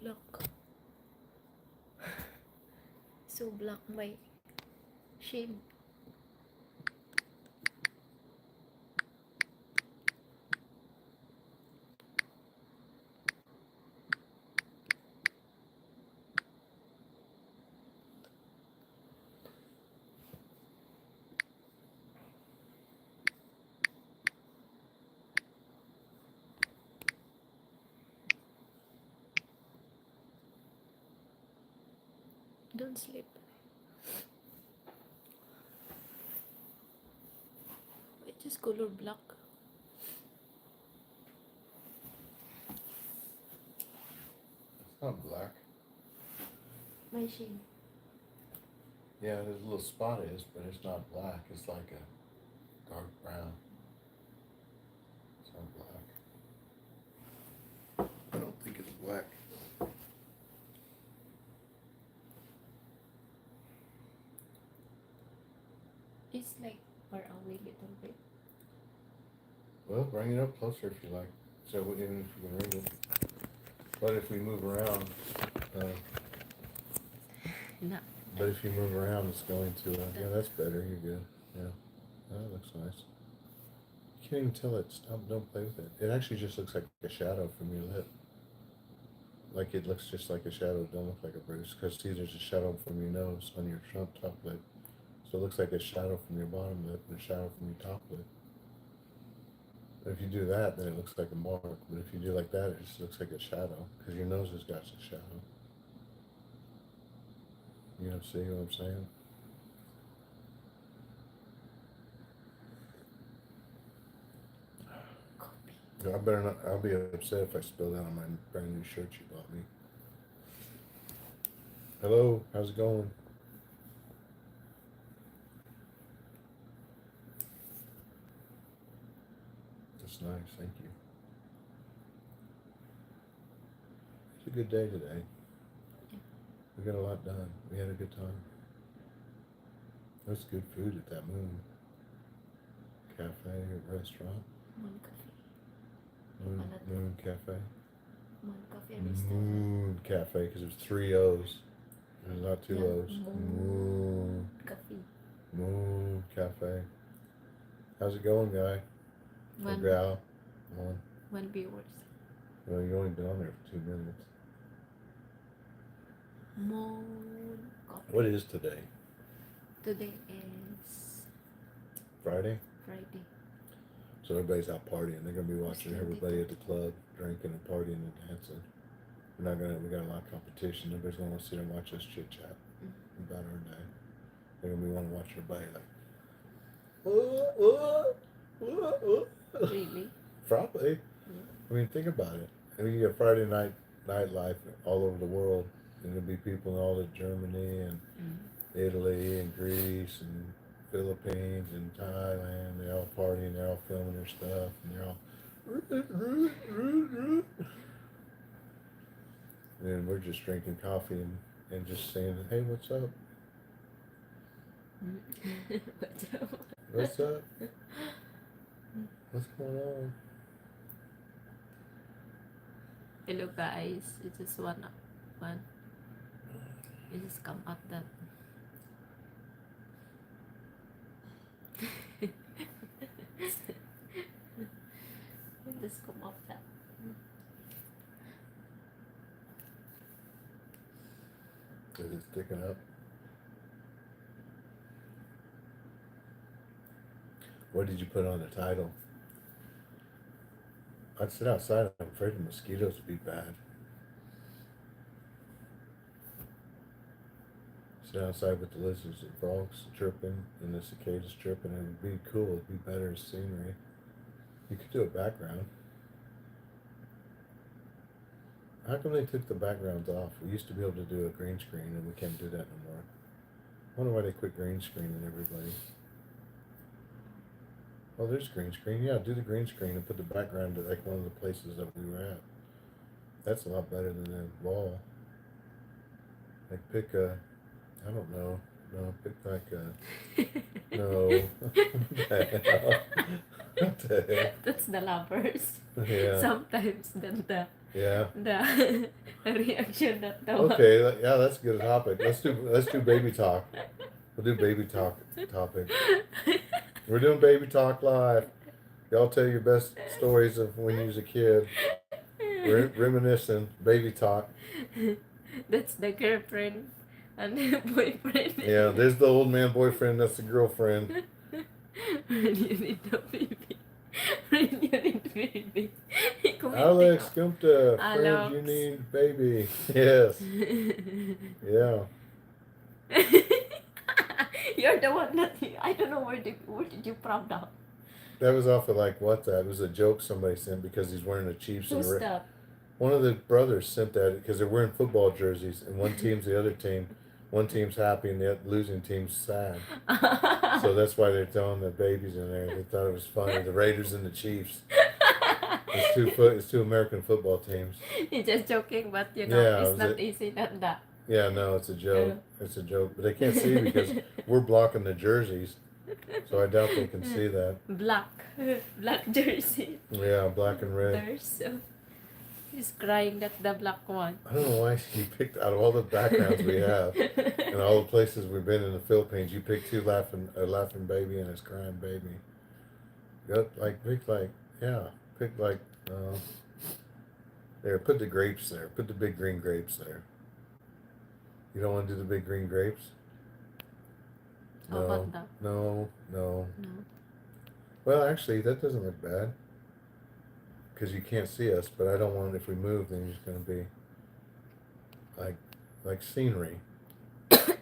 Look, so black my shade. Don't sleep. I just color black. It's not black. My shade. Yeah, there's a little spot is, but it's not black. It's like a dark brown. It's not black. I don't think it's black. It's like far away little bit. Well, bring it up closer if you like. So even if you can read it. But if we move around, uh, No. but if you move around, it's going to. Yeah, that's better. You're good. Yeah, that looks nice. You can't even tell it. Stop. Don't play with it. It actually just looks like a shadow from your lip. Like it looks just like a shadow. Don't look like a bruise. Because see, there's a shadow from your nose on your top lip. So it looks like a shadow from your bottom lip and a shadow from your top lip. But if you do that, then it looks like a mark. But if you do like that, it just looks like a shadow. Because your nose has got a shadow. You know, see what I'm saying? I better not. I'll be upset if I spill that on my brand new shirt you bought me. Hello, how's it going? That's nice, thank you. It's a good day today. We got a lot done. We had a good time. There's good food at that Cafe restaurant. Moon Cafe. Moon Cafe. Moon Cafe restaurant. Moon Cafe, because there's three O's. There's not two Yeah, O's. Moon Cafe. Moon Cafe. How's it going, guy? Or One, gal? one viewers. Well, you only been on there for 2 minutes. Moon Coffee. What is today? Today is Friday? Friday. So everybody's out partying. They're gonna be watching everybody at the club drinking and partying and dancing. We got a lot of competition. Everybody's gonna want to sit and watch us chit chat about our day. They're gonna be wanting to watch everybody like Really? Probably. Yeah. I mean, think about it. I mean, you get Friday night nightlife all over the world. There's gonna be people in all of Germany and Italy and Greece and Philippines and Thailand. They're all partying. They're all filming their stuff, and they're all. And we're just drinking coffee and just saying, "Hey, what's up? What's up? What's up? What's going on?" Hello guys, it is one. It just come up that. It just come up that. Is it sticking up? What did you put on the title? I'd sit outside. I'm afraid the mosquitoes would be bad. Sit outside with the lizards and frogs chirping and the cicadas chirping. It would be cool. It'd be better as scenery. You could do a background. How come they took the backgrounds off? We used to be able to do a green screen, and we can't do that no more. I wonder why they quit green screening everybody. Oh, there's green screen. Yeah, do the green screen and put the background to like one of the places that we were at. That's a lot better than the wall. Like pick a, I don't know. No, pick like a, no. What the hell? What the heck? That's the lovers. Yeah. Sometimes then Yeah. the reaction that the one. Okay. Yeah, that's a good topic. Let's do baby talk. We'll do baby talk topic. We're doing baby talk live. Y'all tell your best stories of when you was a kid. Reminiscing baby talk. That's the girlfriend and the boyfriend. Yeah, there's the old man boyfriend. That's the girlfriend. When you need the baby. When you need baby. Commenting Alex Gumta, friend, you Alex. need baby. Yes. Yeah. You're the one that I don't know where did you from now? That was off of like WhatsApp. It was a joke somebody sent because he's wearing a Chiefs and Who's a. that? One of the brothers sent that because they're wearing football jerseys, and one team's the other team. One team's happy, and the losing team's sad. So that's why they're throwing the babies in there. They thought it was funny. The Raiders and the Chiefs. It's two American football teams. You're just joking, but Yeah, it's not easy not that. yeah, no, it's a joke. It's a joke, but they can't see because we're blocking the jerseys, so I doubt they can see that. Black jersey. Yeah, black and red. There's so he's crying that the black one. I don't know why you picked out of all the backgrounds we have and all the places we've been in the Philippines. You picked a laughing baby and a crying baby. Pick like there. Put the grapes there. Put the big green grapes there. You don't want to do the big green grapes? How about that? No. No. Well, actually, that doesn't look bad because you can't see us. But I don't want if we move, then it's going to be like scenery. Do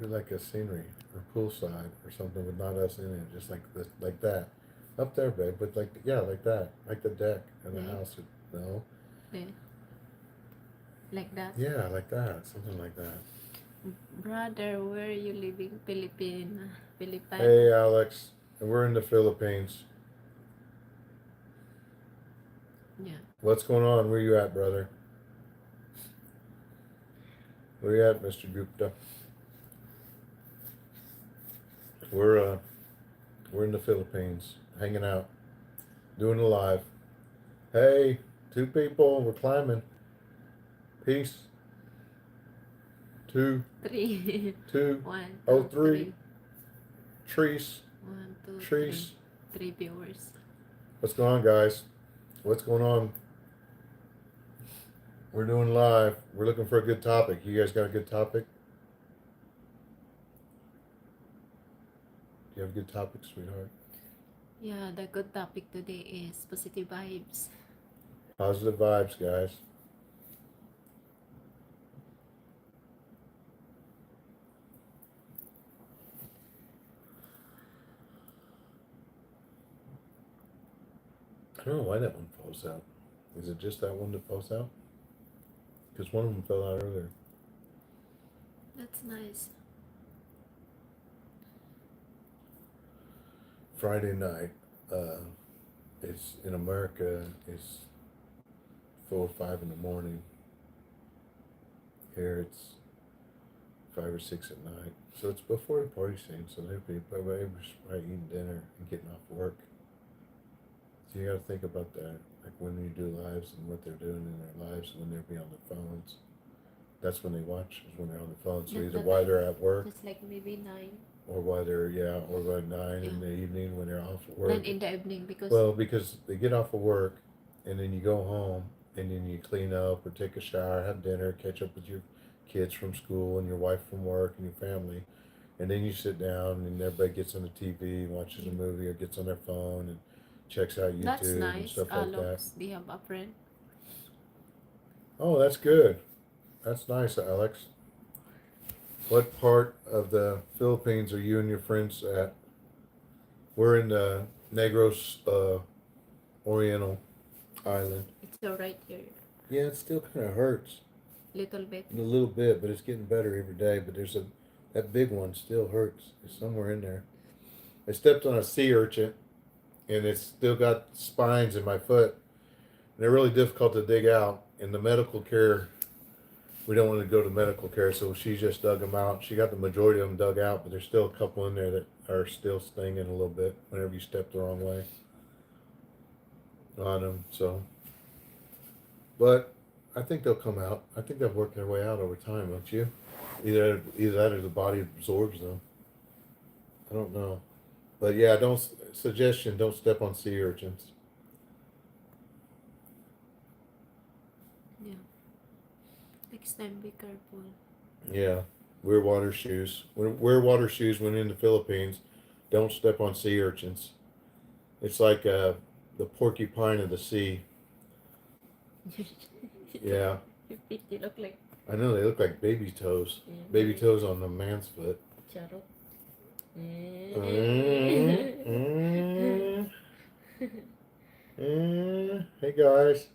like a scenery or poolside or something with not us in it, just like this, like that. Up there, babe, but like that, like the deck in the house. No. Yeah. Like that. Yeah, like that, something like that. Brother, where are you living? Philippines. Hey, Alex, we're in the Philippines. Yeah. What's going on? Where you at, brother? Where you at, Mr. Gupta? We're in the Philippines, hanging out, doing a live. Hey, 2 people, we're climbing. Peace. 2. 3. 2. 1, 2, Oh, 3. 3. Trees. 1, 2, Trees. 3 viewers. What's going on, guys? What's going on? We're doing live. We're looking for a good topic. You guys got a good topic? Do you have a good topic, sweetheart? Yeah, the good topic today is positive vibes. Positive vibes, guys. I don't know why that one falls out. Is it just that one that falls out? Because one of them fell out earlier. That's nice. Friday night, it's in America. It's 4 or 5 in the morning. Here it's 5 or 6 at night. So it's before the party scene. So they'd be probably eating dinner and getting off work. So you got to think about that, like when you do lives and what they're doing in their lives when they'll be on their phones. That's when they watch, is when they're on the phone. So either while they're at work, Just like maybe 9. or while they're or by 9 in the evening when they're off of work. 9 in the evening because. Well, because they get off of work, and then you go home, and then you clean up or take a shower, have dinner, catch up with your kids from school and your wife from work and your family, and then you sit down and everybody gets on the TV, watches a movie, or gets on their phone and checks out YouTube That's and nice. stuff like that. Do you have a friend? Oh, that's good. That's nice, Alex. What part of the Philippines are you and your friends at? We're in the Negros Oriental Island. It's alright here. Yeah, it still kind of hurts. Little bit. A little bit, but it's getting better every day. But that big one still hurts. It's somewhere in there. I stepped on a sea urchin, and it's still got spines in my foot. And they're really difficult to dig out. In the medical care, we don't want to go to medical care, so she just dug them out. She got the majority of them dug out, but there's still a couple in there that are still stinging a little bit whenever you step the wrong way on them. So But I think they'll come out. I think they'll work their way out over time, don't you? Either that or the body absorbs them. I don't know. But yeah, don't suggestion. Don't step on sea urchins. Yeah. Next time, be careful. Yeah, wear water shoes. Wear water shoes when in the Philippines. Don't step on sea urchins. It's like the porcupine of the sea. Yeah, Your feet, they look like I know they look like baby toes. Baby very toes on the man's foot. charot. Mm, mm, Hey guys,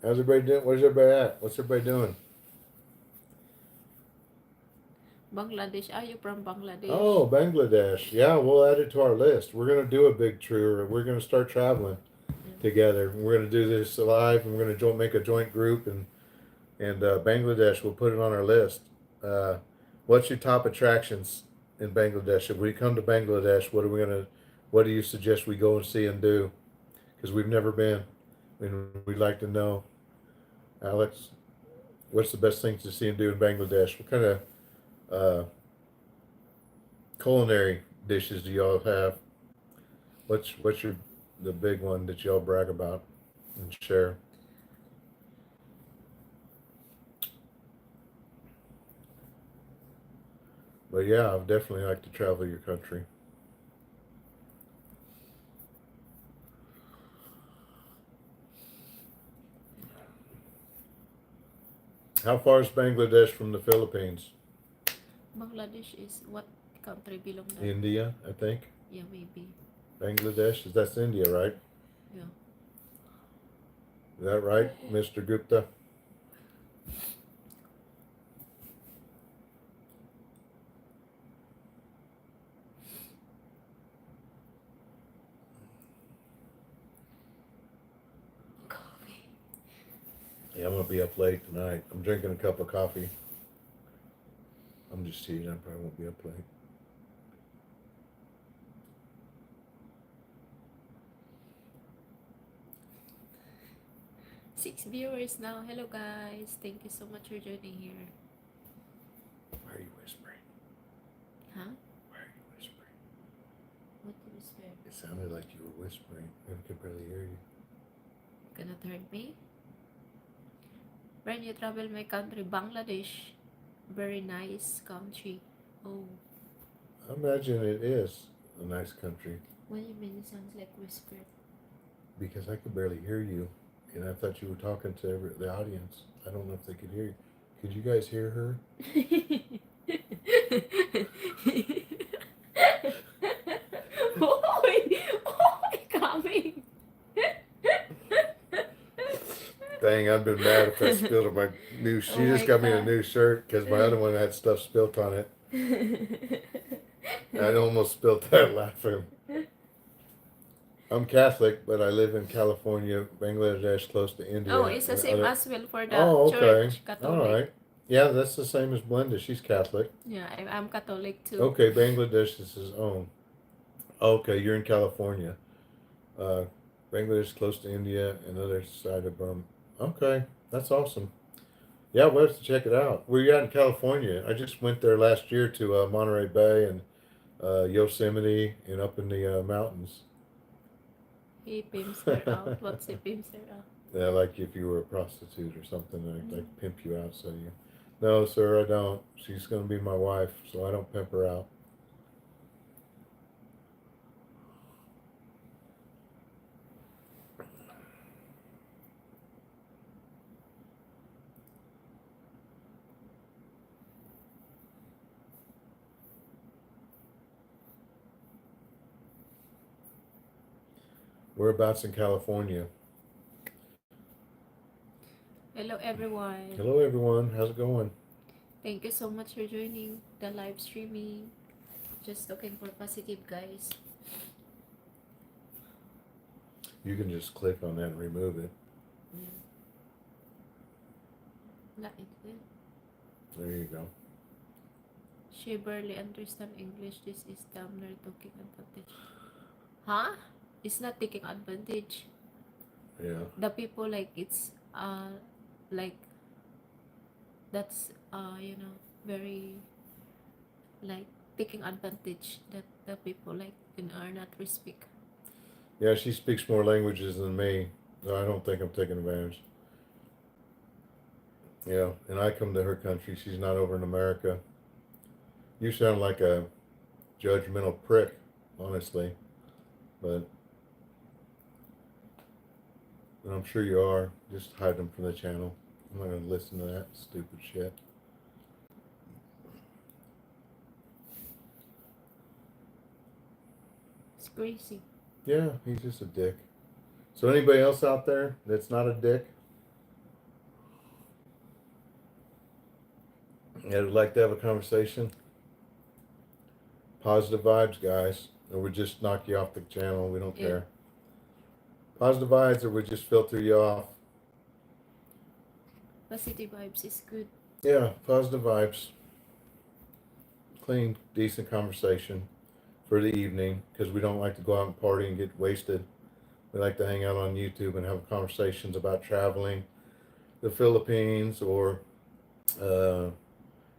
how's everybody doing? Where's everybody at? What's everybody doing? Bangladesh. Are you from Bangladesh? Oh, Bangladesh. Yeah, we'll add it to our list. We're gonna do a big tour. We're gonna start traveling together. We're gonna do this live, and we're gonna make a joint group, and Bangladesh. We'll put it on our list. Uh, what's your top attractions in Bangladesh? If we come to Bangladesh, what do you suggest we go and see and do? Because we've never been, and we'd like to know. Alex, what's the best thing to see and do in Bangladesh? What kind of uh, culinary dishes do y'all have? What's your the big one that y'all brag about and share? But yeah, I'd definitely like to travel your country. How far is Bangladesh from the Philippines? Bangladesh is what country belong that? India, I think. Yeah, maybe. Bangladesh, that's India, right? Yeah. Is that right, Mr. Gupta? Coffee. Yeah, I'm gonna be up late tonight. I'm drinking a cup of coffee. I'm just teasing. I probably won't be up late. Six viewers now. Hello guys. Thank you so much for joining here. Why are you whispering? Huh? Why are you whispering? What did you say? It sounded like you were whispering. I could barely hear you. Cannot hurt me? When you travel my country, Bangladesh. Very nice country. Oh. I imagine it is a nice country. What do you mean it sounds like whisper? Because I could barely hear you, and I thought you were talking to the audience. I don't know if they could hear you. Could you guys hear her? Coming. Dang, I've been mad if I spilled on my new. She just got me a new shirt because my other one had stuff spilt on it. I almost spilled that laughing. I'm Catholic, but I live in California, Bangladesh, close to India. Oh, it's the same as well for the Oh, okay. church, Catholic. All right. Yeah, that's the same as Belinda. She's Catholic. Yeah, I'm Catholic too. Okay, Bangladesh is his own. Okay, you're in California. Bangladesh is close to India, and other side of Burma. Okay, that's awesome. Yeah, we'll have to check it out. Where you at in California? I just went there last year to Monterey Bay and Yosemite and up in the mountains. He pimps her out. What's he pimps her out? Yeah, like if you were a prostitute or something, like pimp you out. So you, no, sir, I don't. She's gonna be my wife, so I don't pimp her out. Whereabouts in California? Hello everyone. Hello, everyone. How's it going? Thank you so much for joining the live streaming. Just looking for positive, guys. You can just click on that and remove it. Like it. There you go. She barely understand English. This is Damner taking advantage. Huh? It's not taking advantage. Yeah. The people like it's like that's very like taking advantage that the people like are not respect. Yeah, she speaks more languages than me. So I don't think I'm taking advantage. Yeah, and I come to her country. She's not over in America. You sound like a judgmental prick, honestly, but I'm sure you are. Just hide them from the channel. I'm not going to listen to that stupid shit. It's crazy. Yeah, he's just a dick. So anybody else out there that's not a dick that would like to have a conversation? Positive vibes, guys, or we just knock you off the channel. We don't Yeah. care. Positive vibes, or we just filter you off. Positive vibes is good. Yeah, positive vibes. Clean, decent conversation for the evening because we don't like to go out and party and get wasted. We like to hang out on YouTube and have conversations about traveling the Philippines or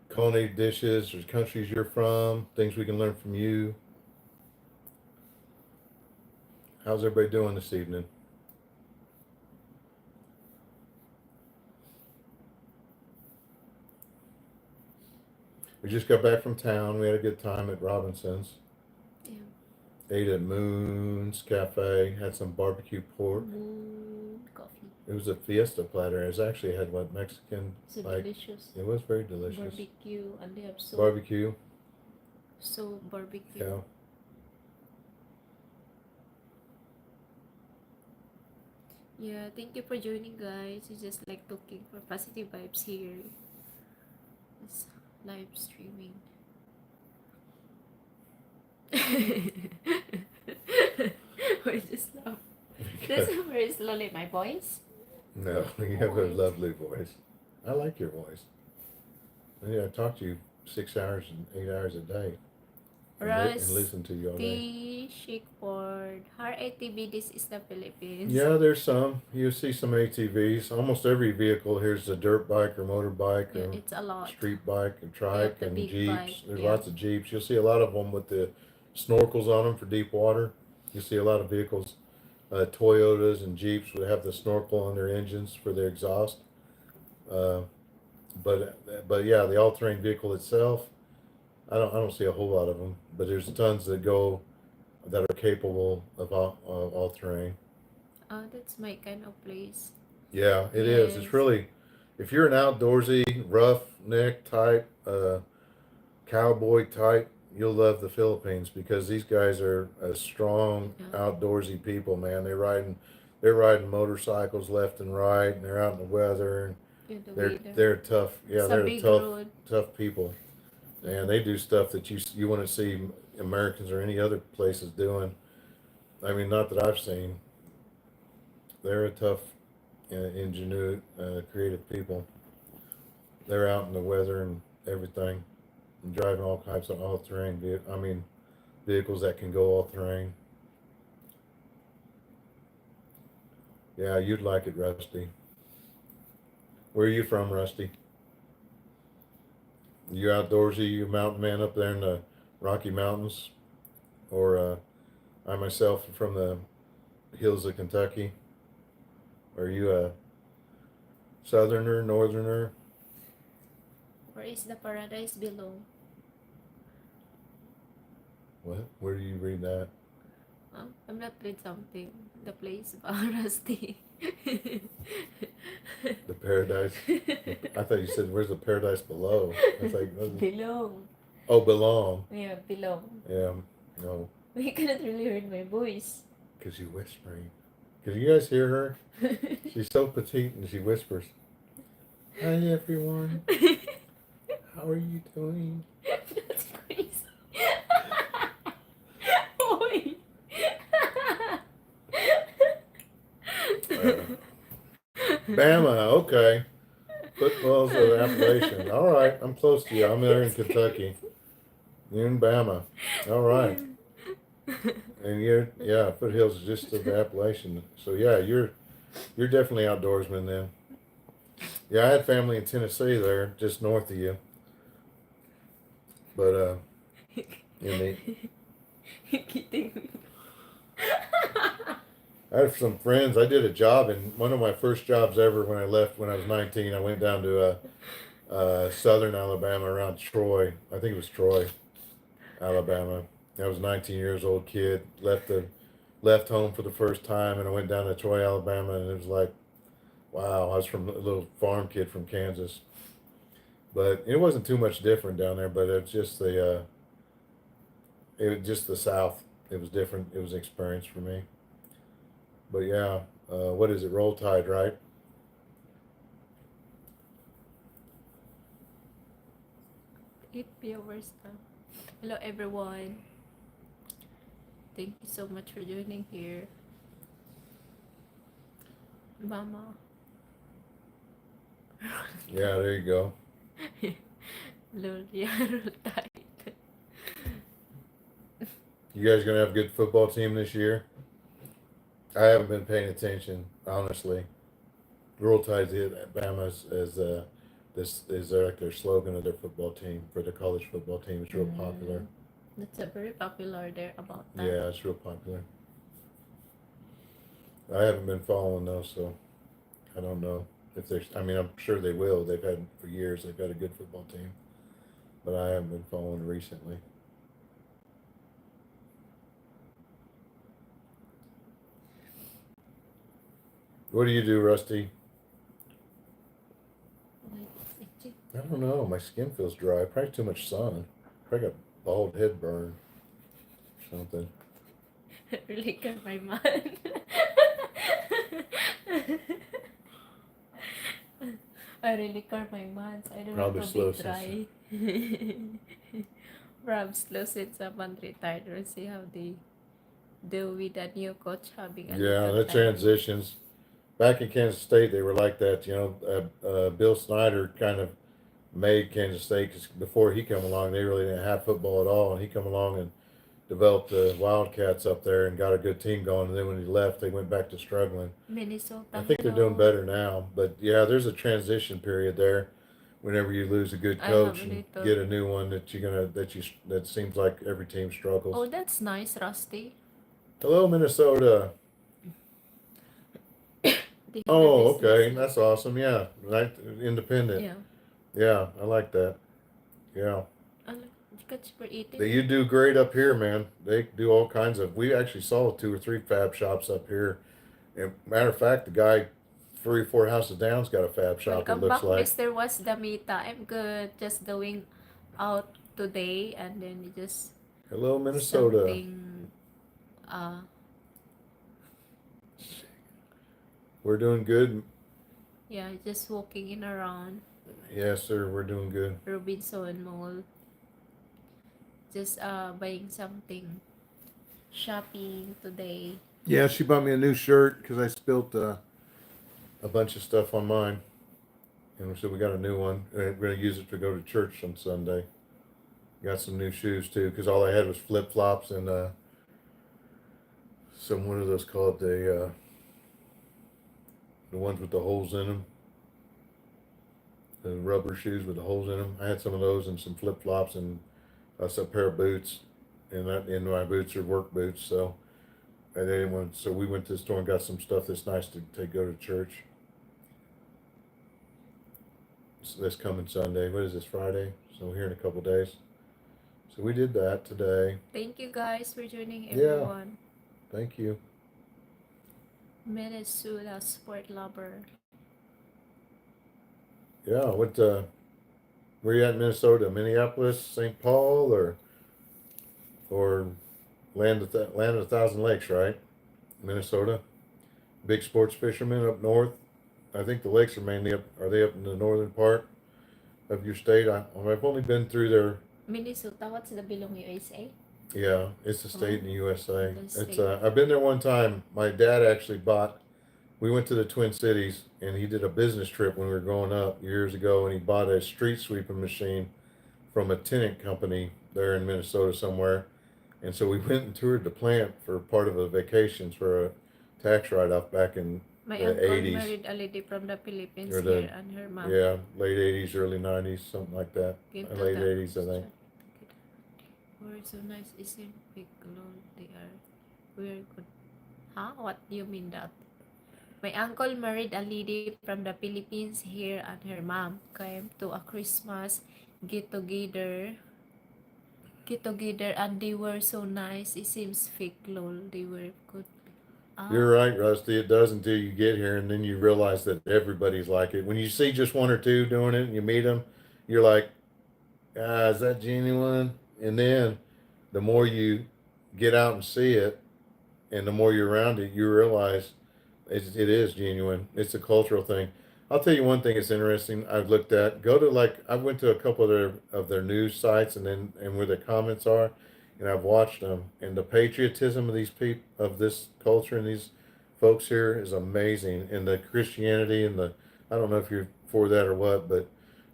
culinary dishes or countries you're from, things we can learn from you. How's everybody doing this evening? We just got back from town. We had a good time at Robinson's. Yeah. Ate at Moon's Cafe. Had some barbecue pork. Moon coffee. It was a fiesta platter. It was actually had what Mexican So like. delicious. It was very delicious. Barbecue and they have so Barbecue. so barbecue. Yeah. Yeah, thank you for joining, guys. It's just like talking for positive vibes here. It's live streaming. We're just laugh. That's very slowly my voice. No, you have a lovely voice. I like your voice. Yeah, I talk to you 6 hours and 8 hours a day. And listen to you all day. Shakeboard. Her ATV, this is the Philippines. Yeah, there's some. You see some ATVs. Almost every vehicle here's a dirt bike or motorbike or it's a lot. street bike and trike the and big Jeeps. bike, There's yeah. lots of Jeeps. You'll see a lot of them with the snorkels on them for deep water. You see a lot of vehicles, Toyotas and Jeeps would have the snorkel on their engines for their exhaust. But yeah, the all-terrain vehicle itself, I don't see a whole lot of them. But there's tons that go that are capable of all terrain. Oh, that's my kind of place. Yeah, it is. It's Yes. really, if you're an outdoorsy, roughneck type, cowboy type, you'll love the Philippines because these guys are a strong Yeah. outdoorsy people, man. They're riding motorcycles left and right, and they're out in the weather. Yeah, the They're weather. they're tough. Yeah, It's a they're big tough road. tough people, and they do stuff that you wouldn't see Americans or any other places doing. I mean, not that I've seen. They're a tough, ingenuity, creative people. They're out in the weather and everything, and driving all kinds of all-terrain. Vehicles that can go all-terrain. Yeah, you'd like it, Rusty. Where are you from, Rusty? You outdoorsy? You mountain man up there in the Rocky Mountains, or I myself am from the hills of Kentucky. Are you a southerner, northerner? Where is the paradise below? What? Where do you read that? I'm not read something. The place about Rusty. The paradise. I thought you said, "Where's the paradise below?" I was like, Belong. "Oh, belong." Yeah, belong. Yeah, no, We cannot really hear my voice. because you're whispering. Can you guys hear her? She's so petite and she whispers. Hi everyone. How are you doing? That's crazy. Boy. Bama, okay. Football's of Appalachian. All right, I'm close to you. I'm there in Kentucky. You're in Bama. All right. And yeah, foothills just of the Appalachian. So yeah, You're definitely outdoorsman then. Yeah, I had family in Tennessee there, just north of you. But in the Kidding me. I have some friends. I did a job in one of my first jobs ever when I left when I was 19. I went down to southern Alabama around Troy. I think it was Troy, Alabama. I was a 19 years old kid. Left home for the first time, and I went down to Troy, Alabama, and it was like, wow. I was from a little farm kid from Kansas, but it wasn't too much different down there. But it was just the South. It was different. It was an experience for me. But yeah, what is it? Roll Tide, right? Eat viewers now. Hello everyone. Thank you so much for joining here. Mama. Yeah, there you go. Lol, yeah, roll tide. You guys gonna have a good football team this year? I haven't been paying attention, honestly. Roll Tide's hit Bama this is like their slogan of their football team for the college football team. It's real popular. That's a very popular there about that. Yeah, it's real popular. I haven't been following those, so I don't know if there's. I mean, I'm sure they will. They've had for years. They've had a good football team, but I haven't been following recently. What do you do, Rusty? I don't know. My skin feels dry. Probably too much sun. Probably got bald head burn. Something. Really got my man. I really cut my months. I don't Probably want to slow be dry. Perhaps slow since I'm retired. We'll see how they do with the new coach having a Yeah, little the time. transitions. Back in Kansas State, they were like that. Bill Snyder kind of made Kansas State because before he come along, they really didn't have football at all, and he come along and developed the Wildcats up there and got a good team going. And then when he left, they went back to struggling. Minnesota, I think they're doing better now, but yeah, there's a transition period there. Whenever you lose a good I have coach a and little. get a new one that seems like every team Oh, struggles. that's nice, Rusty. Hello, Minnesota. They have a Oh, business. okay, that's awesome. Yeah, right, independent. Yeah. Yeah, I like that. Yeah, I like catch for eating. you do great up here, man. They do all kinds of. We actually saw 2 or 3 fab shops up here. And matter of fact, the guy 3 or 4 houses down's got a fab shop. It Welcome looks back, like. Mr. Wasdamita. I'm good. Just going out today and then just Hello, Minnesota. something uh We're doing good. yeah, just walking in around Yes, sir. We're doing good. Robinson Mall. Just buying something. Shopping today. Yeah, she bought me a new shirt because I spilt a bunch of stuff on mine, and so we got a new one. We're gonna use it to go to church on Sunday. Got some new shoes too because all I had was flip flops and some what are those called the ones with the holes in them, the rubber shoes with the holes in them. I had some of those and some flip flops and a pair of boots, and my boots are work boots. So and they didn't want, so we went to the store and got some stuff that's nice to go to church. So this coming Sunday. What is this, Friday? So here in a couple days. So we did that today. Thank you guys for joining Yeah. everyone. Thank you. Minnesota sport lover. Yeah. Where you at in Minnesota? Minneapolis, St. Paul, or land of a thousand lakes, right? Minnesota. Big sports fishermen up north. I think the lakes are mainly up. Are they up in the northern part of your state? I've only been through there. Minnesota, what's the belong USA? Yeah, it's a state in the USA. The It's state. I've been there one time. My dad actually bought. We went to the Twin Cities, and he did a business trip when we were growing up years ago, and he bought a street sweeping machine from a tenant company there in Minnesota somewhere. And so we went and toured the plant for part of a vacation for a tax write-off back in My the uncle 80s married a lady from the Philippines or the here, and her mom yeah late 80s, early 90s, something like that. came to Late the 80s, I think. We're so nice, isn't big lol. They are we're good. Huh? What do you mean that? My uncle married a lady from the Philippines here, and her mom came to a Christmas get together get together, and they were so nice. It seems fake lol. They were good. You're Ah, right, Rusty. It does until you get here, and then you realize that everybody's like it. When you see just one or two doing it, and you meet them, you're like, ah, is that genuine? And then the more you get out and see it, and the more you're around it, you realize it is genuine. It's a cultural thing. I'll tell you one thing that's interesting. I've looked at. Go to like I went to a couple of their news sites, and where the comments are, and I've watched them. And the patriotism of these people, of this culture, and these folks here is amazing. And the Christianity and the I don't know if you're for that or what, but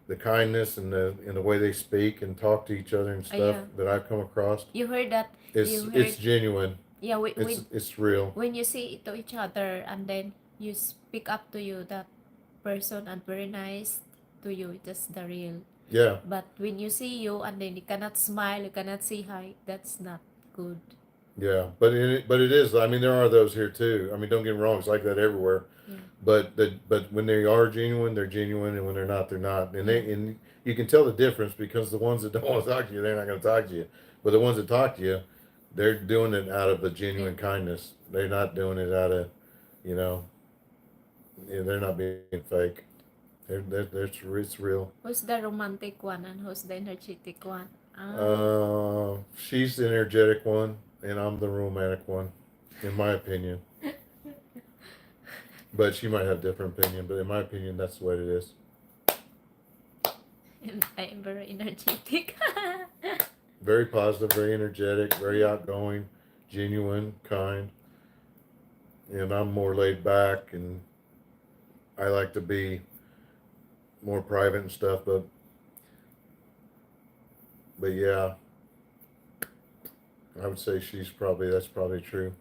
the kindness and the way they speak and talk to each other and stuff yeah. that I've come across, You heard that? You it's heard? genuine. Yeah. It's real. When you see to each other, and then you speak up to you that person and very nice to you, that's the real. Yeah. But when you see you and then you cannot smile, you cannot say hi, that's not good. Yeah, but it is. I mean, there are those here too. I mean, don't get me wrong; it's like that everywhere. Yeah. But when they are genuine, they're genuine, and when they're not. And Yeah. and you can tell the difference because the ones that don't want to talk to you, they're not going to talk to you. But the ones that talk to you, they're doing it out of a Yeah. genuine kindness. They're not doing it out of, you know, they're not being fake. It's real. Who's the romantic one and who's the energetic one? She's the energetic one, and I'm the romantic one, in my opinion. But she might have a different opinion. But in my opinion, that's the way it is. And I am very energetic. Very positive, very energetic, very outgoing, genuine, kind. And I'm more laid back, and I like to be more private and stuff. But yeah, I would say that's probably true.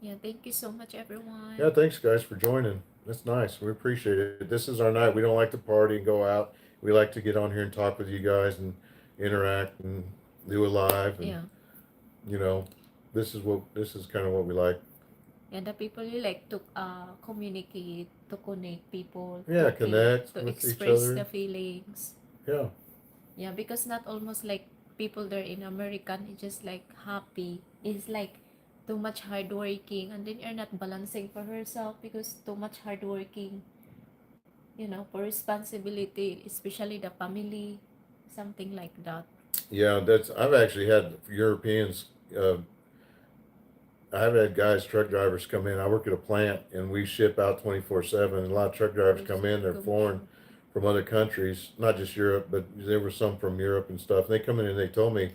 Yeah, thank you so much, everyone. Yeah, thanks guys for joining. That's nice. We appreciate it. This is our night. We don't like to party and go out. We like to get on here and talk with you guys and interact and do a live, and Yeah. you know, this is kind of what we like. And the people you like to communicate, to connect people, Yeah, to feel, connect to with each express the other. feelings. Yeah, Yeah, because not almost like people there in American is just like happy. It's like too much hardworking, and then you're not balancing for herself because too much hardworking, for responsibility, especially the family, something like that. yeah. That's I've actually had Europeans. I've had guys, truck drivers come in. I work at a plant, and we ship out 24/7. And a lot of truck drivers come in. They're foreign from other countries, not just Europe, but there were some from Europe and stuff. And they come in and they told me,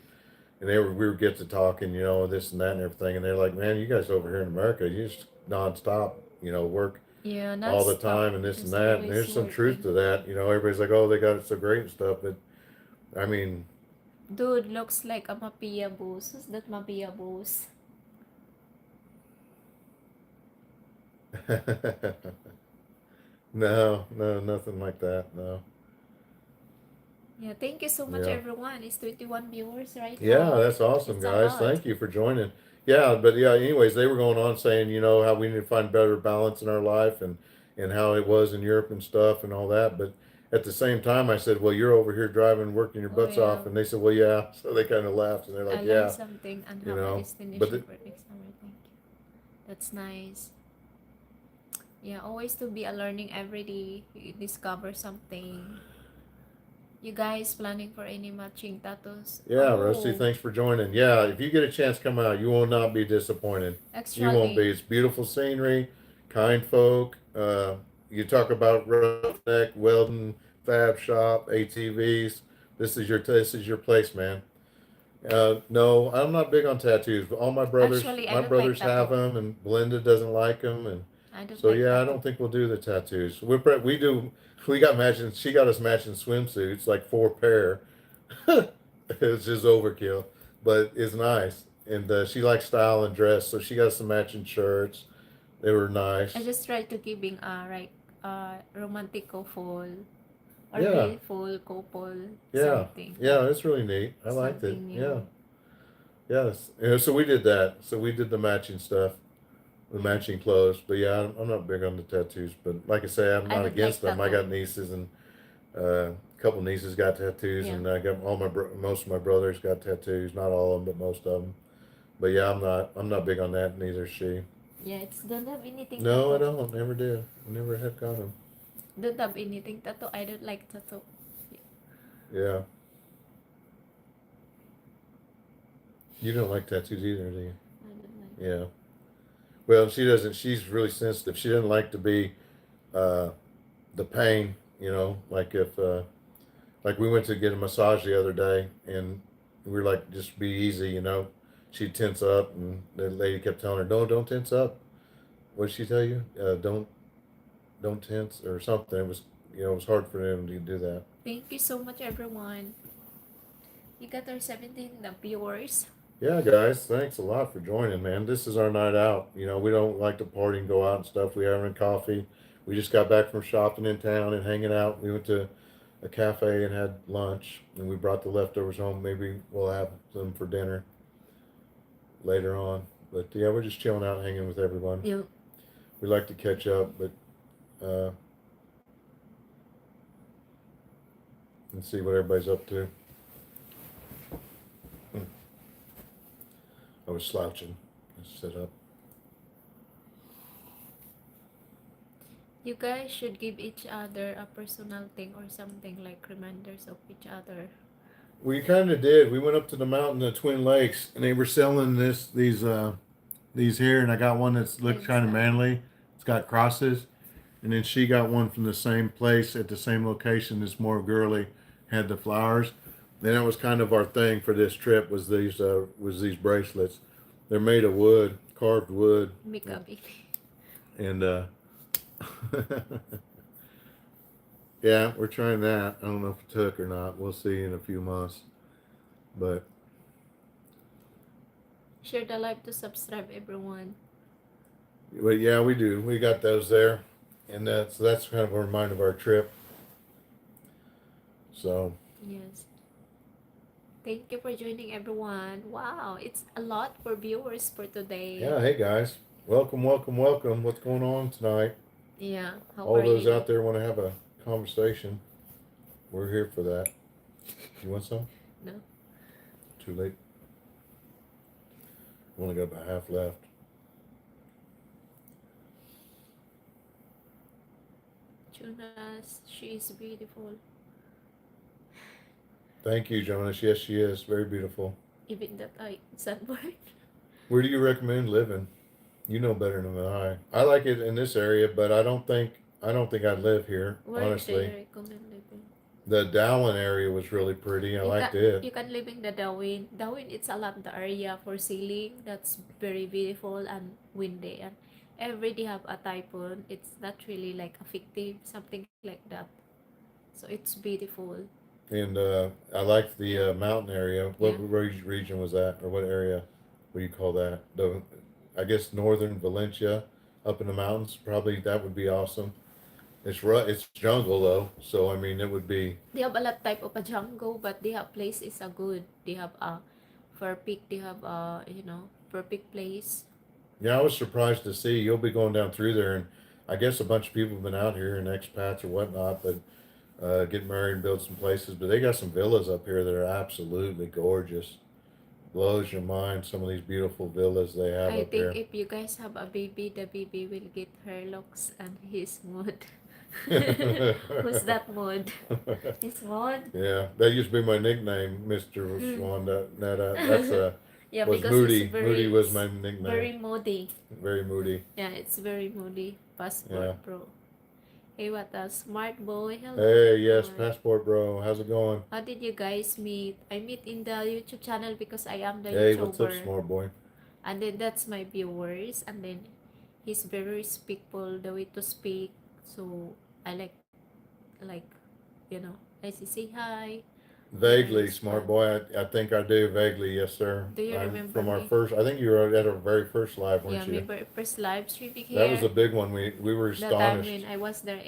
and we were get to talking, this and that and everything. And they're like, "Man, you guys over here in America, you just nonstop, work Yeah, all the non-stop. time and this and Just that." And always there's some truth working. to that. Everybody's like, "Oh, they got it so great and stuff," but I mean, Dude looks like a mafia boss. Who's that mafia boss? no, no, nothing like that. No. Yeah, thank you so much, Yeah. everyone. It's 21 viewers right Yeah, now. that's awesome, It's a guys. lot. Thank you for joining. Yeah, but yeah, anyways, they were going on saying, how we need to find better balance in our life and how it was in Europe and stuff and all that. But at the same time, I said, well, you're over here driving, working your Oh, butts yeah. off. And they said, well, yeah. So they kind of laughed and they're I like, learned yeah, something and you have a know, but destination for next summer. Thank you. That's nice. Yeah, always to be a learning every day. You discover something. You guys planning for any matching tattoos? yeah, Rusty, Oh, thanks for joining. Yeah, if you get a chance, come out. You will not be disappointed. You won't be. actually, It's beautiful scenery, kind folk. You talk about Roughneck, Weldon, Fab Shop, ATVs. This is your place, man. No, I'm not big on tattoos, but all my brothers, actually, I my don't like brothers have tattoo. them, and Belinda doesn't like them, and I don't so like yeah, I tattoo. don't think we'll do the tattoos. We do. We got matching. She got us matching swimsuits, like 4 pair. It's just overkill, but it's nice. And she likes style and dress, so she got some matching shirts. They were I nice. just try to giving like romantic couple or Yeah, beautiful couple yeah, something yeah. It's really neat. I liked it. something Yeah, new. yes. Yeah, so we did that. So we did the matching stuff, the Yeah, matching clothes. But yeah, I'm not big on the tattoos. But like I say, I'm I not don't against like them. I tattoo. got nieces, and a couple nieces got tattoos, Yeah, and I got most of my brothers got tattoos. Not all of them, but most of them. But yeah, I'm not big on that. Neither is she. yeah. It's don't have anything No, I tattoo. don't. Never did. Never have got them. Don't have anything tattoo. I don't like tattoo. Yeah, you don't like tattoos either, do you? I don't like. Yeah. Well, she doesn't. She's really sensitive. She doesn't like to be uh, the pain. Like if like we went to get a massage the other day, and we were like, just be easy. She'd tense up, and the lady kept telling her, "No, don't tense up." What did she tell you? Don't tense or something. It was hard for them to do that. Thank you so much, everyone. You got our 17 viewers. Yeah, guys, thanks a lot for joining, man. This is our night out. We don't like to party and go out and stuff. We having coffee. We just got back from shopping in town and hanging out. We went to a cafe and had lunch, and we brought the leftovers home. Maybe we'll have them for dinner later on. But yeah, we're just chilling out, hanging with everyone. You We like to catch up, but and see what everybody's up to. Hmm. I was slouching. I sit up. you guys should give each other a personal thing or something like reminders of each other. We kind of did. We went up to the mountain, the Twin Lakes, and they were selling these here, and I got one that's looks kind of Inside. manly. It's got crosses, and then she got one from the same place at the same location. That's more girly, had the flowers. And that was kind of our thing for this trip was these bracelets. They're made of wood, carved wood, Mika baby. and yeah, we're trying that. I don't know if it took or not. We'll see in a few months, but Share the live to subscribe, everyone. yeah, we do. We got those there, and that's kind of a reminder of our trip. So Yes. Thank you for joining, everyone. Wow, it's a lot for viewers for today. yeah, hey guys, welcome, welcome, welcome. What's going on tonight? Yeah, how All are those you? out there want to have a conversation. We're here for that. You want some? No, Too late. We only got about half left. Jonas, she is beautiful. Thank you, Jonas. Yes, she is very beautiful. Even that I sunburned. Where do you recommend living? You know better than I like it in this area, but I don't think I'd live here, Where do you honestly. recommend living? The Dowling area was really pretty. I liked it. You can live in the Darwin. Darwin, it's a lot the area for sailing. That's very beautiful and windy, and every day have a typhoon. It's not really like a fictive something like that. So it's beautiful. And I liked the mountain area. Yeah. What region was that, or what area? What do you call that? I guess northern Valencia, up in the mountains. Probably that would be awesome. It's jungle though, so I mean it would be. They have a lot type of a jungle, but they have place is a good. They have a for peak. They have a perfect place. Yeah, I was surprised to see you'll be going down through there, and I guess a bunch of people have been out here and expats or whatnot, but get married and build some places. But they got some villas up here that are absolutely gorgeous. Blows your mind some of these beautiful villas they have I up think here. if you guys have a baby, the baby will get her looks and his mood. Who's that mood? His mood? Yeah, that used to be my nickname, Mister Swan. That's Yeah, was because it's Moody. Moody very, was my nickname. very moody. Very moody. Yeah, it's very moody. Passport Yeah. Pro. Hey, what else? Smart boy. Hello, Hey, yes, everyone. passport bro. How's it going? How did you guys meet? I meet in the YouTube channel because I am the Hey, what's up, YouTuber. smart boy? And then that's my viewers. And then he's very respectful, the way to speak. So I like, I say hi. Vaguely, Yes, smart but boy. I think I do vaguely. Yes, sir. do you I'm remember from our me? first. I think you were at our very first live, Yeah, weren't my you? first live streaming That was a here. big one. We were The time when astonished. I was there,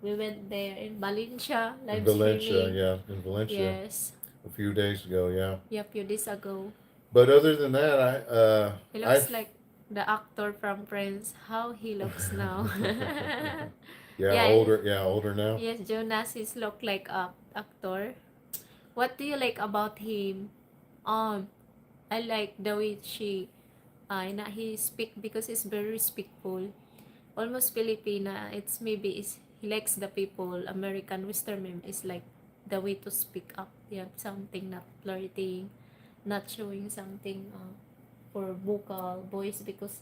we went there in Valencia In live Valencia, streaming. yeah, in Valencia Yes, a few days ago, yeah. yeah, few days ago. But other than that, He looks I've like the actor from Friends. How he looks now. yeah, Yeah, older now. yes, Jonas is look like a actor. What do you like about him? Um, I like the way he speak because he's very respectful. Almost Filipina. It's maybe is he likes the people. American Western meme is like the way to speak up. Yeah, something not flirting, not showing something for vocal voice because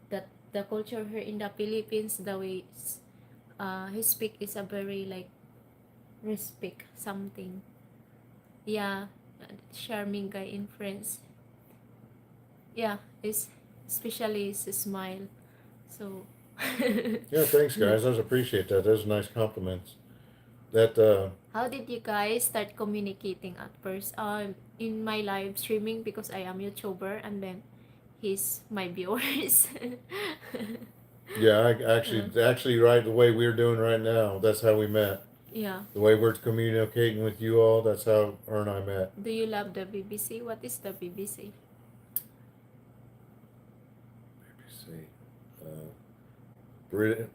that the culture here in the Philippines, the way he speak is a very like respect something. Yeah, charming guy in friends. Yeah, is especially his smile. So Yeah, thanks, guys. I appreciate that. Those are nice compliments. That how did you guys start communicating at first? In my live streaming because I am YouTuber and then he's my viewers. yeah, Uh, actually, right the way we're doing right now. That's how we met. yeah. The way we're communicating with you all. That's how her and I met. Do you love the BBC? What is the BBC? Let me see.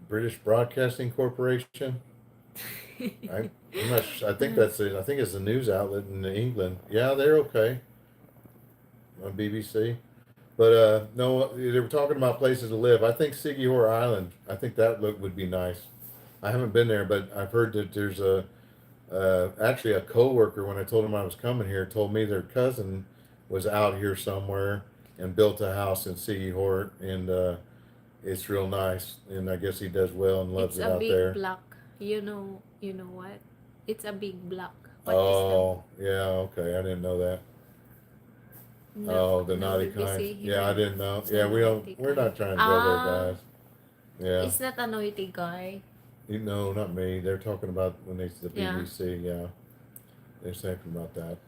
British Broadcasting Corporation. I'm not. I think that's it. I think it's a news outlet in England. Yeah, they're okay on BBC. But no, they were talking about places to live. I think Sigihor Island. I think that would be nice. I haven't been there, but I've heard that there's actually a coworker when I told him I was coming here told me their cousin was out here somewhere and built a house in Sigihor, and it's real nice. And I guess he does well and loves It's it a out big there. block. You know what? It's a big block. What is the Oh, yeah, okay. I didn't know that. no Oh, the no naughty kind. BBC Yeah, I here? didn't know. It's a Yeah, we don't. naughty We're guy. not trying to go there, Ah, guys. Yeah. it's not a naughty guy. You know, not me. They're talking about when they the Yeah. BBC. Yeah, they're talking about that.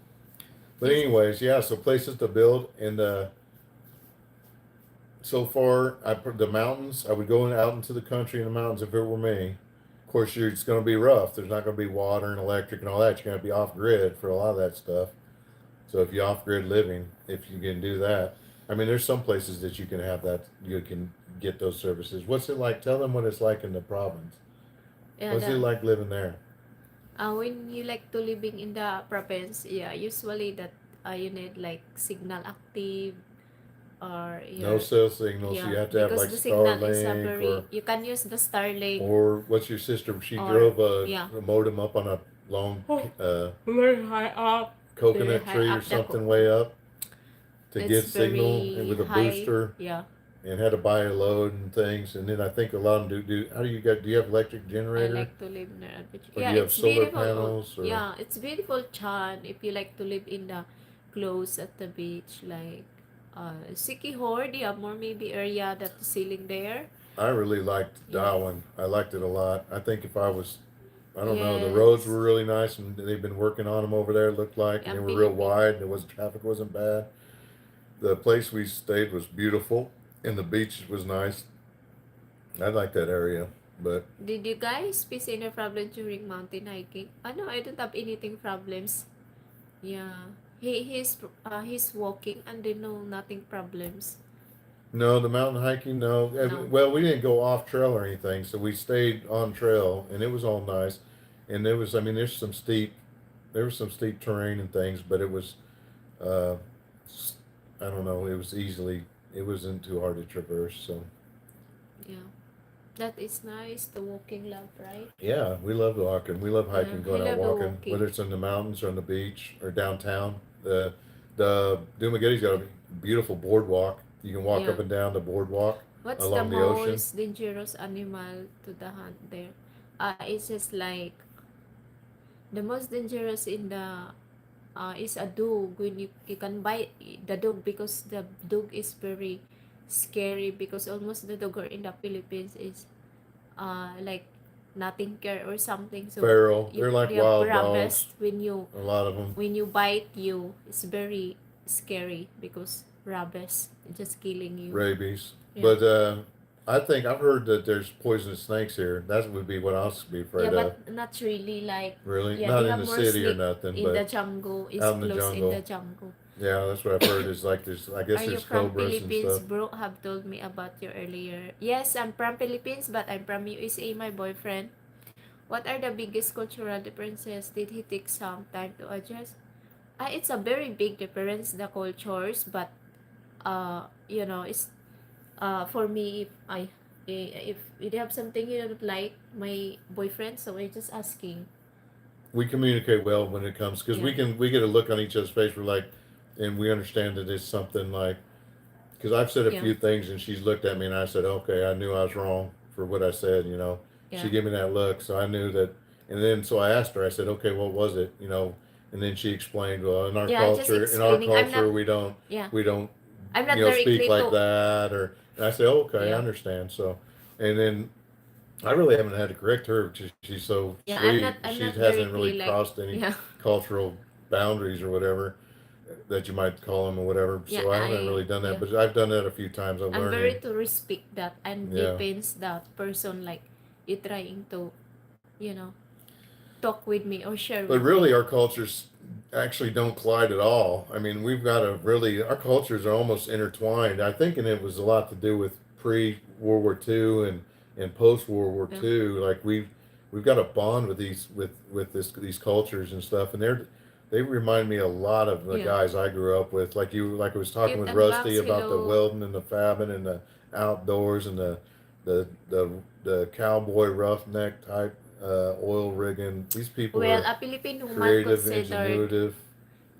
But He's anyways, yeah. So places to build, and so far, the mountains. I would go out into the country in the mountains if it were me. Of course, it's going to be rough. There's not going to be water and electric and all that. You're going to be off grid for a lot of that stuff. So if you off grid living, if you can do that, I mean, there's some places that you can have that. You can get those services. What's it like? Tell them what it's like in the province. yeah What's it the like living there? when you like to living in the province, yeah, usually that you need like signal active or No your cell signals. So yeah you have to have because like the signal is a Starlink very you can use the Starlink or what's your sister? She or drove yeah a modem up on a long very high up, very coconut high tree or up the something way up to it's get signal and very with a high, booster yeah. and had to buy a load and things. And then I think a lot of them do. How do you get? Do you have electric I generator like to live near a beach. or do Yeah, you have it's solar beautiful. panels or? Yeah, it's beautiful, Chan. If you like to live in the close at the beach, like Sikihor, do you have more maybe area that ceiling there? I really liked Yeah. Darwin. I liked it a lot. I think if I was, I don't know, the roads Yes. were really nice and they've been working on them over there. It looked like, and they Yeah, were real Philippines. wide. And traffic wasn't bad. The place we stayed was beautiful, and the beach was nice. I like that area, but Did you guys face any problem during mountain hiking? No, I don't have anything problems. Yeah. He's walking and they know nothing problems. no, the mountain hiking, no. No. Well, we didn't go off trail or anything, so we stayed on trail, and it was all nice. And there was, I mean, there was some steep terrain and things, but it was, uh, I don't know, it wasn't too hard to traverse. So Yeah. That is nice. The walking love, right? yeah, we love walking. We love Yeah, hiking, I going out love the walking, whether walking. it's in the mountains or on the beach or downtown. The Dumagetti's got a beautiful boardwalk. You can walk up Yeah. and down the boardwalk What's the along the ocean. most dangerous animal to the hunt there? It's just like the most dangerous in the is a dog when you can buy the dog because the dog is very scary because almost the dog in the Philippines is like nothing care or something. So Feral. you They're like they have wild rabies dogs. when you A lot of them. bite you. It's very scary because rabies just killing you. Rabies. Yeah. But I think I've heard that there's poisonous snakes here. That would be what I was be Yeah, afraid of. but not really like, Really, yeah, not they in have the more city or snake nothing, in the but jungle. Is out in the close in the jungle. jungle. Yeah, that's what I've heard. Is like there's. I guess Are you there's from cobras and Philippines, stuff. bro? Have told me about you earlier. Yes, I'm from Philippines, but I'm from USA, my boyfriend. What are the biggest cultural differences? Did he take some time to adjust? It's a very big difference, the cultures, but it's for me, if you have something you don't like, my boyfriend, so I just asking. We communicate well when it comes because Yeah, we get a look on each other's face. We're like, and we understand that it's something like because I've said a yeah, few things and she's looked at me and I said, okay, I knew I was wrong for what I said. She yeah, gave me that look, so I knew that. And then so I asked her. I said, okay, what was it? And then she explained, well, yeah. I just in our explaining. I'm not. culture, Yeah, we don't, I'm not directly speak like to. that. And I said, oh, okay, I Yeah, understand. So, and then I really haven't had to correct her. She's so yeah. sweet. I'm She not hasn't really directly like. crossed any Yeah, cultural boundaries or whatever that you might call them or whatever. yeah. So I haven't really done that, Yeah. but I've done that a few times. I'm I'm very learning. to respect that and Yeah, depends that person like you trying to, you know, talk with me or share but with really, me. our cultures actually don't collide at all. I mean, we've got a really our cultures are almost intertwined. I think, and it was a lot to do with pre World War II and post World War Yeah. II. Like we've got a bond with these cultures and stuff, and they remind me a lot of the Yeah. guys I grew up with. Like I was talking Cute with and Rusty Banks, about the hello. welding and the fabbing and the outdoors and the cowboy roughneck type oil rigging. These people Well, are a Filipino woman creative, considered ingenuitive,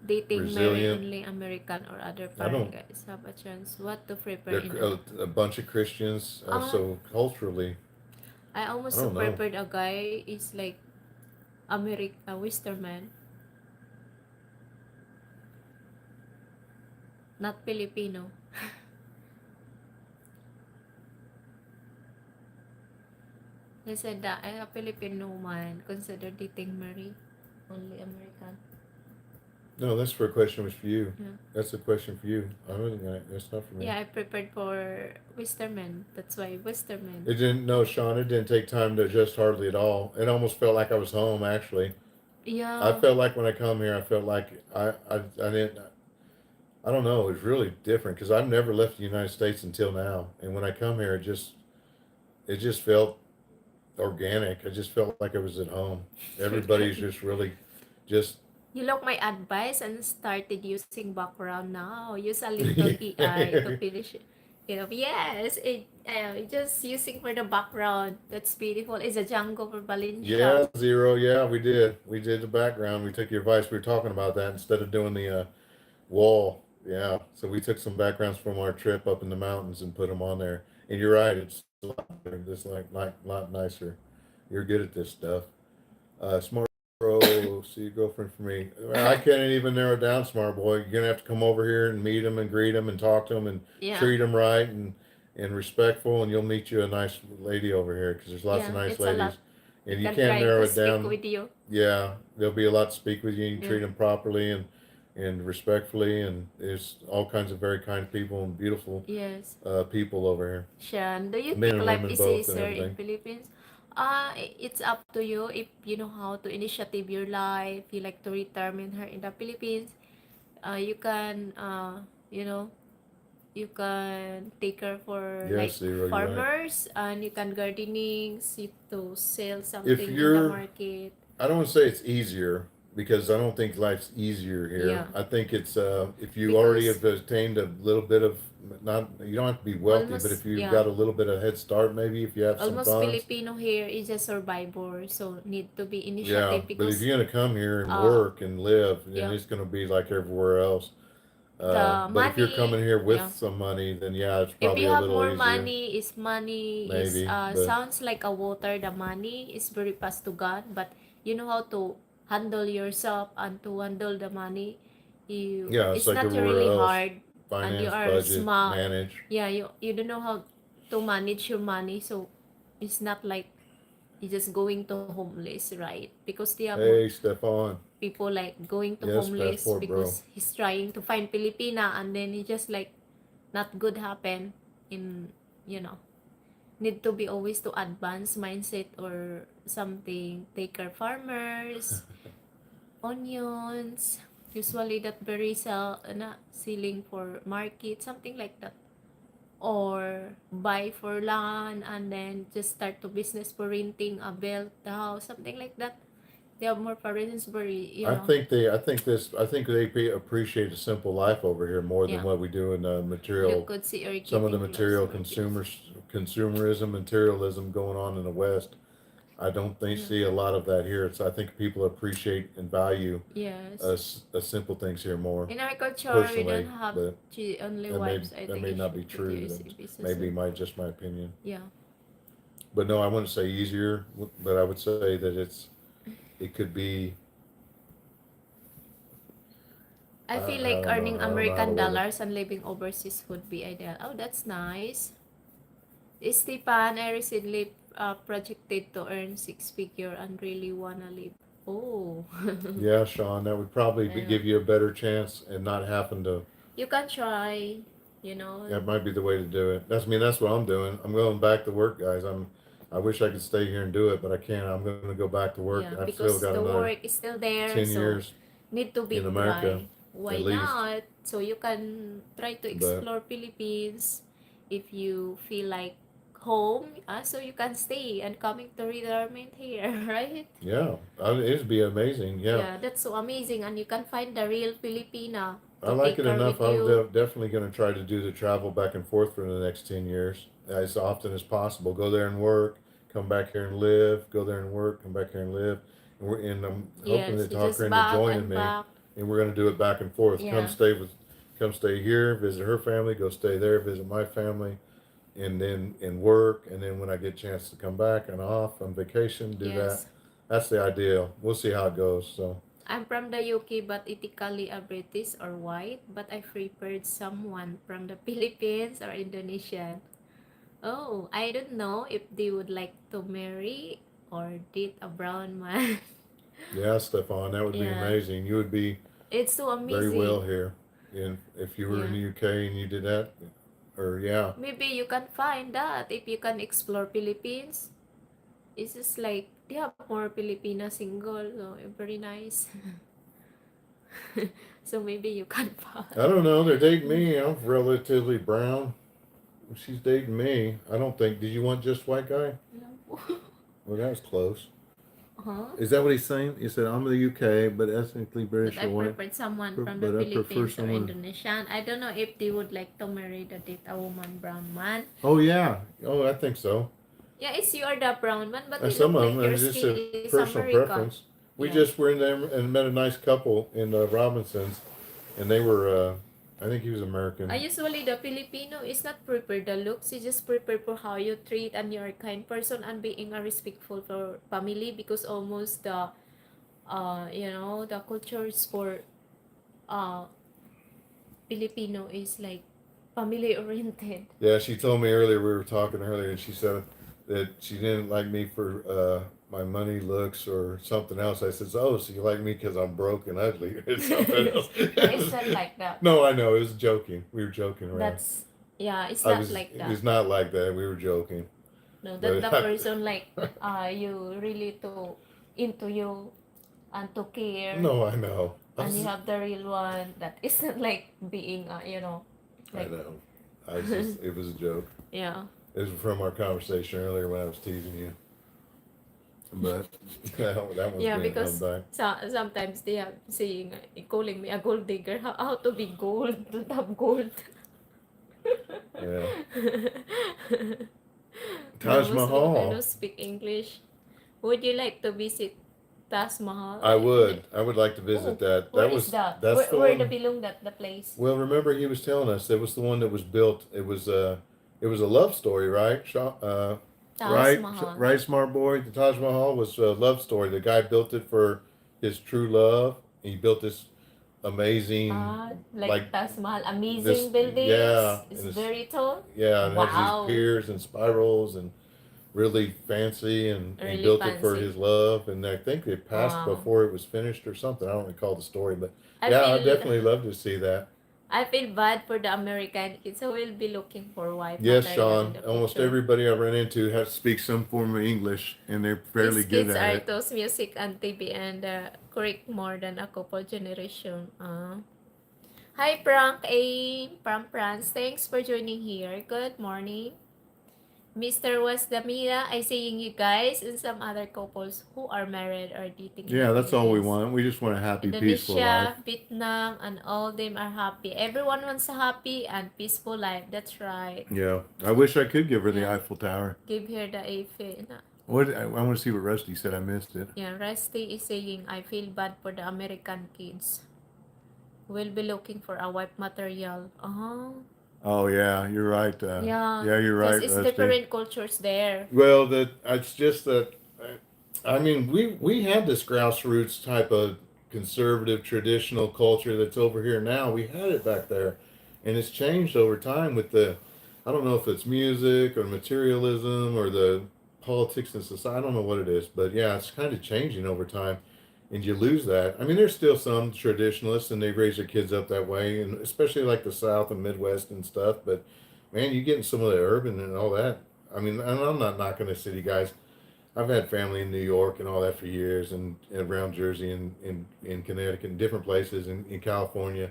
dating marry resilient. only American or other I foreign don't. guys have a chance. What to prepare They're in a a bunch of Christians, uh so culturally, I I almost don't know. prepared a guy is like a Western man, not Filipino. He said that a Filipino man considered dating marry only American. No, that's for a question was for you. Yeah. That's a question for you. I don't think that's not for me. Yeah, I prepared for Westerman. That's why Westerman. It didn't. No, Sean. It didn't take time to adjust hardly at all. It almost felt like I was home. Actually, I Yeah. felt like when I come here, I felt like I didn't. I don't know. It was really different because I've never left the United States until now, and when I come here, it just felt organic. I just felt like I was at home. Everybody's just really just You look my advice and started using background now. Use a little AI to finish it. Yes, just using for the background. That's beautiful. It's a Django for Valencia. yeah, zero. Yeah, we did. We did the background. We took your advice. We were talking about that instead of doing the wall. Yeah, so we took some backgrounds from our trip up in the mountains and put them on there. And you're right. It's a lot better. It's like lot nicer. You're good at this stuff. Smart Bro, see your girlfriend for me. Well, I can't even narrow it down, smart boy. You're gonna have to come over here and meet him and greet him and talk to him and Yeah. treat him right and respectful, and you'll meet you a nice lady over here because there's lots of Yeah, nice it's a ladies, lot. and I you can can't try narrow to it speak down. with you. Yeah, there'll be a lot to speak with you. You can Yeah. treat them properly and respectfully, and there's all kinds of very kind people and beautiful Yes. people over here, Sean, do you men think and life women is both and easier in everything. Philippines? It's up to you if you know how to initiative your life. You like to retirement her in the Philippines. You can you know you can take her for like Yes, Zero, you're right. farmers and you can gardening, see to sell If something in the you're market. I don't want to say it's easier because I don't think life's easier here. Yeah, I think it's if you already because have attained a little bit of not you don't have to be wealthy, but almost if you've yeah got a little bit of head start, maybe if you have some almost funds, Filipino here is a survivor, so need to be yeah. initiative But if because you're gonna come here and uh work and live, then yeah it's gonna be like everywhere else. the But if you're money coming here with yeah some money, then yeah, it's if probably you a have little more easier, money is maybe. But sounds like a water. The money is very fast to God, but you know how to handle yourself and to handle the money. yeah, it's It's like not everywhere really else. hard and you Finance, are budget, smart. manage. Yeah, you don't know how to manage your money, so it's not like He's just going to homeless, right? Because they have more Hey, Stefan. people like going to Yes, homeless passport, bro. because he's trying to find Filipina, and then he just like not good happen in, you know, need to be always to advance mindset or something. Take care farmers, onions, usually that very sell na selling for market, something like that. Or buy for land and then just start to business for renting a built the house, something like that. They have more parents very, you know. I think appreciate a simple life over here more than Yeah, what we do in you material. could see her Some of the getting close material more views. consumerism, materialism going on in the West. I don't think Yeah. see a lot of that here. It's I think people appreciate and value Yes. simple things here more In our culture, we don't personally, have but only wives. I that think may it not should be put you true. as That's a business. maybe my just my opinion. Yeah. But no, I wouldn't say easier, but I would say that it could be. I feel I like don't know. earning I don't know how to American word it. dollars and living overseas would be ideal. Oh, that's nice. Stepan, I recently projected to earn six figure and really wanna live. Oh. Yeah, Sean, that would probably Yeah. give you a better chance and not having to. You can try, you know. That might be the way to do it. That's what I'm doing. I'm going back to work, guys. I wish I could stay here and do it, but I can't. I'm going to go back to work. Yeah, I've still because got the another work is still there, 10 so years need to in be America, try. at Why least. not? So you can try to But explore Philippines if you feel like home, so you can stay and coming to retirement here, right? yeah, it'd be amazing. Yeah, Yeah, that's so amazing, and you can find the real Filipina I to like take it care enough. with I'm you. definitely going to try to do the travel back and forth for the next 10 years as often as possible. Go there and work, come back here and live, go there and work, come back here and live. And I'm hoping Yes, that you talk her just into back joining and me, back. and we're going to do it back and forth. Yeah, Come stay here, visit her family, go stay there, visit my family, and then and work. And then when I get a chance to come back and off on vacation, do that. yes. That's the ideal. We'll see how it goes. So I'm from the UK but ethically a British or white, but I preferred someone from the Philippines or Indonesian. Oh, I don't know if they would like to marry or date a brown man. yeah, Stefan, that would be Yeah, amazing. You would be it's so very well amazing. here. And if you were in Yeah, the UK and you did that, or yeah, maybe you can find that if you can explore Philippines. It's just like they have more Filipina single, so very nice. So maybe you can I don't find. know. They're dating me. I'm relatively brown. She's dating me. I don't think. Did you want just white guy? No. Well, that was close. Huh? Is that what he's saying? He said, "I'm in the UK, but ethnically But British I or white, preferred someone from the but I prefer Philippines or someone." Indonesian. I don't know if they would like to marry the date a woman brown man. Oh yeah. Oh, I think so. Yeah, it's you are the brown man, but And you some look of like them, your it's just skin a is personal American. preference. We Yeah. just were in there and met a nice couple in Robinsons, and they were. I think he was I American. usually the Filipino is not prepare the looks, you just prepare for how you treat and you're a kind person and being a respectful for family because almost the you know the culture is for uh Filipino is like family oriented. Yeah, she told me earlier. We were talking earlier, and she said that she didn't like me for my money, looks, or something else. I said, "Oh, so you like me because I'm broke and ugly, or something else?" No, it's not like that. No, I know. It was joking. We were joking around. That's yeah, it's not like It that. was not like that. We were joking, No, that but the person like you really to into you and to care no, I know. and you have the real one that isn't like being you know I like know. I was just. It was a joke. yeah. It was from our conversation earlier when I was teasing you, but that one's Yeah, being held because back. sometimes they are saying calling me a gold digger. How to be gold? To have gold. Yeah. Taj Those who Mahal. cannot speak English. Would you like to visit Taj Mahal? I would. I would like to visit Oh, that. where is that? That's the Where the one. belong that the place? Well, remember he was telling us it was the one that was built. It was a love story, right? Taj Mahal. Right, smart boy. The Taj Mahal was a love story. The guy built it for his true love. He built this amazing, Like like Taj Mahal, this, amazing buildings. yeah, It's very tall. yeah, and it has these Wow. piers and spirals and really fancy and Really built it for fancy. his love, and I think it passed Wow. before it was finished or something. I don't recall the story, but I yeah, I'd feel definitely love to see that. I feel bad for the American kids who will be looking for white Yes, material in Sean. the Almost future. everybody I run into has to speak some form of English, and they're fairly These good kids at are it. those music and TV and correct more than a couple generation. Hi Frank A from France. Thanks for joining here. Good morning. Mr. Wasdamira, I seeing you guys and some other couples who are married or dating in the Yeah, that's all we Philippines. want. We just want a happy, peaceful life. Indonesia, Vietnam, and all them are happy. Everyone wants a happy and peaceful life. That's right. Yeah, I wish I could give her the Yeah. Eiffel Tower. Give her the Eiffel. What I want to see what Rusty said. I missed it. Yeah, Rusty is saying, I feel bad for the American kids. We'll be looking for a white material. Oh yeah, you're right. Yeah. Yeah, you're Because right, it's Rusty. different cultures there. Well, that it's just that. I mean, we had this grassroots type of conservative traditional culture that's over here now. We had it back there, and it's changed over time with the. I don't know if it's music or materialism or the politics and society. I don't know what it is, but yeah, it's kind of changing over time, and you lose that. I mean, there's still some traditionalists, and they raise their kids up that way, and especially like the South and Midwest and stuff. But man, you get in some of the urban and all that. I mean, and I'm not knocking the city guys. I've had family in New York and all that for years, and around Jersey and in Connecticut and different places in California.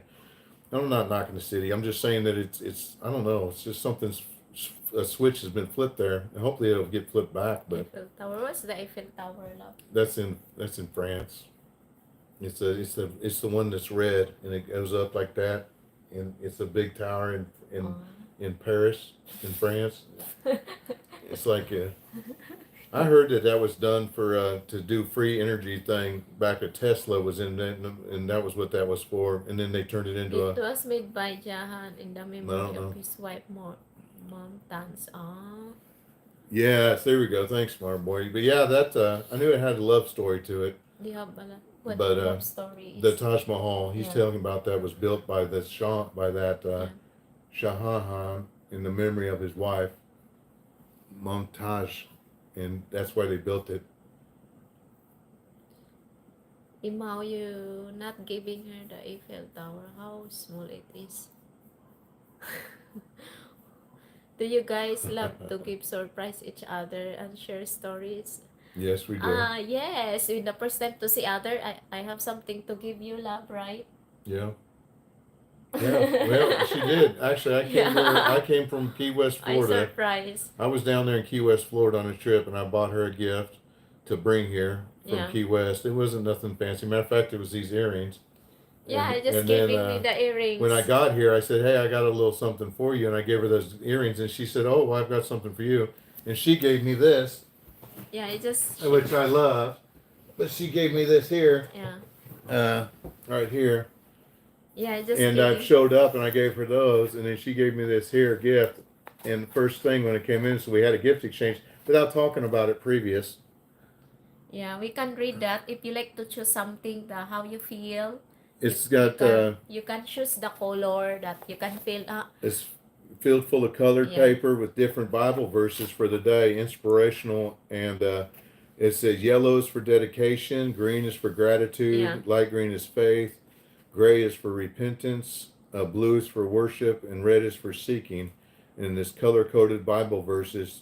I'm not knocking the city. I'm just saying that it's I don't know. It's just something's a switch has been flipped there, and hopefully it'll get flipped back. But Eiffel Tower. What's the Eiffel Tower, love? that's in France. It's the one that's red and it goes up like that, and it's a big tower in Paris in France. It's like I heard that was done for to do free energy thing back at Tesla was in that, and that was what that was for. And then they turned it into It was made by Jahan in the memory of his wife, Montans. Yes, there we go. Thanks, smart boy. But yeah, that I knew it had a love story to it. Do you have what But love story is? the Taj Mahal, he's Yeah. telling about that was built by the Shah by that Yeah. Shah Jahan in the memory of his wife, Mumtaz, and that's why they built it. Imao, you not giving her the Eiffel Tower. How small it is. Do you guys love to give surprise each other and share stories? Yes, we do. Yes. In the first time to see other, I have something to give you, love, right? Yeah. Yeah, well, she did. Actually, I came from Key West, I Florida. surprised. I was down there in Key West, Florida on a trip, and I bought her a gift to bring here from Yeah. Key West. It wasn't nothing fancy. Matter of fact, it was these earrings. Yeah, And, just and giving then me the earrings. when I got here, I said, "Hey, I got a little something for you," and I gave her those earrings, and she said, "Oh, well, I've got something for you," and she gave me this, Yeah, it just. which I love, but she gave me this here, Yeah. right here. Yeah, just. And I've showed up and I gave her those, and then she gave me this here gift. And the first thing when it came in, so we had a gift exchange without talking about it previous. Yeah, we can read that. If you like to choose something, the how you feel. It's got You can choose the color that you can feel. it's filled full of colored Yeah. paper with different Bible verses for the day, inspirational, and it says yellow is for dedication, green is for gratitude, Yeah. light green is faith, gray is for repentance, blue is for worship, and red is for seeking. And this color-coded Bible verses,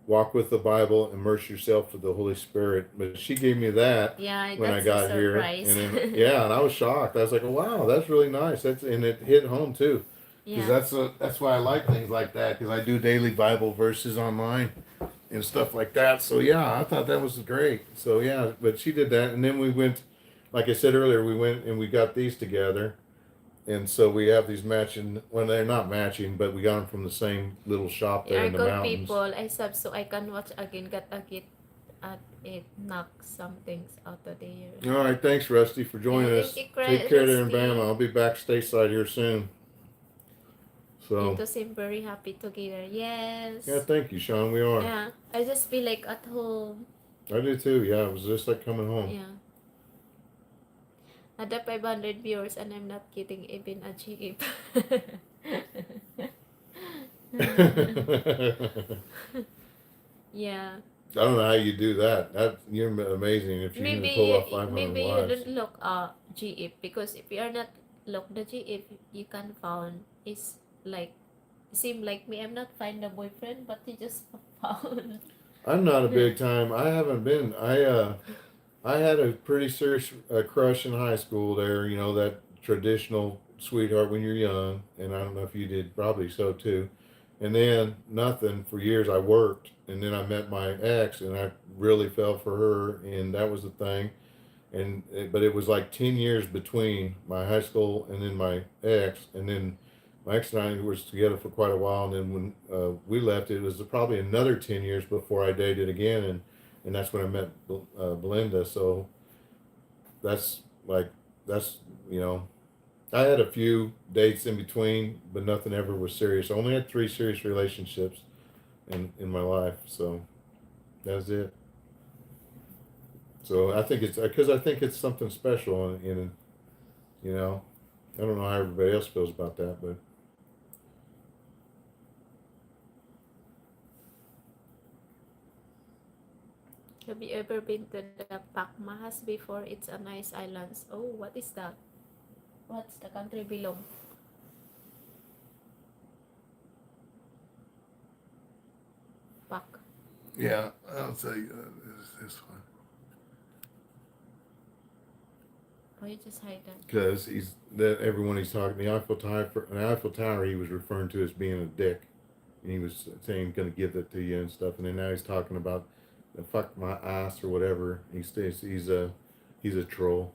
walk with the Bible, immerse yourself with the Holy Spirit. But she gave me that Yeah, when I that's got a here, surprise. and then, yeah, and I was shocked. I was like, "Wow, that's really nice." And it hit home too, because Yeah. that's why I like things like that. Because I do daily Bible verses online and stuff like that. So yeah, I thought that was great. So yeah, but she did that, and then we went, like I said earlier, we went and we got these together, and so we have these matching. Well, they're not matching, but we got them from the same little shop there Yeah, in the good mountains. people. I sub so I can watch again. Get a kit at it. Knock some things out of there. All right, thanks, Rusty, for joining Yeah, us. thank you, Take care there in Rusty. Bama. I'll be back stateside here soon. So You two seem very happy together. Yes. yeah, thank you, Sean. We are. Yeah. I just feel like at home. I do too. Yeah, it was just like coming home. Yeah. At the 500 viewers, and I'm not getting even a chip. Yeah. I don't know how you do that. That you're amazing if you Maybe can pull off 500 maybe you wives. don't look GF, because if you are not look the GF, you can found is like seem like me. I'm not find a boyfriend, but you just found. I'm not a big time. I haven't been. I had a pretty serious crush in high school. There, you know that traditional sweetheart when you're young, and I don't know if you did. Probably so too. And then nothing for years. I worked, and then I met my ex, and I really fell for her, and that was the thing. But it was like 10 years between my high school and then my ex, and then my ex and I was together for quite a while, and then when we left, it was probably another 10 years before I dated again, and that's when I met Belinda. So that's like that's you know I had a few dates in between, but nothing ever was serious. I only had 3 serious relationships in my life, so that's it. So I think it's because I think it's something special, and you know I don't know how everybody else feels about that, but Have you ever been to the Pakmahas before? It's a nice islands. Oh, what is that? What's the country belong? Pak. yeah, I'll tell you this one Oh, you just hide that. because he's that everyone he's talking the Eiffel Tower he was referring to as being a dick, and he was saying going to give that to you and stuff, and then now he's talking about the fuck my ass or whatever. He's a troll,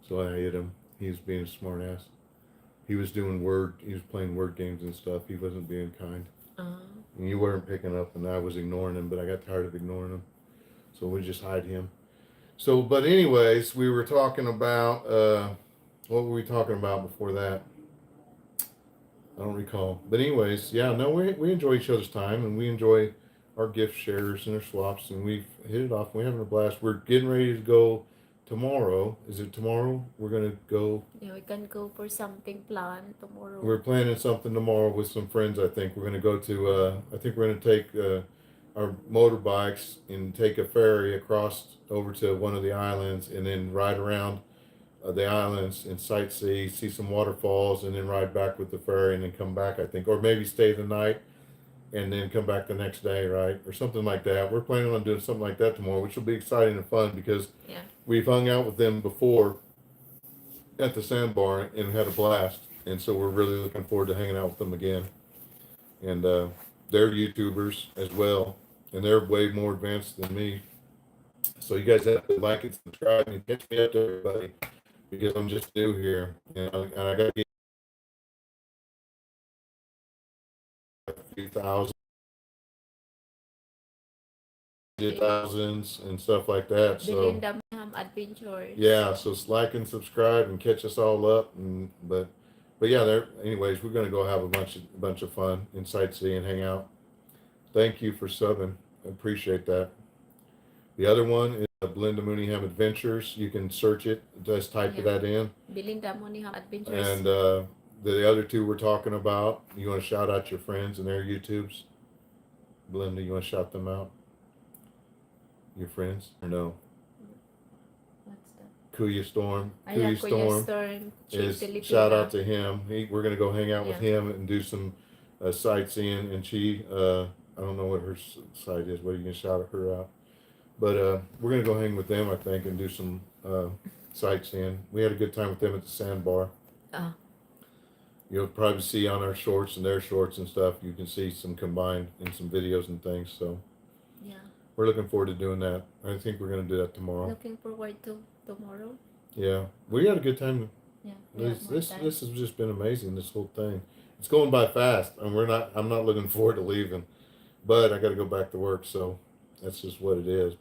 so I hate him. He was being a smart ass. He was playing word games and stuff. He wasn't being kind. Uh, And you weren't picking up, and I was ignoring him, but I got tired of ignoring him. So we just hide him. So, but anyways, we were talking about, what were we talking about before that? I don't recall. But anyways, yeah, no, we enjoy each other's time, and we enjoy our gift shares and our swaps, and we've hit it off. We're having a blast. We're getting ready to go tomorrow. Is it tomorrow? We're going to go. yeah, we can go for something planned tomorrow. We're planning something tomorrow with some friends. I think we're going to go to. I think we're going to take our motorbikes and take a ferry across over to one of the islands, and then ride around the islands and sightsee, see some waterfalls, and then ride back with the ferry, and then come back. I think, or maybe stay the night and then come back the next day, right, or something like that. We're planning on doing something like that tomorrow, which will be exciting and fun because Yeah. we've hung out with them before at the sandbar and had a blast, and so we're really looking forward to hanging out with them again. And they're YouTubers as well, and they're way more advanced than me. So you guys have to like and subscribe and catch me up to everybody because I'm just new here, and I got to get a few thousands and stuff like that. So Belinda Adventures. yeah, so like and subscribe and catch us all up. And but yeah, there. Anyways, we're gonna go have a bunch of fun and sightsee and hang out. Thank you for subbing. I appreciate that. The other one is Belinda Mooneyham Adventures. You can search it. Just type Yeah. that in. Belinda Adventures. And the other two we're talking about. You want to shout out your friends and their YouTubes? Belinda, you want to shout them out? Your friends? Or no? What's that? Kuya Storm. Ah, Kuya yeah, Kuya Storm Storm. is Filipina. shout out to him. We're gonna go hang out with Yeah. him and do some sightseeing. And I don't know what her site is. What are you gonna shout her out? But we're gonna go hang with them, I think, and do some sightseeing. We had a good time with them at the sandbar. Ah, You'll probably see on our shorts and their shorts and stuff. You can see some combined in some videos and things. So yeah. we're looking forward to doing that. I think we're gonna do that tomorrow. Looking forward to tomorrow. Yeah, we had a good time. Yeah. This has just been amazing. This whole thing, it's going by fast, and we're not. I'm not looking forward to leaving, but I got to go back to work, so that's just what it is.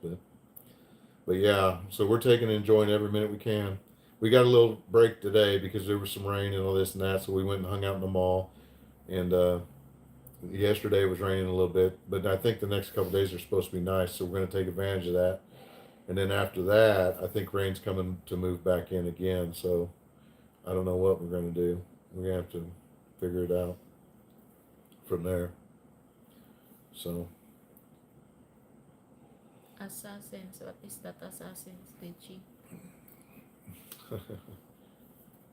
But yeah, so we're taking and enjoying every minute we can. We got a little break today because there was some rain and all this and that, so we went and hung out in the mall. And yesterday it was raining a little bit, but I think the next couple of days are supposed to be nice, so we're going to take advantage of that. And then after that, I think rain's coming to move back in again. So I don't know what we're going to do. We're going to have to figure it out from there. So Assassins. What is that assassins, Digi?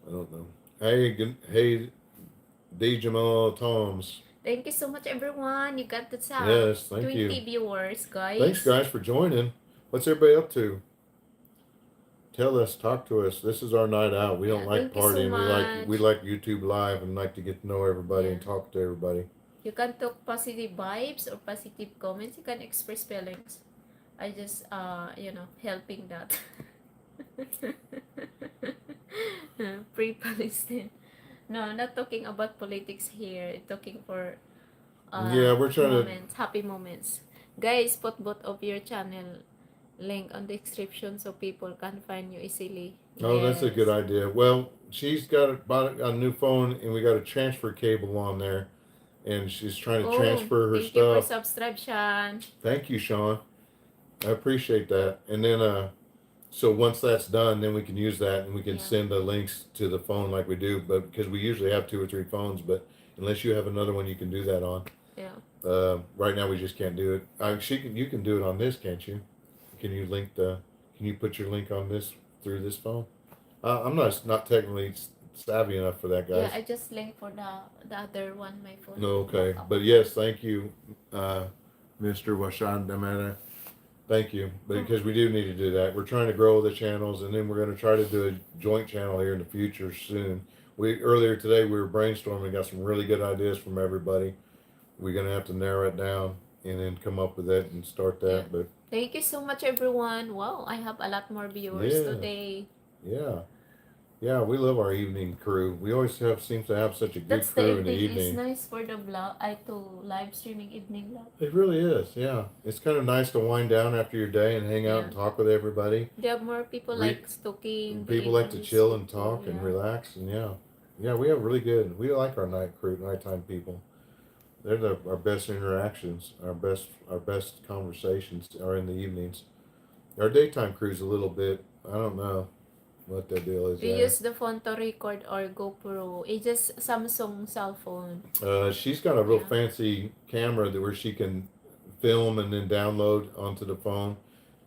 I don't know. Hey, hey, Jamal Toms. Thank you so much, everyone. You got the Yes, thank 20 you. viewers, Thanks, guys. guys, for joining. What's everybody up to? Tell us, talk to us. This is our night out. We don't Yeah, like thank you so partying. We much. like YouTube Live and like to get to know everybody and Yeah. talk to everybody. You can talk positive vibes or positive comments. You can express feelings. I just helping that. Pre-Palestine. No, not talking about politics here. Talking for Yeah, we're trying to. moments, happy moments. Guys, put both of your channel link on the description so people can find you easily. Oh, that's a good Yes. idea. Well, she's bought a new phone, and we got a transfer cable on there, and she's trying to Oh, transfer her thank you for stuff. subscription. Thank you, Sean. I appreciate that. And then, so once that's done, then we can use that, and we can Yeah. send the links to the phone like we do. But because we usually have 2 or 3 phones, but unless you have another one, you can do that on. Yeah. Right now, we just can't do it. You can do it on this, can't you? Can you link the? Can you put your link on this through this phone? I'm not technically savvy enough for that, Yeah, guys. I just link for the other one, my phone. No, okay, Backup but phone. yes, thank you, uh, Mr. Washan Damana. Thank you, because we do need to do that. We're trying to grow the channels, and then we're going to try to do a joint channel here in the future soon. We earlier today we were brainstorming, got some really good ideas from everybody. We're going to have to narrow it down and then come up with it and start Yeah. that. But Thank you so much, everyone. Wow, I have a lot more viewers yeah, today. yeah, yeah, we love our evening crew. We always have seems to have such a good That's the crew in the evening is evening. nice for the vlog. I to live streaming evening vlog. It really is, yeah. It's kind of nice to wind down after your day and hang out Yeah. and talk with everybody. There are more people Re- like talking, being People like able to to chill and speak to. talk and Yeah. relax, and yeah, yeah. We have really good. We like our nighttime people. They're our best interactions. Our best conversations are in the evenings. Our daytime crew's a little bit. I don't know what the deal is You there. use the phone to record or GoPro. It's just Samsung cell phone. She's got a real Yeah. fancy camera where she can film and then download onto the phone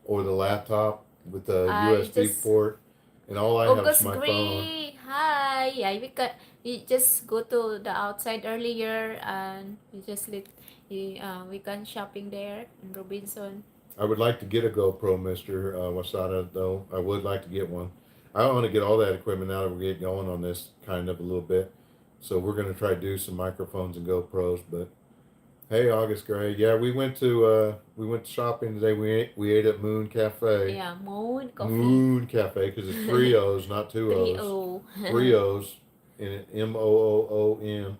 or the laptop with the I USB just port, and all I have is August my phone. Gray. Hi. Yeah, you just go to the outside earlier and you just we can shopping there in Robinson. I would like to get a GoPro, Mister Wasada. Though I would like to get one. I want to get all that equipment now that we're getting going on this kind of a little bit. So we're going to try to do some microphones and GoPros. But hey, August Gray, yeah, we went shopping today. We ate at Moon Cafe. Yeah, Moon Coffee. Moon Cafe because it's 3 O's, not 2 O's. 3-0. 3 O's in Moon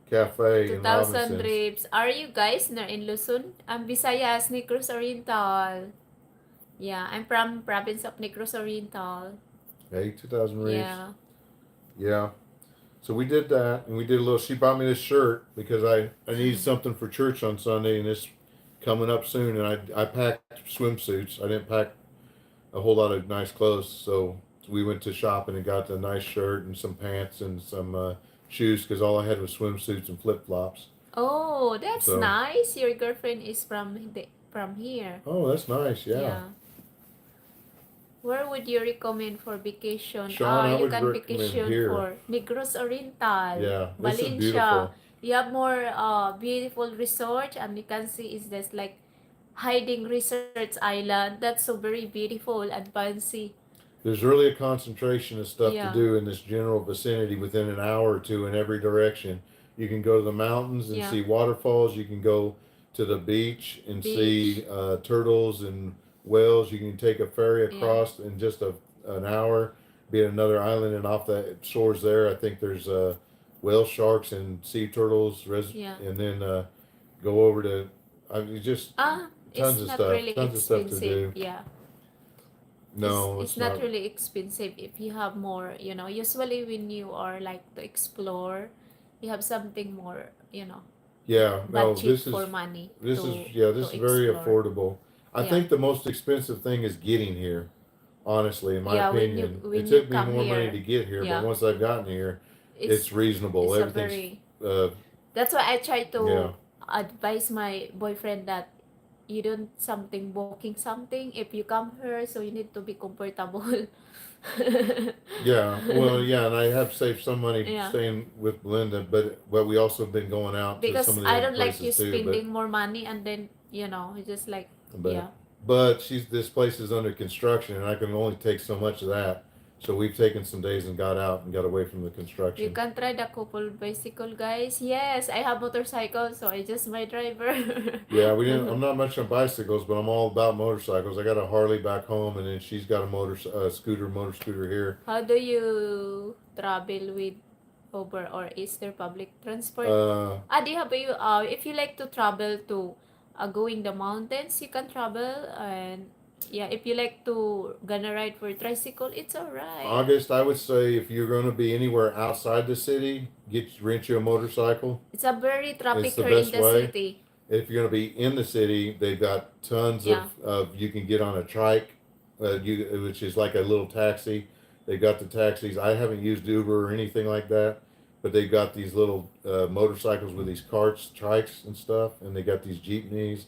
Cafe in 2000 Robinson's. trips. Are you guys in Luzon? Visayas, Negros Oriental. Yeah, I'm from province of Negros Oriental. Hey, 2000 Reefs. Yeah. Yeah. So we did that, and we did a little. She bought me this shirt because I needed something for church on Sunday, and it's coming up soon. And I packed swimsuits. I didn't pack a whole lot of nice clothes, so we went to shopping and got a nice shirt and some pants and some shoes because all I had was swimsuits and flip flops. Oh, that's So, nice. Your girlfriend is from here. oh, that's nice. Yeah, Yeah. Where would you recommend for vacation? Sean, I You would can recommend vacation here. for Negros Oriental, Yeah, this is Valencia. beautiful. You have more beautiful resort, and you can see is this like hiding resorts island. That's so very beautiful and fancy. There's really a concentration of stuff to Yeah, do in this general vicinity within an hour or two in every direction. You can go to the mountains and yeah. see waterfalls. You can go to the beach and see Beach. turtles and whales. You can take a ferry Yeah, across in just an hour, be at another island, and off the shores there, I think there's whale sharks and sea turtles, yeah. and then go over to, I mean, just It's not really tons of stuff to expensive. do. Yeah. No, It's it's not not. really expensive if you have more, usually when you are like to explore, you have something more, Yeah, no, budget for money this to is very explore. affordable. I Yeah. think the most expensive thing is getting here. Honestly, in my Yeah, opinion, it when you took me come more money here, to get here, but yeah, once I've gotten here, it's it's reasonable. it's a Everything's, very uh, that's why I try yeah, to advise my boyfriend that you don't something booking something if you come here, so you need to be comfortable. Yeah, well, yeah, and I have saved some money Yeah, staying with Belinda, but we also been going out to some because of the I other don't like you places too. spending more money and then it's just like, But yeah. but she's this place is under construction, and I can only take so much of that. So we've taken some days and got out and got away from the You construction. can try the couple bicycle, guys. Yes, I have motorcycle, so I just my driver. Yeah, we didn't. I'm not much on bicycles, but I'm all about motorcycles. I got a Harley back home, and then she's got a motor scooter here. How do you travel with Uber, or is there public transport? Uh, Di ba you, if you like to travel to going the mountains, you can travel. And yeah, if you like to gonna ride for tricycle, it's alright. August, I would say if you're going to be anywhere outside the city, rent you a motorcycle. It's a very It's traffic the here in best the way. city. If you're going to be in the city, they've got tons Yeah. of you can get on a trike, which is like a little taxi. They got the taxis. I haven't used Uber or anything like that, but they've got these little motorcycles with these carts, trikes, and stuff, and they got these jeepneys,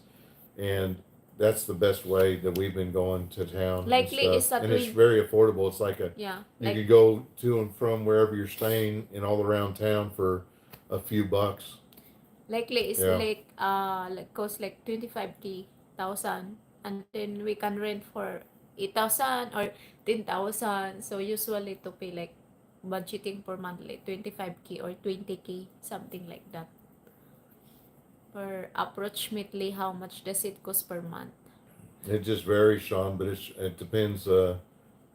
and that's the best way that we've been going to town and Likely stuff. is a And it's twin. very affordable. It's like a Yeah, you like could go to and from wherever you're staying and all around town for a few bucks. likely is Yeah. like cost like 25,000, and then we can rent for 8,000 or 10,000. So usually to pay like budgeting per month like 25K or 20K, something like that. For approximately how much does it cost per month? It just varies, Sean, but it depends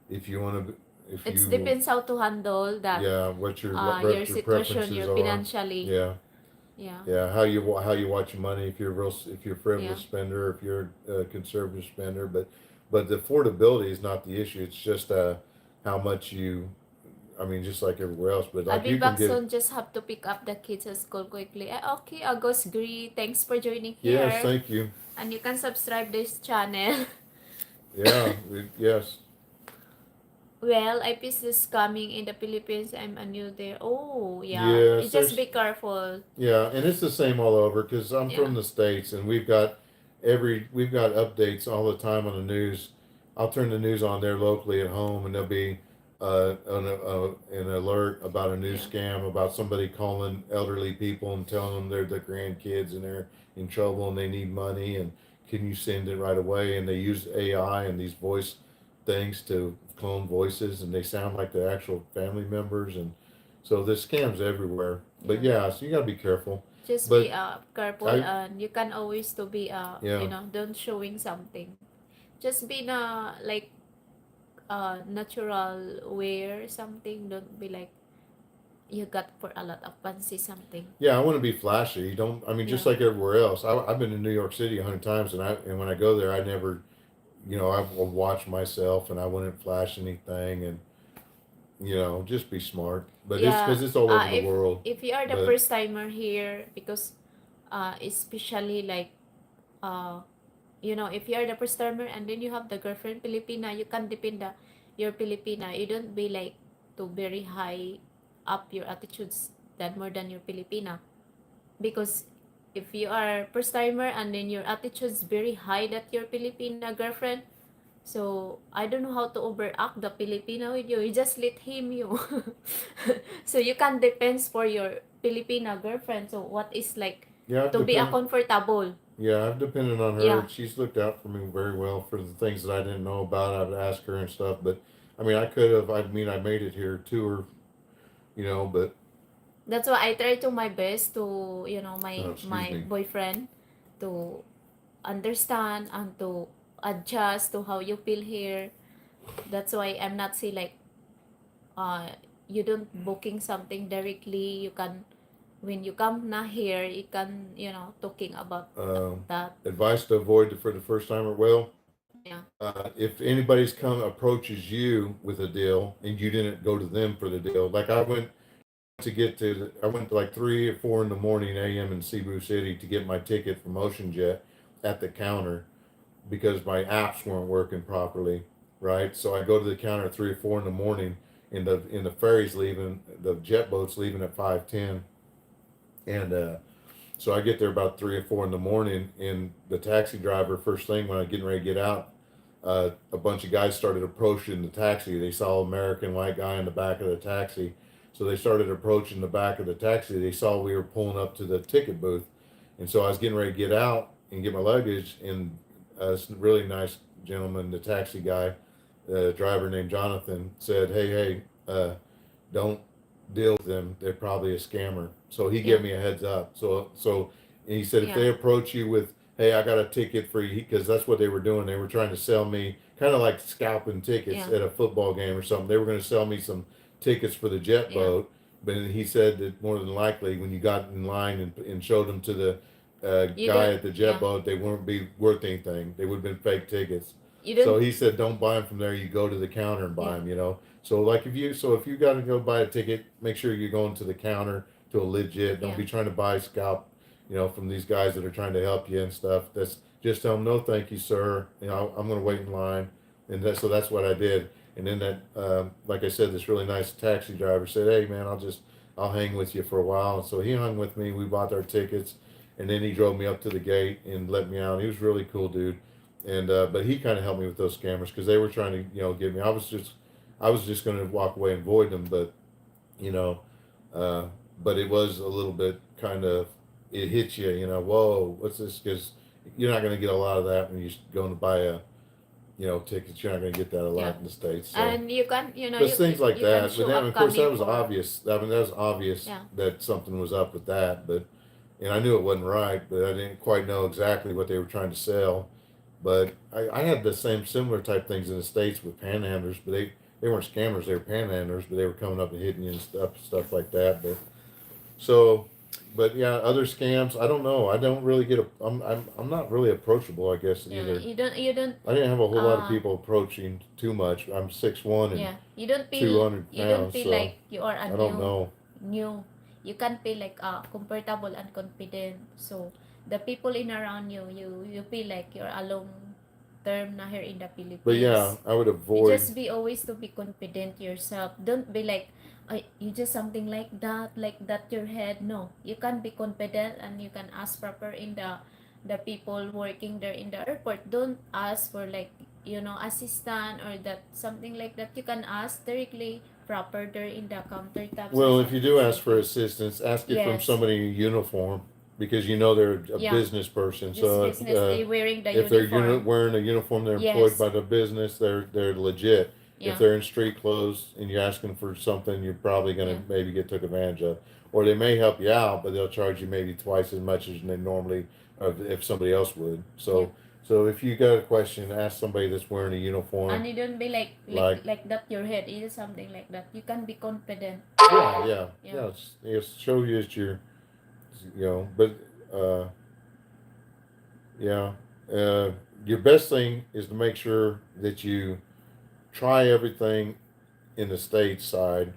if you want to if It you depends how to handle that yeah your what your situation, preferences your are. financially. Yeah. Yeah, Yeah, how you watch your money if you're if you're a yeah. frivolous spender, if you're a conservative spender, but the affordability is not the issue. It's just how much you I mean just like everywhere else, but I'll like be you can back get soon. Just have to pick up the kids at school quickly. Okay, August Gree. Thanks for joining yes, here. thank you. And you can subscribe this channel. Yeah, yes. Well, IPs is coming in the Philippines. I'm a new there. Oh, yeah. You Yes, just there's be careful. yeah, and it's the same all over because I'm Yeah. from the States and we've got updates all the time on the news. I'll turn the news on there locally at home and there'll be an alert about a new Yeah. scam about somebody calling elderly people and telling them they're the grandkids and they're in trouble and they need money and can you send it right away, and they use AI and these voice things to clone voices and they sound like the actual family members, and so there's scams everywhere. But Yeah. yeah, so you gotta be careful. Just be But careful, I and you can always to be yeah don't showing something. Just be na like natural wear something. Don't be like you got for a lot of fancy something. yeah I want to be flashy. Don't I mean Yeah. just like everywhere else. I've been to New York City 100 times, and when I go there, I never I will watch myself and I wouldn't flash anything, and just be smart. But it's Yeah. because it's all over the If world. you are the But first timer here, because especially like uh if you are the first timer and then you have the girlfriend Filipina, you can depend your Filipina. You don't be like to very high up your attitudes than more than your Filipina, because if you are first timer and then your attitude's very high that your Filipina girlfriend, so I don't know how to overact the Filipina with you. You just let him you. So you can depend for your Filipina girlfriend. So what is like yeah, I've to be a depend. comfortable. Yeah, I've depended on her. Yeah. She's looked out for me very well for the things that I didn't know about. I'd ask her and stuff. But I mean, I could have. I mean, I made it here to her. But That's why I try to my best to, oh, excuse my me. boyfriend to understand and to adjust to how you feel here. That's why I'm not say like uh you don't booking something directly. You can when you come na here, you can, talking about that. Advice to avoid for the first timer. Well, Yeah. if anybody's come approaches you with a deal and you didn't go to them for the deal, like I went to like 3 or 4 in the morning a.m. in Cebu City to get my ticket from Ocean Jet at the counter because my apps weren't working properly, right? So I go to the counter at 3 or 4 in the morning, and the ferry's leaving, the jet boat's leaving at 5:10, and So I get there about 3 or 4 in the morning, and the taxi driver, first thing when I getting ready to get out, a bunch of guys started approaching the taxi. They saw an American white guy in the back of the taxi, so they started approaching the back of the taxi. They saw we were pulling up to the ticket booth, and so I was getting ready to get out and get my luggage, and this really nice gentleman, the taxi guy, driver named Jonathan, said, "Hey, don't deal with them. They're probably a scammer." So he Yeah. gave me a heads up. So and he said if Yeah. they approach you with, "Hey, I got a ticket for you," because that's what they were doing. They were trying to sell me kind of like scalping tickets Yeah. at a football game or something. They were going to sell me some tickets for the jet Yeah. boat. But he said that more than likely, when you got in line and showed them to the You guy don't. at the jet Yeah. boat, they wouldn't be worth anything. They would have been fake tickets. You So don't. he said, don't buy them from there. You go to the counter and buy Yeah. them. So like if you got to go buy a ticket, make sure you're going to the counter to a legit. Don't Yeah. be trying to buy scalp, from these guys that are trying to help you and stuff. That's just tell them no, thank you, sir. I'm going to wait in line, and so that's what I did. And then that, like I said, this really nice taxi driver said, "Hey man, I'll hang with you for a while." And so he hung with me. We bought our tickets, and then he drove me up to the gate and let me out. He was a really cool dude, and but he kind of helped me with those scammers because they were trying to get me. I was just going to walk away and avoid them, but you know, uh, but it was a little bit kind of it hits you. Whoa, what's this? Because you're not going to get a lot of that when you're going to buy a tickets. You're not going to get that a Yeah. lot in the states. So, And you can, you know, but it's things like you can that. But show then, up of course, that coming was for. obvious. I mean, that was obvious Yeah. that something was up with that. But and I knew it wasn't right, but I didn't quite know exactly what they were trying to sell. But I had the same similar type things in the states with panhandlers, but they weren't scammers. They were panhandlers, but they were coming up and hitting you and stuff like that. But so, but yeah, other scams. I don't know. I don't really get. I'm not really approachable. I guess Yeah. either. You don't. I didn't have a whole lot of Uh. people approaching too much. I'm 6'1" and Yeah. You don't two feel. hundred You don't pounds, feel so like you are a I don't know. new. You can feel like comfortable and confident. So the people in around you, you feel like you're alone term na here in the But yeah, Philippines. I would You avoid. just be always to be confident yourself. Don't be like, you just something like that your head. No, you can be confident and you can ask proper in the people working there in the airport. Don't ask for like, assistant or that something like that. You can ask directly proper there in the countertops or Well, if you something do like ask for that. assistance, ask it from Yes. somebody in uniform because they're a Yeah. business person. This So business they wearing the if they're uniform. wearing a uniform, they're employed Yes. by the business. They're legit. If Yeah. they're in street clothes and you're asking for something, you're probably going Yeah. to maybe get took advantage of, or they may help you out, but they'll charge you maybe twice as much as they normally, or if somebody else would. Yeah. So if you got a question, ask somebody that's wearing a uniform. And you don't be like Like that your head is something like that. You can be confident. Yeah. it's show you that you're, but uh, yeah, uh, your best thing is to make sure that you try everything in the state side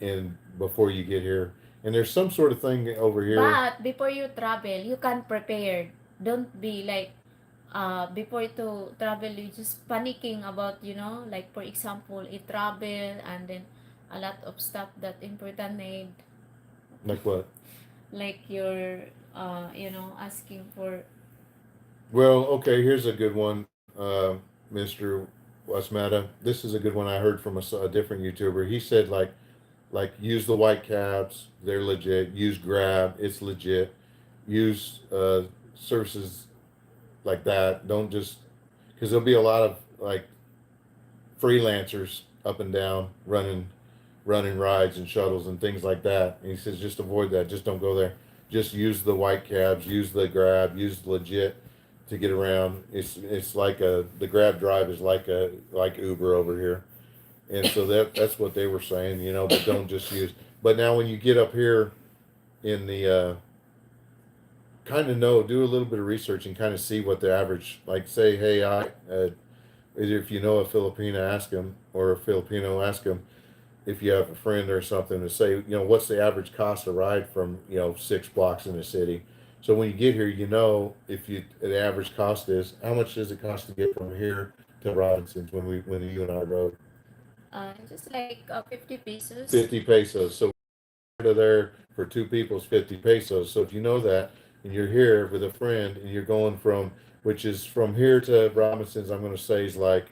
and before you get here. And there's some sort of thing over here. But before you travel, you can prepare. Don't be like before to travel you just panicking about, like for example, you travel and then a lot of stuff that important need, Like what? like you're asking for. Well, okay, here's a good one, Mr. Wasmata. This is a good one I heard from a different YouTuber. He said like use the white cabs, they're legit. Use Grab, it's legit. Use services like that. Don't just because there'll be a lot of like freelancers up and down running rides and shuttles and things like that. And he says just avoid that. Just don't go there. Just use the white cabs. Use the Grab. Use legit to get around. It's like the Grab drive is like Uber over here. And so that's what they were saying, but don't just use. But now when you get up here in the kind of do a little bit of research and kind of see what the average, like say, hey, if you know a Filipino, ask him, or a Filipino, ask him if you have a friend or something to say, what's the average cost to ride from, 6 blocks in the city. So when you get here, if the average cost is how much does it cost to get from here to Robinson's when you and I rode Just like 50 pesos. 50 pesos. So to there for two people is 50 pesos. So if you know that and you're here with a friend and you're going from, which is from here to Robinson's, I'm going to say is like,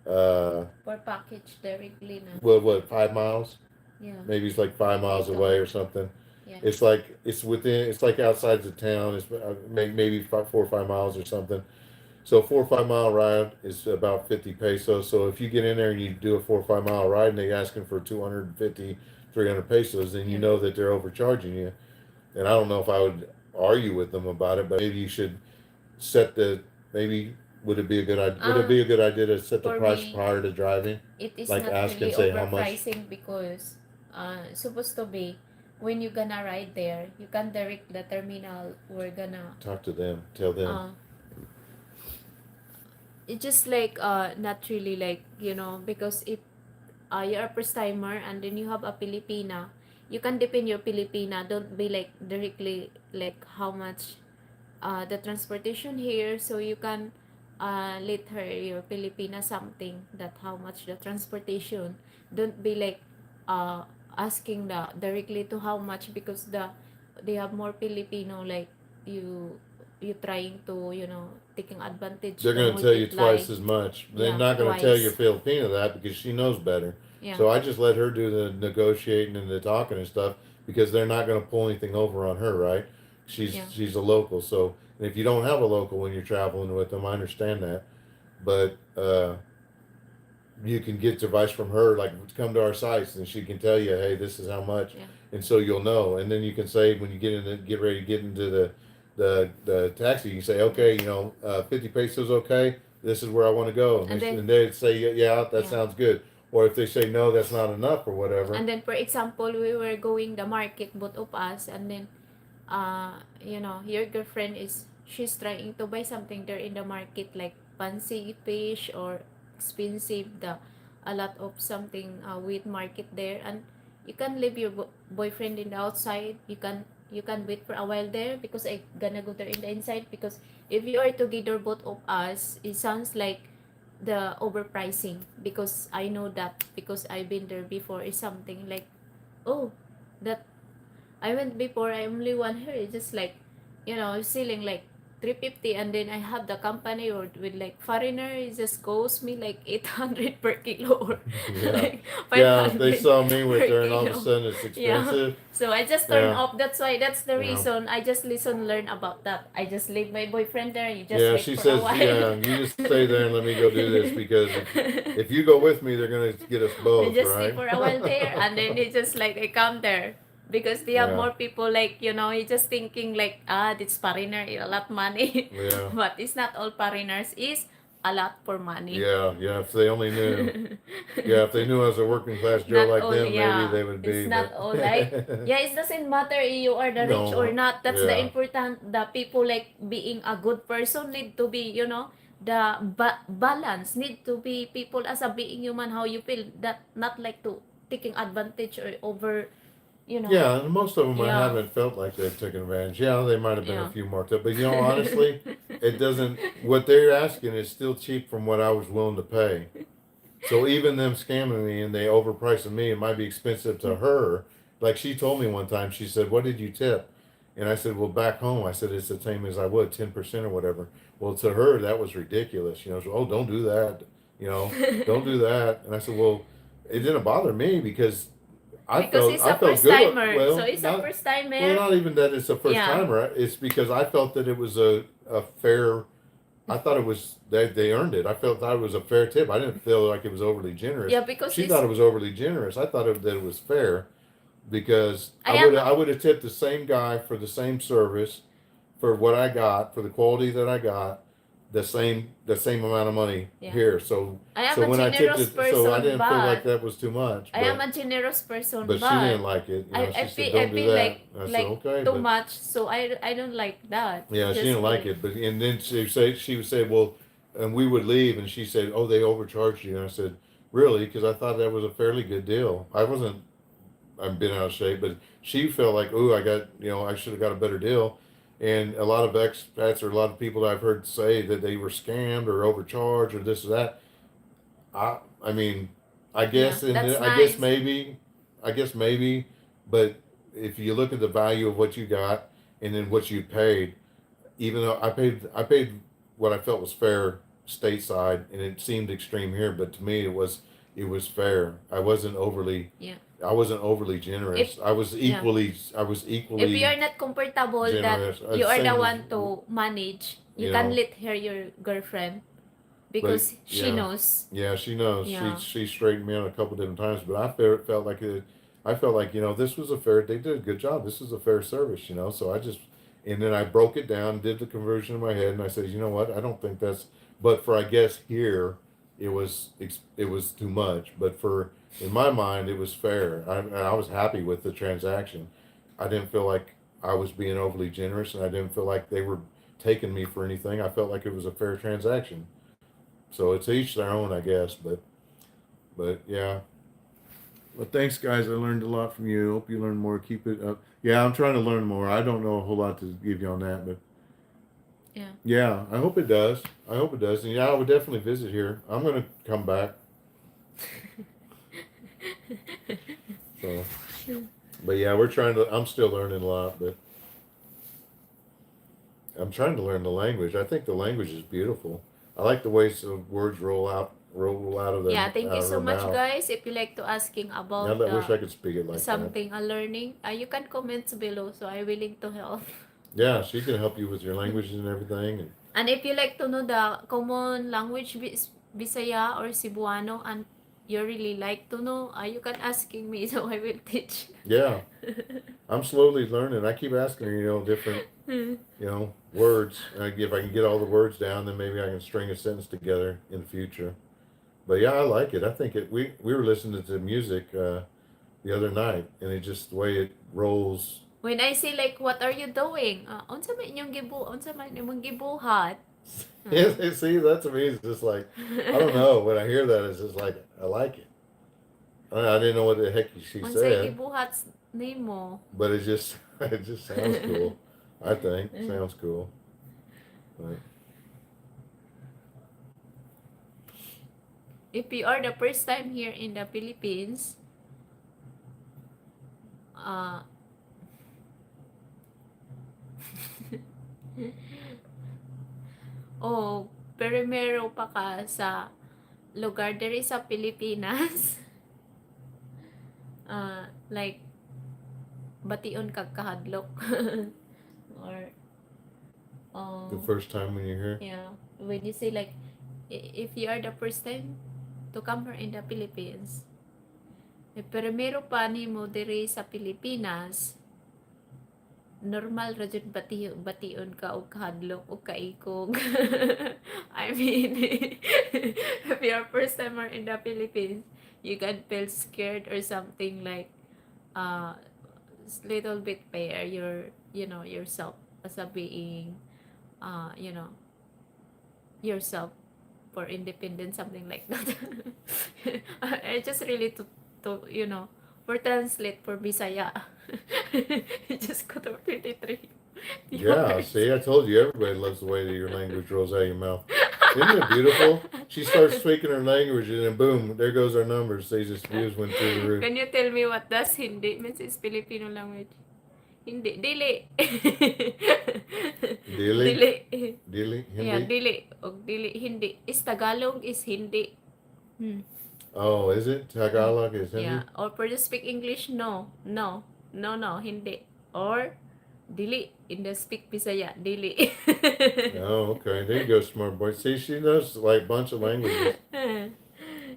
uh, For package directly na. what, 5 miles? Yeah. Maybe it's like 5 miles Dito away ka. or something. Yeah. It's like it's within. It's like outside the town. It's maybe 4 or 5 miles or something. So 4 or 5 mile ride is about 50 pesos. So if you get in there and you do a 4 or 5 mile ride and they asking for 250, 300 pesos, then you Yeah. know that they're overcharging you. And I don't know if I would argue with them about it, but maybe you should set the maybe would it be a good idea? Would it Uh, be a good idea to set the for price me, prior to driving? it is Like not ask and really say how much. overpricing because supposed to be when you gonna ride there, you can direct the terminal. We're gonna Talk to them. Tell them. uh it's just like not really like because if you're a first timer and then you have a Filipina, you can depend your Filipina. Don't be like directly like how much the transportation here, so you can let her your Filipina something that how much the transportation. Don't be like uh asking the directly to how much because they have more Filipino like you you trying to taking advantage They're the going to tell you multiply. twice as much. They're Yeah, not going to tell your twice. Filipina that because she knows better. Yeah. So I just let her do the negotiating and the talking and stuff because they're not going to pull anything over on her, right? Yeah. She's a local. So and if you don't have a local when you're traveling with them, I understand that. But you can get advice from her, like come to our sites, and she can tell you, hey, this is how much, Yeah. and so you'll know. And then you can say when you get ready to get into the taxi, you can say, Yeah. okay, 50 pesos, okay. This is where I want to go, And then and they say, yeah, that yeah. sounds good. Or if they say no, that's not enough or whatever. And then for example, we were going the market both of us, and then your girlfriend is she's trying to buy something there in the market like fancy fish or expensive the a lot of something with market there, and you can leave your boyfriend in the outside. You can wait for a while there because I gonna go there in the inside, because if you are together both of us, it sounds like the overpricing, because I know that because I've been there before. Is something like, oh, that I went before, I only want her. It's just like, selling like 350, and then I have the company or with like foreigner, it just goes me like 800 per kilo or Yeah, like yeah. If they 500 saw me with per her, and all of a kilo. sudden it's Yeah. expensive. So I just turn Yeah, off. That's the yeah. reason. I just learn about that. I just leave my boyfriend there. You just Yeah, wait she for a says, while. yeah, you just stay there and let me go do this because if you go with me, they're gonna get us I both, just stay right? for a while there, and then they just like I come there because they have Yeah, more people, like you just thinking like, this foreigner a lot money. yeah, But it's not all foreigners is a lot for money. yeah, yeah. If they only knew, yeah, if they knew I was a working class Joe Not like all, them, maybe yeah, they would it's be. not But all like, yeah, it doesn't matter if you are the rich or no, not. That's the yeah, important. The people like being a good person need to be, the balance need to be people as a being human, how you feel, that not like to taking advantage or over, you know yeah. And most of them I yeah, haven't felt like they've taken advantage. Yeah, they might have been a yeah. few more, but honestly, it doesn't. What they're asking is still cheap from what I was willing to pay. So even them scamming me and they overpricing me, it might be expensive to her. Like she told me one time, she said, "What did you tip?" And I said, "Well, back home, I said it's the same as I would, 10% or whatever." Well, to her that was ridiculous. So, oh, don't do that. Don't do that. And I said, "Well, it didn't bother me because Because he's I a felt first good. timer, so Well, he's a first timer. not even that it's a first Yeah, timer. It's because I felt that it was a fair. I thought it was they earned it. I felt that it was a fair tip. I didn't feel like it was overly generous. yeah, because She thought it's it was overly generous. I thought that it was fair because I am I would have tipped the same guy for the same service for what I got for the quality that I got the same amount of money yeah, here. So I am a when I tipped generous it, so I person, didn't feel like but that was too much. I am a generous person, But she but didn't like it. I She said, feel I "Don't do feel that." like And I said, like "Okay," too but much, so I don't like that. yeah, she Just didn't like like it. But and then she would say, "Well," and we would leave, and she said, "Oh, they overcharged you." And I said, "Really?" Because I thought that was a fairly good deal. I wasn't. I've been out of shape, but she felt like, "Oh, I got I should have got a better deal." And a lot of expats or a lot of people that I've heard say that they were scammed or overcharged or this or that. I mean, I yeah, guess and that's I guess nice. maybe, I guess maybe, but if you look at the value of what you got and then what you paid, even though I paid what I felt was fair stateside, and it seemed extreme here, but to me it was fair. Yeah. I wasn't overly If generous. yeah. I was If you equally are not comfortable that generous. you are the Same as one to manage, you you can know, let her your girlfriend but because she yeah, knows. yeah, she knows. Yeah. She straightened me out a couple different times, but felt like it. I felt like this was a fair. They did a good job. This is a fair service, So I just and then I broke it down, did the conversion in my head, and I said, you know what? I don't think that's. But for I guess here, it was too much. But for in my mind, it was fair. I was happy with the transaction. I didn't feel like I was being overly generous, and I didn't feel like they were taking me for anything. I felt like it was a fair transaction. So it's each their own, I guess. But yeah. But thanks, guys. I learned a lot from you. Hope you learn more. Keep it up. Yeah, I'm trying to learn more. I don't know a whole lot to give you on that, but Yeah. yeah, I hope it does. I hope it does. And yeah, I would definitely visit here. I'm gonna come back. So, but yeah, we're trying to. I'm still learning a lot, but I'm trying to learn the language. I think the language is beautiful. I like the way some words roll out of their Yeah, thank you out of so her much mouth. guys. If you like to asking Now about that I wish I could speak it like that. something learning, you can comment below so I'm willing to help. Yeah, she can help you with your languages and everything. And And if you like to know the common language Bisaya or Cebuano and you really like to know, you can asking me so I will teach. yeah, I'm slowly learning. I keep asking her, different, words. And if I can get all the words down, then maybe I can string a sentence together in the future. But yeah, I like it. I think it. We were listening to music the other night, and it just the way it rolls. When I say like, what are you doing? Unsa man imong gibuhat? Yeah, see, that to me is just like I don't know. When I hear that, it's just like I like it. I didn't know what the heck she Unsay said, gibuhat nimo? but it just it just sounds cool. I think sounds cool. But If you are the first time here in the Philippines, uh, oh, primero pa ka sa lugar diri sa Pilipinas, like, bation kag kahadlok. Or, the um, first time when you're here, yeah, when you say like, if you are the first time to come here in the Philippines, primero pa nimo diri sa Pilipinas, normal ra jud bation ka og kahadlok og kaikog. I mean, if you're first timer in the Philippines, you can feel scared or something like uh little bit pair yourself as a being uh you know yourself for independence, something like that. I just really to for translate for Bisaya. Just go to 23 yeah. words. See, I told you, everybody loves the way that your language rolls out of your mouth. Isn't it beautiful? She starts speaking her language, and then boom, there goes our numbers. They just views went through the roof. Can you tell me what does Hindi means is Filipino language? Hindi, dili. Dili, Dili. dili, Yeah, Hindi. dili. Og dili, hindi. Is Tagalog is Hindi. Hmm. Oh, is it Tagalog? Is Hindi? Yeah. Or for you speak English, no. No. No, no, hindi. Or dili. In the speak Bisaya, dili. Oh, okay. There you go, smart boy. See, she knows like a bunch of languages.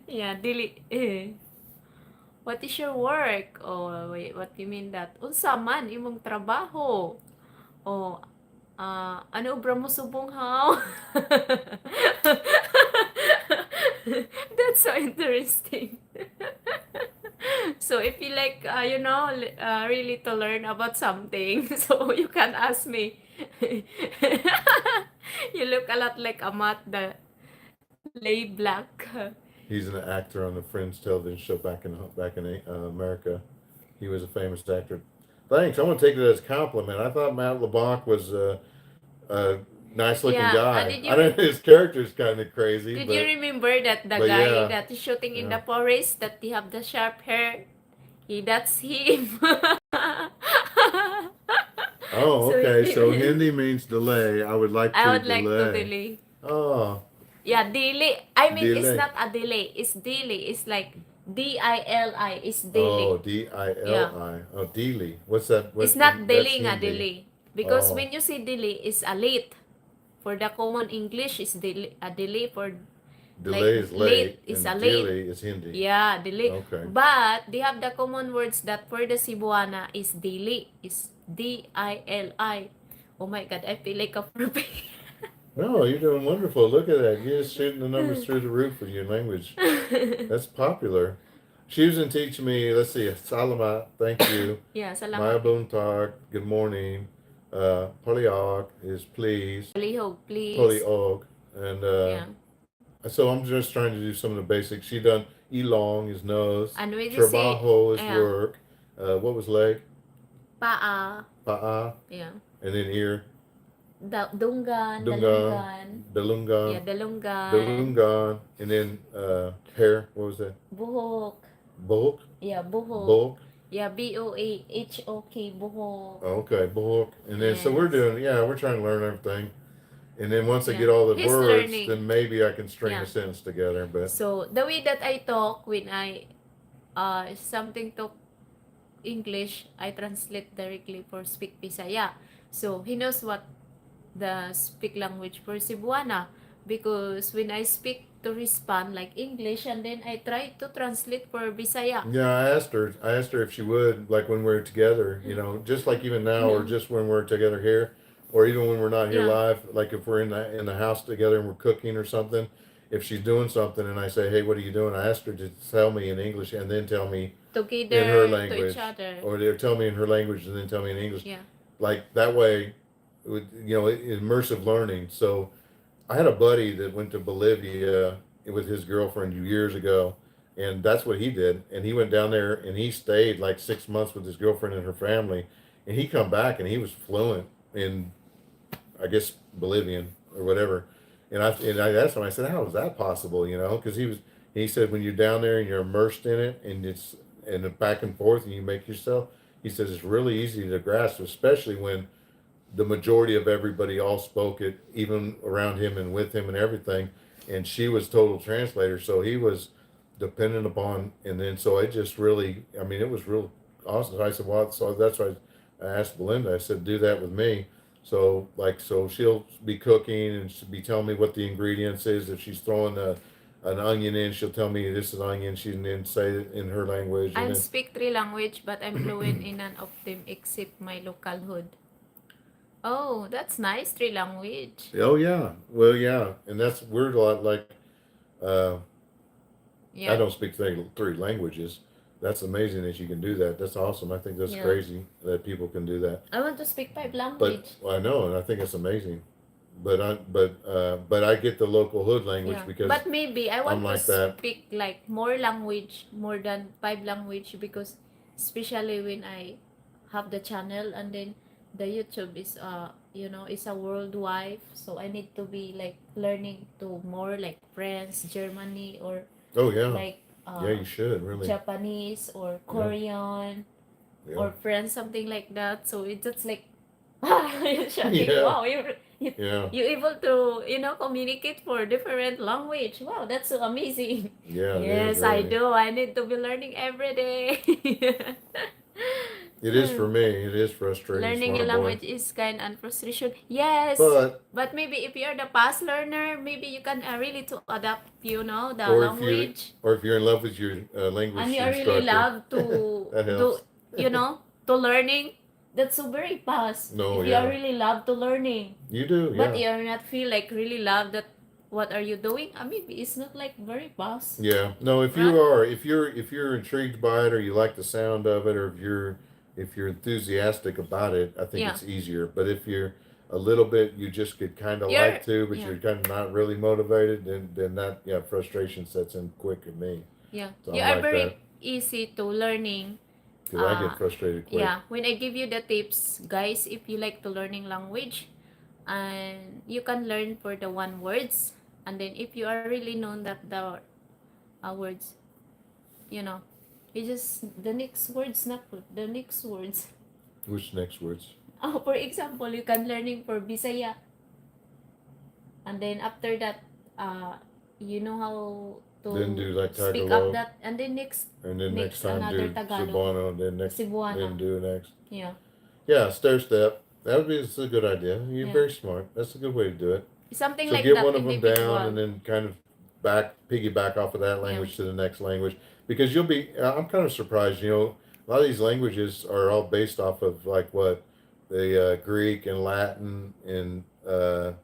Yeah, dili. What is your work? Oh, wait, what you mean that? Unsa man imong trabaho? Oh, ano obra mo subong haw? That's so interesting. So if you like, really to learn about something, so you can ask me. You look a lot like Amat, the lay black. He's an actor on the Friends television show back in America. He was a famous actor. Thanks. I'm gonna take it as a compliment. I thought Matt LeBlanc was a nice looking Yeah, guy. I know his character's kind of crazy, did you remember that the but guy yeah, that is shooting in yeah. the forest that he have the sharp hair? That's him. Oh, So okay. So Hindi means delay. I would like I to would like to delay. delay. Oh, Yeah, delay. I mean, it's delay. not a delay. It's delay. It's like DILI. It's Oh, delay. Yeah. DILI. Oh, delay. What's that? It's What? not That's delaying a Hindi. delay. Because Oh, when you say delay, it's a late. For the common English, is delay, a delay for like delay is late late, is a and late. delay is Hindi. Yeah, delay. Okay. But they have the common words that for the Cebuana is delay. Is DILI. Oh my God, I feel like a perfect. No, you're doing wonderful. Look at that. You're just shooting the numbers through the roof with your language. That's popular. She was and teach me, let's see, Salamat, thank you. Yeah, Maya salamat. Buntag, good morning. Poliog is please. Palihog, please. Poliog. And Yeah. so I'm just trying to do some of the basics. She done Ilong is nose. And when you say, Trabajo is yeah, work. What was leg? paa, Pa'a. yeah. And then ear. Dunggan, Dungan. dalunggan. Dalungan. Yeah, dalunggan. Dalungan. And then hair. What was that? Buhok. Bulk. Yeah, buhok. Bulk. Yeah, BOAHOK, buhok. Okay, bulk. And then so we're Yes. doing, yeah, we're trying to learn everything. And then once I Yeah. get all the He's words, learning. then maybe I can string Yeah. a sentence together. But So, the way that I talk when I something to English, I translate directly for speak Bisaya. So, he knows what the speak language for Cebuana because when I speak to respond like English and then I try to translate for Bisaya. yeah, I asked her if she would, like when we're together, just like even now, or just when we're together here, or even when we're not here Yeah. live, like if we're in the house together and we're cooking or something. If she's doing something and I say, "Hey, what are you doing?" I asked her to tell me in English and then tell me in her Together to each language, other. or they tell me in her language and then tell me in English. Yeah. Like that way, immersive learning. So I had a buddy that went to Bolivia with his girlfriend years ago, and that's what he did. And he went down there and he stayed like 6 months with his girlfriend and her family, and he come back and he was fluent in, I guess, Bolivian or whatever. And I asked him, I said, how is that possible? Because he said when you're down there and you're immersed in it and it's and back and forth and you make yourself. He says it's really easy to grasp, especially when the majority of everybody all spoke it, even around him and with him and everything. And she was total translator, so he was dependent upon. And then so it just really, I mean, it was real awesome. I said, well, so that's why I asked Belinda. I said, do that with me. So she'll be cooking and she'll be telling me what the ingredients is. If she's throwing an onion in, she'll tell me this is onion. She can then say it in her language, and I then speak three language but I'm fluent in none of them except my local hood. Oh, that's nice, three language. oh yeah, well yeah, and that's we're a lot like. Uh, I Yeah. don't speak three languages. That's amazing that you can do that. That's awesome. I think that's Yeah. crazy that people can do that. I want to speak five But language. well, I know, and I think it's amazing. But I get the local hood language Yeah. because But maybe I I'm want to like that. speak like more language, more than five language because especially when I have the channel and then the YouTube is is a worldwide, so I need to be like learning to more like France, Germany, or Oh yeah, like yeah. You should really. Japanese or Yeah, Korean yeah, or French, something like that. So it's just like you're shocking. yeah, Wow, you yeah, you able to communicate for different language. Wow, that's so amazing. yeah. It is Yes, I really. do. I need to be learning every day. It is for me. It is frustrating, Learning new smart boy. language is kind of frustration. Yes, But but maybe if you're the fast learner, maybe you can really to adapt, the or language, if you're in love with your and language you really instructor, love to that do, helps. to learning. That's so very fast. No, If you are yeah, really love to learning, you do. but Yeah, you're not feel like really love that. What are you doing? Maybe it's not like very fast, yeah. No, if right? you are, if you're intrigued by it, or you like the sound of it, or if you're enthusiastic about it, I think Yeah, it's easier. But if you're a little bit, you just could kind of you're like to, but yeah. you're kind of not really motivated, then that, yeah, frustration sets in quick in me. Yeah, So you I'm are like very that easy to learning. because I get frustrated quick. Yeah, when I give you the tips, guys, if you like to learning language, and you can learn for the one words, and then if you are really known that the words, you know, you just the next words, not the next words. Which next words? For example, you can learning for Bisaya, and then after that, you know how Then to do like speak up Tagalog, that, and then next and then next time another do Tagalog, Cebuano, then Cebuana. do next. Yeah, Yeah, stair step. That's a good idea. You're yeah, very smart. That's a good way to do it. something So like get that, one of them down, individual. and then kind of piggyback off of that Yeah, language to the next language, because you'll be. I'm kind of surprised. You know, a lot of these languages are all based off of like what the Greek and Latin and the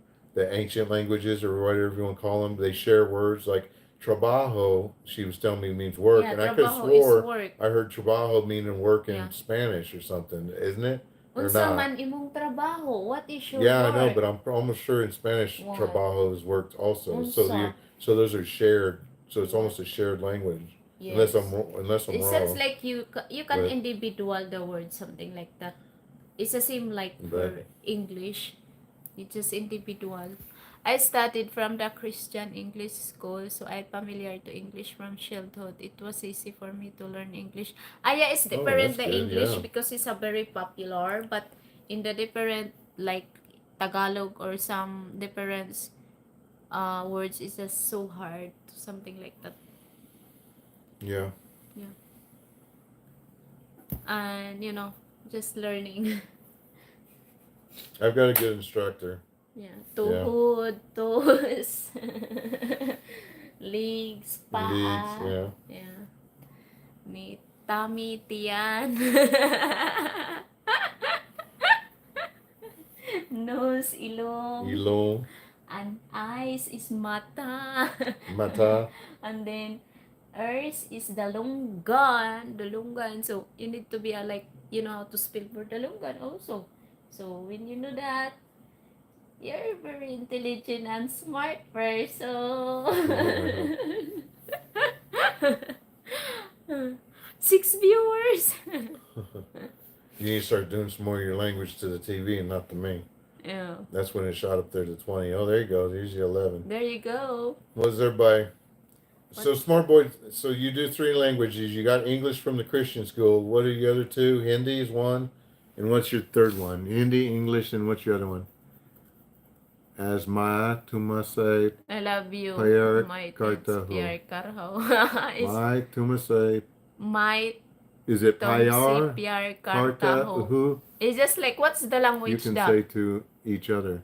ancient languages or whatever you want to call them. They share words like trabajo. She was telling me means work, yeah, and I could have trabajo is swore work. I heard trabajo meaning work Yeah. in Spanish or something, isn't it? Or Unsa not? man imong trabaho? What is your Yeah, I know, work? but I'm almost sure in Spanish What? trabajo is worked also. Unsa? So those are shared. So it's What? almost a shared language, Yes. unless I'm It sounds wrong. like you can But individual the word, something like that. It's the same like but for English. It's just individual. I studied from the Christian English school, so I'm familiar to English from childhood. It was easy for me to learn English. Yeah, it's oh, different that's the good. English Yeah. because it's a very popular, but in the different like Tagalog or some different words, it's just so hard, something like that. Yeah. Yeah, and just learning. I've got a good instructor. Yeah, Yeah. tuhod, toes, legs, Leads. paa. Yeah. Yeah, may tummy, tiyan. Nose, ilong. Ilong. And eyes is mata. Mata. And then earth is dalungan. Dalungan. So you need to be like you know how to spell for dalungan also. So when you know that, you're a very intelligent and smart person. 6 viewers. You need to start doing some more of your language to the TV and not to me. Yeah. That's when it shot up there to 20. Oh, there you go. There's the 11. There you go. Was everybody? So What's smart boy. So you do 3 languages. You got English from the Christian school. What are the other 2? Hindi is one, and what's your third one? Hindi, English, and what's your other one? As Maya Tumasay I love you. Payar My Kartaho. Pierre Carho. Mai Tumasay. My Is it Tomsi Payar Pierre Karta Cartaho. Uhu? It's just like, what's the You language can that? say to each other.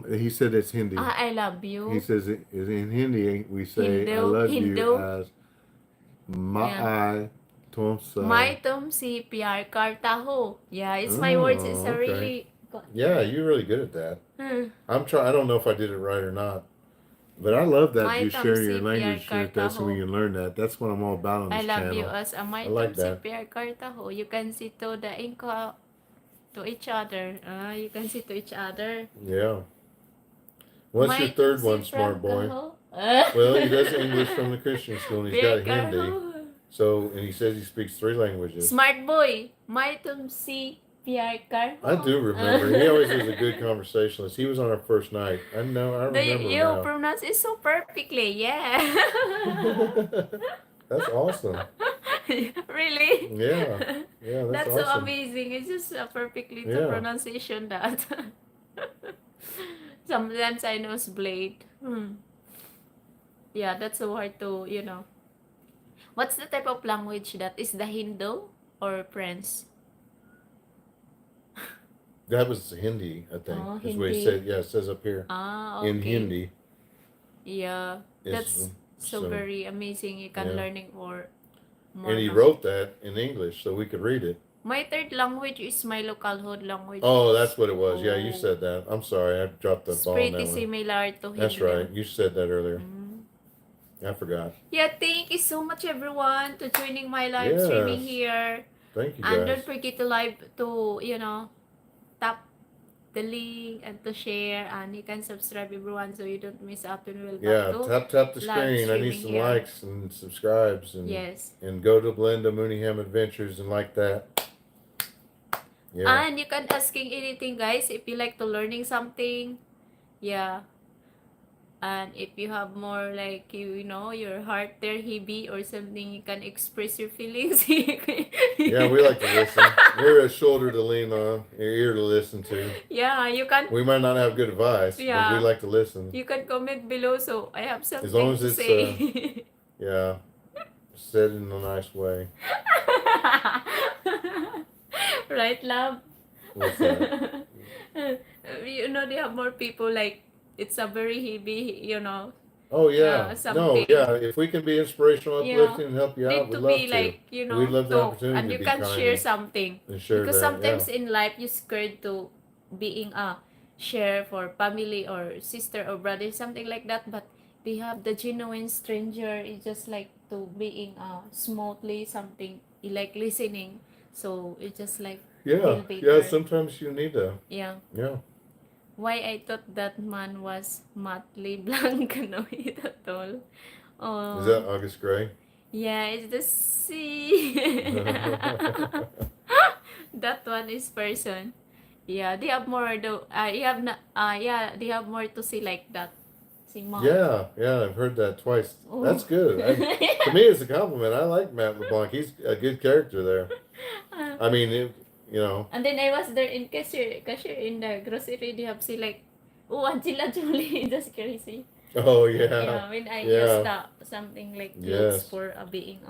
He said it's Hindi. I love He you. says in Hindi we say I Hindu. love Hindu. you as Mai Tomsai. My Tomsi Pierre Cartaho. Yeah, it's my words. It's a okay. really. Yeah, you're really good at that. Hmm. I'm trying. I don't know if I did it right or not, but I love that My you share your Tomsi language. Pierre That's when Cartaho. you learn that. That's what I'm all about on I this love channel. you as a my I like Tomsi that. Pierre Cartaho. You can see to the inko to each other. You can see to each other. Yeah. What's your My third Tomsi one, smart boy? Francaho. Well, he does English from the Christian school, and he's got Pierre Hindi. Carho. So, and he says he speaks 3 languages. Smart boy. My Tomsi Pierre Carho. I do remember. He always was a good conversationalist. He was on our first night. I know. I remember You now. pronounce it so perfectly. Yeah. That's awesome. Really? Yeah. Yeah, that's so awesome. amazing. It's just a perfectly Yeah. pronunciation that. Sometimes I know blade. Yeah, that's so hard to, What's the type of language that is the Hindu or French? That was Hindi, I think. Oh, Is what he Hindi. said. Yeah, it says up here. Okay. In Hindi. Yeah, that's so very amazing. You can Yeah. learning more. And he wrote that in English so we could read it. My third language is my local hood language. Oh, that's what it was. Yeah, you Oh. said that. I'm sorry, I dropped the It's ball on pretty that one. similar to Hindi. That's right. You said that earlier. Mm. I forgot. Yeah, thank you so much everyone to joining my live streaming Yes. here. Thank you, And guys. don't forget to tap the link and to share, and you can subscribe everyone so you don't miss out when we'll Yeah, back to tap the live screen. I need streaming some here. likes and subscribes and Yes. and go to Belinda Mooneyham Adventures and like that. Yeah. And you can asking anything, guys, if you like to learning something. Yeah. And if you have more like you know your heart there heavy or something, you can express your feelings. Yeah, we like to listen. We're a shoulder to lean on, an ear to listen to. Yeah, you can. We might not have good advice, but we Yeah, like to listen. you can comment below. So I have As long something as to it's, say. yeah, said in a nice way. Right, love? What's that? You know, they have more people like it's a very heavy, you know, Oh, yeah. No, something. yeah. If we can be inspirational, Yeah, uplifting, and help you out, need we'd to love be to. like, you We'd know, love the talk opportunity and to you be can kind share something. and share Because that. Yeah. sometimes in life you're scared to being a share for family or sister or brother, something like that. But we have the genuine stranger. It's just like to being smoothly something like listening. So it's just like Yeah. feel Yeah. better. Sometimes you need to. Yeah. Yeah. Why I thought that man was Matli Blanc, no, it at all. Is Oh, that August Gray? yeah, it's the sea. That one is person. Yeah, they have more though. You have not. Yeah, they have more to see like that. Si Matt. Yeah. Yeah. I've heard that twice. Oh. That's good. To me, it's a compliment. I like Matt LeBlanc. He's a good character there. I mean, you know. And then I was there in cashier in the grocery. They have see like, oh, Angela Jolie, that's crazy. Oh, yeah. Yeah, when I use Yeah. the something like clothes Yes. for being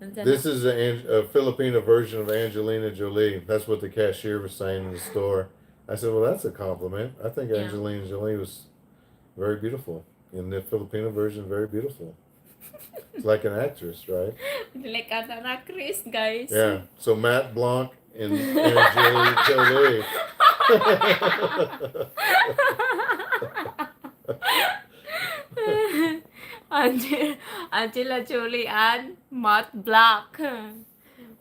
and then This is a Filipino version of Angelina Jolie. That's what the cashier was saying in the store. I said, well, that's a compliment. I think yeah. Angelina Jolie was very beautiful. In the Filipino version, very beautiful. It's like an actress, right? Like an actress, guys. Yeah. So Matt Blanc and Angelina Jolie. Angela Jolie and Matt Black.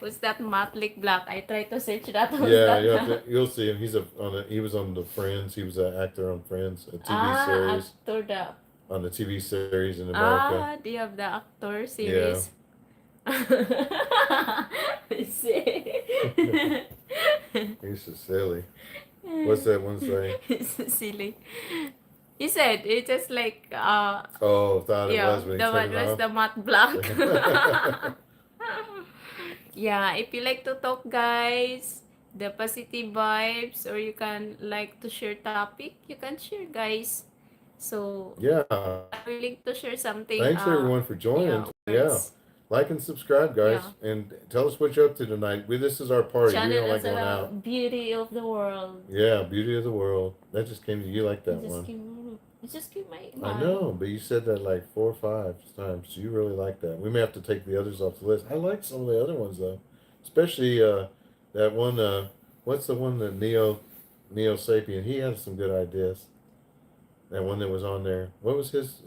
Who's that Matt Black? I try to search that. Who's Yeah, that? you'll see him. He was on the Friends. He was an actor on Friends, a TV series. Actor the. On the TV series in America. They have the actor Yeah. series. See? He's so silly. What's that one say? It's so silly. He said it's just like Oh, thought it yeah, was when he the one turned it was off. the Matt Black. Yeah, if you like to talk, guys, the positive vibes, or you can like to share topic, you can share, guys. So Yeah. I'm willing to share something. Thanks everyone for joining. Yeah. Words. Like and subscribe, guys, Yeah. and tell us what you're up to tonight. This is our party. We Channel don't like as going a out. beauty of the world. Yeah, beauty of the world. That just came to you like that one. It just came my I mind. know, but you said that like 4 or 5 times. So you really like that. We may have to take the others off the list. I like some of the other ones though, especially that one. What's the one that Neo Sapien? He had some good ideas. That one that was on there. What was his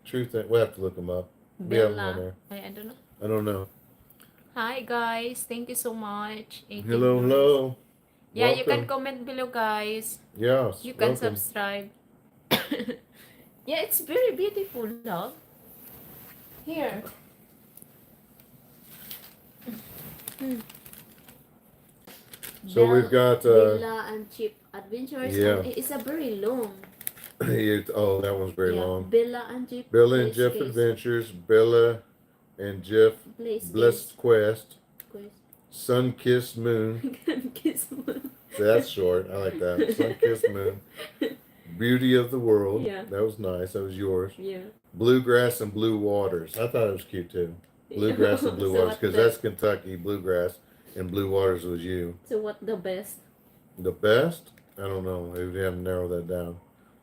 truth? We'll have to look him up. We have him on there. I don't know. I don't know. Hi guys, thank you so much. 18 Hello, viewers. hello. Yeah, Welcome. you can comment below, guys. Yes, You can welcome. subscribe. Yeah, it's very beautiful, love. Here. So we've got Bella and Chip Adventures. yeah. And it's a very long. Oh, that one's very long. Bella and Chip. Bella and Jeff Adventures, Bella and Jeff Blessed Quest, Sun Kissed Moon. Kiss Moon. So that's short. I like that. Sun Kissed Moon. Beauty of the World. Yeah. That was nice. That was yours. Yeah. Bluegrass and Blue Waters. I thought it was cute too. Bluegrass and Blue So Waters, what because that's Kentucky. Bluegrass and Blue Waters was you. So what the best? The best? I don't know. We haven't narrowed that down.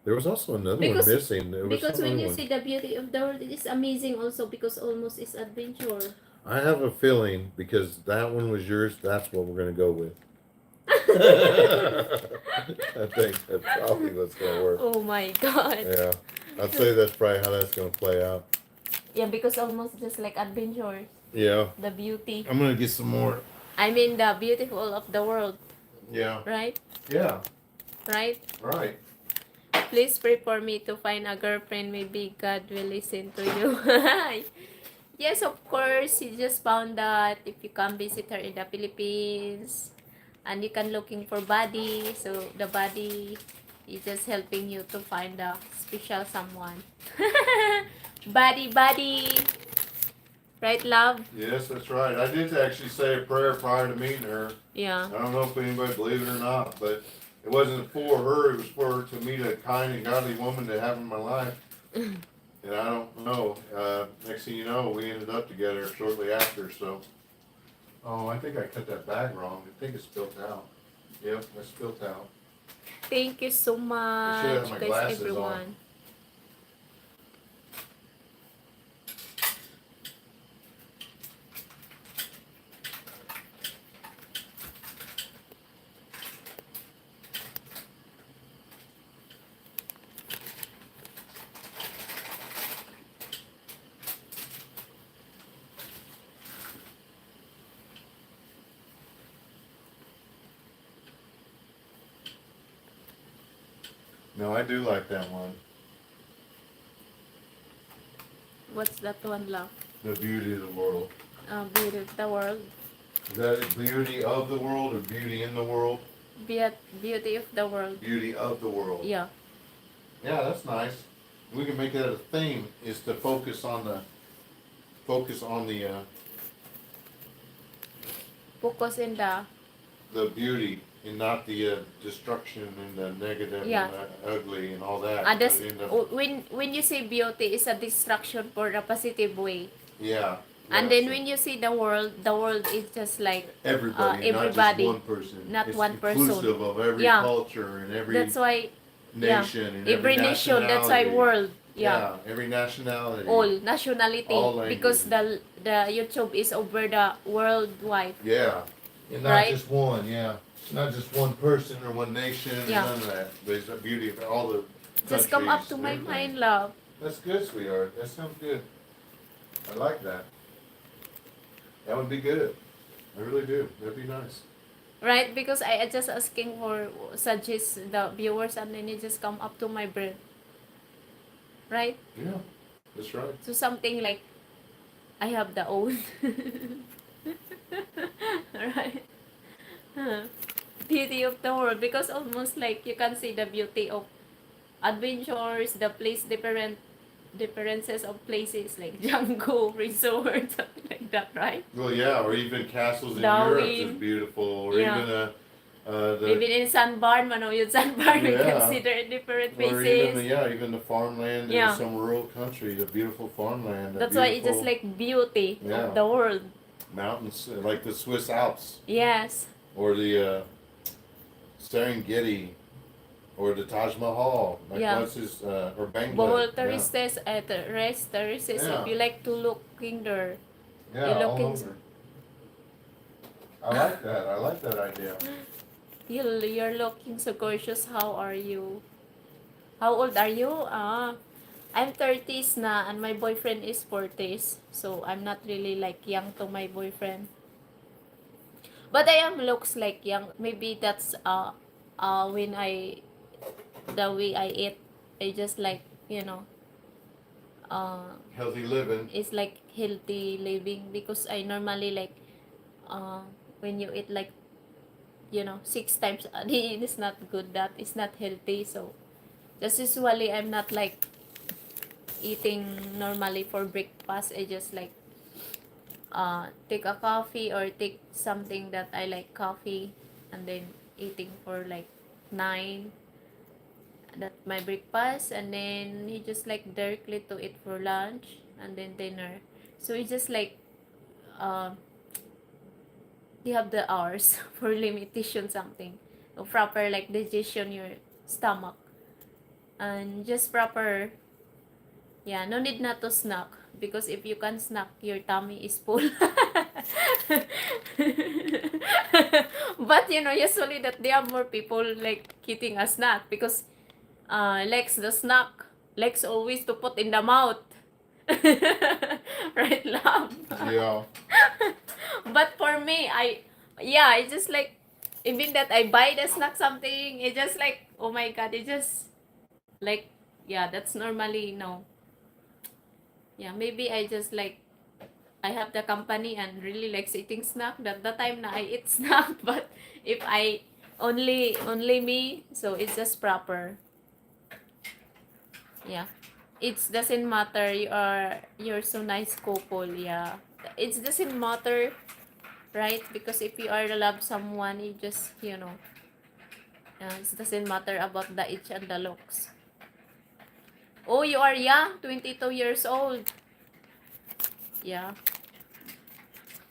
There was also another one missing. There was Because some when other you one. see the beauty of the world, it is amazing also because almost is adventure. I have a feeling because that one was yours. That's what we're gonna go with. I think that's probably what's gonna work. Oh my god. Yeah, I'd say that's probably how that's gonna play out. Yeah, because almost just like adventure. Yeah. The beauty. I'm gonna get some more. I mean the beautiful of the world. Yeah. Right? Yeah. Right? Right. Please pray for me to find a girlfriend. Maybe God will listen to you. Yes, of course. He just found that if you come visit her in the Philippines and you can looking for body. So the body He's just helping you to find a special someone. Buddy. Right, love? Yes, that's right. I did actually say a prayer prior to meeting her. Yeah. I don't know if anybody believes it or not, but it wasn't for her. It was for her to meet a kind and godly woman to have in my life. And I don't know. Next thing you know, we ended up together shortly after. So, oh, I think I cut that bag wrong. I think it's spilt out. Yep, it's spilt out. Thank you so I should have much, my guys, glasses everyone. on. No, I do like that one. What's that one, love? The beauty of the world. Beauty of the world. Is that beauty of the world or beauty in the world? Beauty of the world. Beauty of the world. Yeah. Yeah, that's nice. We can make that a theme. Is to focus on the Focus in the beauty and not the destruction and the negative Yeah. and the ugly and all that. others. But in the- When you say beauty is a distraction for a positive way. yeah. And yeah, then so when you see the world is just like everybody, not everybody, just one person. not it's one person. inclusive of every Yeah. culture and every that's why nation and every nation, that's why nationality. world. Yeah, every nationality. All nationality, All because the YouTube is over the worldwide. Yeah, and not Right? just one. Yeah, not just one person or one nation. Yeah. None of that. There's the beauty of all the. Just come up countries to and my everything. mind, love. That's good, sweetheart. That sounds good. I like that. That would be good. I really do. That'd be nice. Right? Because I just asking for suggest the viewers, and then it just come up to my brain. Right? Yeah, that's right. So something like I have the own. Right? Huh. Beauty of the world, because almost like you can see the beauty of adventures, the place differences of places like jungle, resort, something like that, right? Well, yeah, or even castles in Darwin. Europe is beautiful, or Yeah. even the Even in Sandbar, Manoyod Sandbar, you Yeah. consider different or even places. even the farmland Yeah. in some rural country, the beautiful farmland. The That's why it's just beautiful like beauty Yeah. of the world. mountains, like the Swiss Alps, Yes. or the Serengeti, or the Taj Mahal. Like Yeah. what's his or Bangla. Bohol Yeah. terraces at terraces. Yeah. If you like to looking there, Yeah, You're all looking- over. I like that. I like that idea. you're looking so gorgeous. How are you? How old are you? I'm 30s na, and my boyfriend is 40s. So I'm not really like young to my boyfriend. But I am looks like young. Maybe that's when the way I eat, I just like, Healthy living. it's like healthy living, because I normally like when you eat like 6 times a day, it's not good. That is not healthy. So just usually I'm not like eating normally for breakfast. I just like take a coffee or take something that I like coffee, and then eating for like 9. That's my breakfast, and then he just like directly to eat for lunch and then dinner. So it's just like you have the hours for limitation, something proper like digestion your stomach, and just proper. Yeah, no need not to snack, because if you can snack, your tummy is full. But usually that they have more people like eating a snack, because Lex the snack, Lex always to put in the mouth. Right, love? Yeah. But for me, it's just like, even that I buy the snack something, it's just like, oh my god, it just like, that's normally no. Yeah, maybe I just like, I have the company and really likes eating snack. That the time na I eat snack, but if I only me, so it's just proper. Yeah. It doesn't matter you're so nice couple, yeah. It doesn't matter, right? Because if you are to love someone, you just, it doesn't matter about the age and the looks. Oh, you are young, 22 years old. Yeah.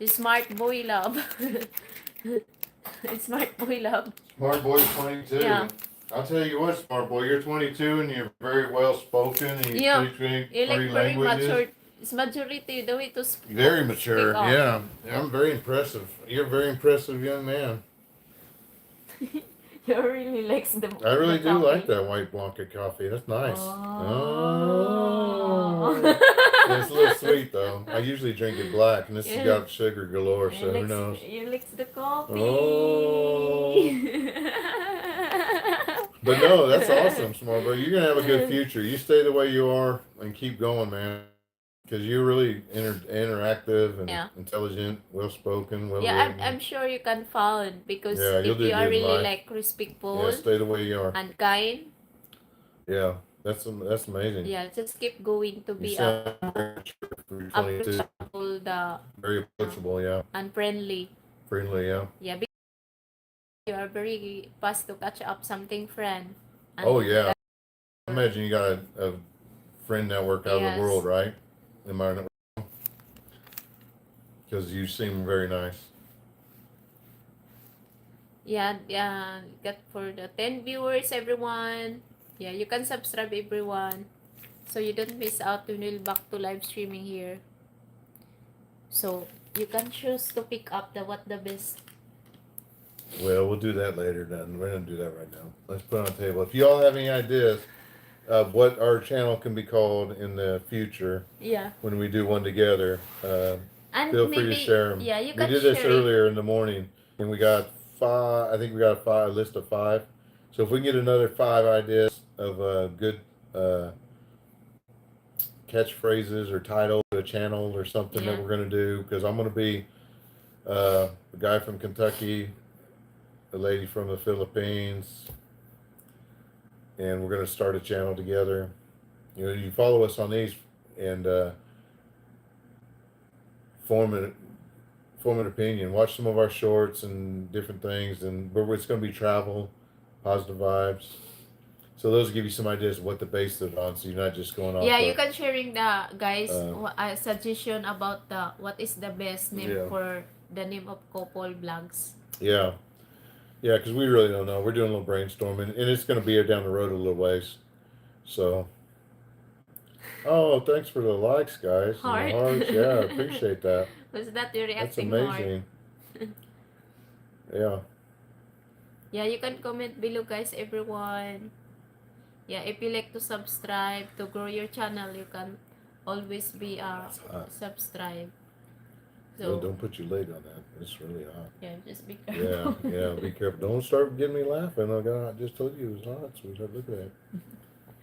Smart boy love. Smart boy love. Smart boy's 22. Yeah. I'll tell you what, smart boy, you're 22 and you're very well spoken and you Yeah. speak You like three very languages. mature. It's majority the way to Very mature, speak up. yeah. I'm very impressive. You're a very impressive young man. You really likes the I really the do like coffee. that white Blanca coffee. That's nice. Oh. It's a little sweet though. I usually drink it black, and this has Yeah. got sugar galore, so who knows? You likes the coffee. Oh. But no, that's awesome, smart boy. You're gonna have a good future. You stay the way you are and keep going, man. Because you're really interactive and Yeah. intelligent, well spoken, well Yeah, written. I'm sure you can find because Yeah, you'll if do you are good in really life. like respectful Yeah, stay the way you are. and kind, Yeah, that's amazing. yeah, just keep going to You be sound very mature for your 22. approachable, Very approachable, yeah. and friendly. Friendly, yeah. Yeah, because you are very fast to catch up something friend. And Oh yeah. I imagine you got a friend network out of Yes. the world, right? Am I not? Because you seem very nice. Yeah, got for the 10 viewers, everyone. Yeah, you can subscribe, everyone, so you don't miss out when we'll back to live streaming here. So you can choose to pick up the best. Well, we'll do that later. Then we're gonna do that right now. Let's put it on the table. If you all have any ideas of what our channel can be called in the future, Yeah, when we do one together, and feel maybe free to share them. yeah, you We can did this share it. earlier in the morning, and we got 5. I think we got a list of 5. So if we can get another 5 ideas of good catchphrases or title to a channel or something that Yeah. we're gonna do, because I'm gonna be a guy from Kentucky, a lady from the Philippines, and we're gonna start a channel together. You know, you follow us on these and form an opinion. Watch some of our shorts and different things, and it's going to be travel, positive vibes. So those give you some ideas of what to base it on, so you're not just going off. Yeah, you can sharing the guys Uh, a suggestion about the what is the best name Yeah. for the name of couple vlogs. Yeah, because we really don't know. We're doing a little brainstorming, and it's going to be down the road a little ways. So, oh, thanks for the likes, guys. Heart. And the hearts. Yeah, I appreciate that. Was that your That's reacting heart? amazing. Yeah. Yeah, you can comment below, guys, everyone. Yeah, if you like to subscribe to grow your channel, you can always be That's hot. subscribe. So don't put your leg on that. It's really hot. Yeah, just be careful. Yeah, be careful. Don't start getting me laughing. Oh God, I just told you it was hot, sweetheart. Look at that.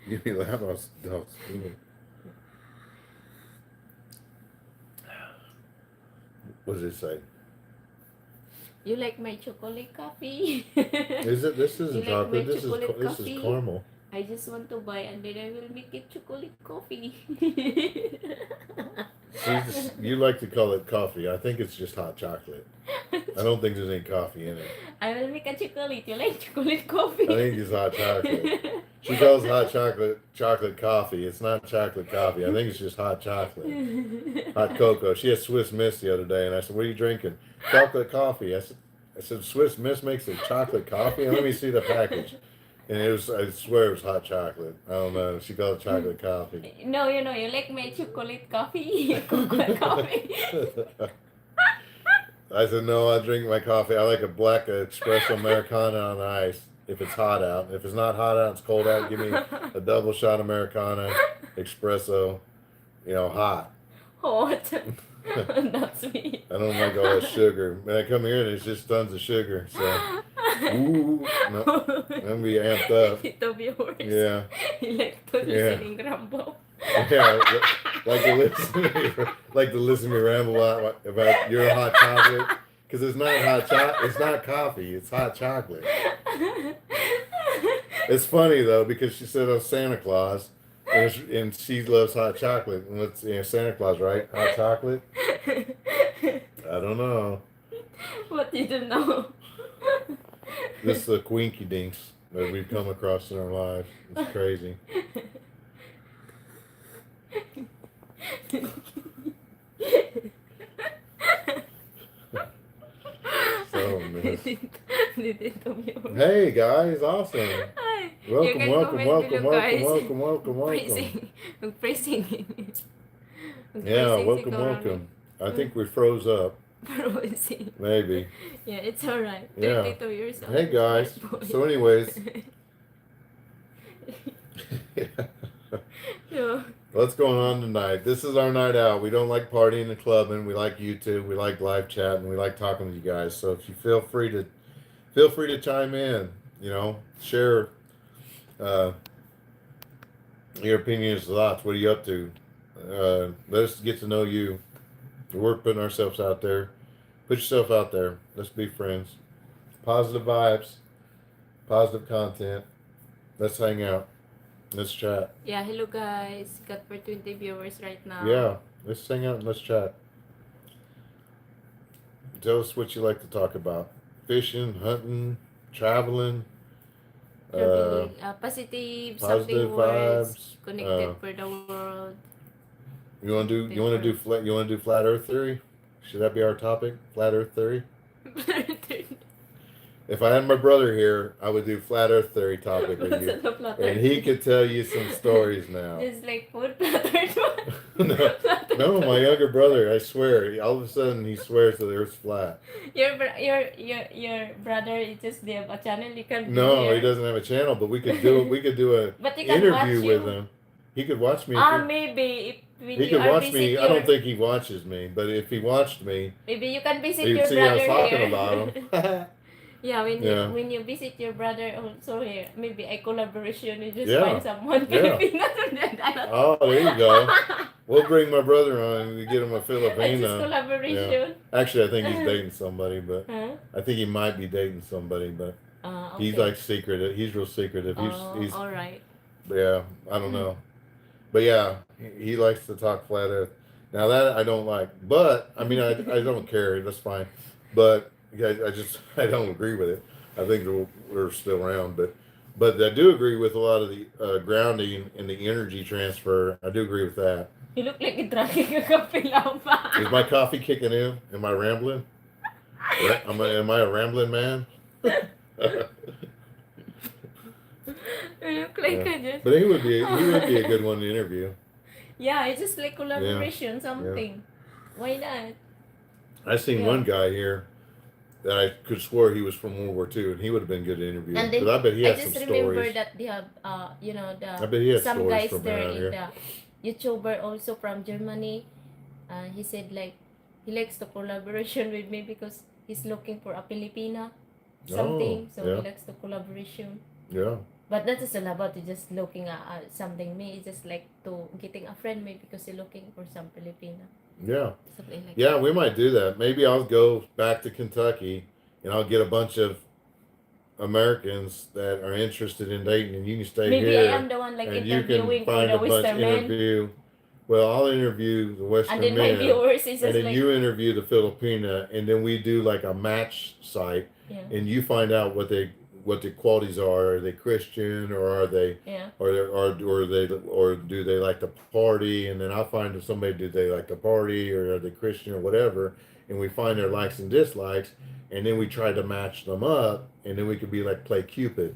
You get me laughing, I'll steal it. What does it say? You like my chocolate coffee? Is it? This isn't You like chocolate. my This chocolate is coffee? caramel. I just want to buy and then I will make it chocolate coffee. You like to call it coffee. I think it's just hot chocolate. I don't think there's any coffee in it. I will make a chocolate. You like chocolate coffee? I think it's hot chocolate. She calls hot chocolate coffee. It's not chocolate coffee. I think it's just hot chocolate. Hot cocoa. She had Swiss Miss the other day, and I said, "What are you drinking?" Chocolate coffee. I said, "Swiss Miss makes a chocolate coffee?" And let me see the package. And it was, I swear it was hot chocolate. I don't know. She called it chocolate coffee. No, you like my chocolate coffee? Coconut coffee? I said, no, I drink my coffee. I like a black espresso Americano on ice if it's hot out. If it's not hot out, it's cold out, give me a double shot Americano espresso, hot. Hot. That's me. I don't like all that sugar. When I come here, there's just tons of sugar. So, ooh, no, I'm going to be amped up. Ito viewers. Yeah. You like to Yeah. listening Rambo. Yeah, like to listen to me ramble about your hot chocolate, because it's not hot chocolate. It's not coffee. It's hot chocolate. It's funny though because she said, "Oh, Santa Claus," and she loves hot chocolate. And it's Santa Claus, right? Hot chocolate. I don't know. What you don't know? This is the quinky dinks that we've come across in our lives. It's crazy. So miss. Didn't know. Hey guys, awesome. Ay, you Welcome, can welcome, comment welcome, below, welcome, guys. welcome, welcome, welcome. Praising. Praising. Yeah, Praising si welcome, Corona. welcome. I think we froze up. Praising. Maybe. Yeah, it's alright. Yeah. 32 years old. Hey guys. Smart boy. So, anyways, Yeah. what's going on tonight? This is our night out. We don't like partying and clubbing. We like YouTube. We like live chatting. We like talking with you guys. So if you feel free to chime in. You know, share your opinions, thoughts. What are you up to? Let us get to know you. We're putting ourselves out there. Put yourself out there. Let's be friends. Positive vibes. Positive content. Let's hang out. Let's chat. Yeah, hello guys. Got for 20 viewers right now. Yeah, let's hang out and let's chat. Tell us what you like to talk about. Fishing, hunting, traveling. Positive, Positive something words, vibes. connected for the world. You want to do flat Earth theory? Should that be our topic? Flat Earth theory? If I had my brother here, I would do flat Earth theory topic with you, and he could tell you some stories now. It's like food flat No, my younger brother. I swear, all of a sudden he swears that the Earth's flat. Your brother is just they have a channel you can. No, he doesn't have a channel, but we could do a But he can interview watch with you. him. He could watch me. Maybe if when He you could are watch visit me. your, I don't think he watches me, but if he watched me, maybe you can visit he'd your see I was brother talking here. about him. Yeah, Yeah. when you visit your brother also here, maybe a collaboration. You just Yeah. find someone Yeah. Filipino. Oh, there you go. We'll bring my brother on and get him a It's just Filipino. collaboration. Actually, I think he's dating somebody, but Huh? I think he might be dating somebody, but Okay. he's like secretive. He's real secretive. He's all right. yeah. I don't know, but yeah, he likes to talk flat Earth. Now that I don't like, but I mean I don't care. That's fine, but I don't agree with it. I think we're still around, but I do agree with a lot of the grounding and the energy transfer. I do agree with that. You look like you're drinking a coffee pa. Is my coffee kicking in? Am I rambling? Am I a rambling man? You look like Yeah. a just. But he would be a good one to interview. Yeah, it's just like collaboration, something. Why not? I seen Yeah. one guy here that I could swear he was from World War II, and he would have been good to interview. And then But I bet he I has some just remember stories. that they have I bet he has some stories guys from there around in here. the YouTuber also from Germany. He said like he likes the collaboration with me because he's looking for a Filipina something. So yeah. he likes the collaboration. Yeah. But that is all about just looking at something. Me, it's just like to getting a friend maybe because you're looking for some Filipina. Yeah. Something like Yeah, we might do that. Maybe I'll go back to Kentucky and I'll get a bunch of Americans that are interested in dating, and you can stay maybe here. I am the one like and you interviewing can for find the a bunch Western men. interview. Well, I'll interview the Western And then my men, viewers is and just then like you interview the Filipina, and then we do like a match site, yeah. and you find out what the qualities are. Are they Christian, or are they, Yeah. or do they like to party? And then I'll find if somebody do they like to party, or are they Christian, or whatever, and we find their likes and dislikes, and then we try to match them up, and then we could be like play Cupid.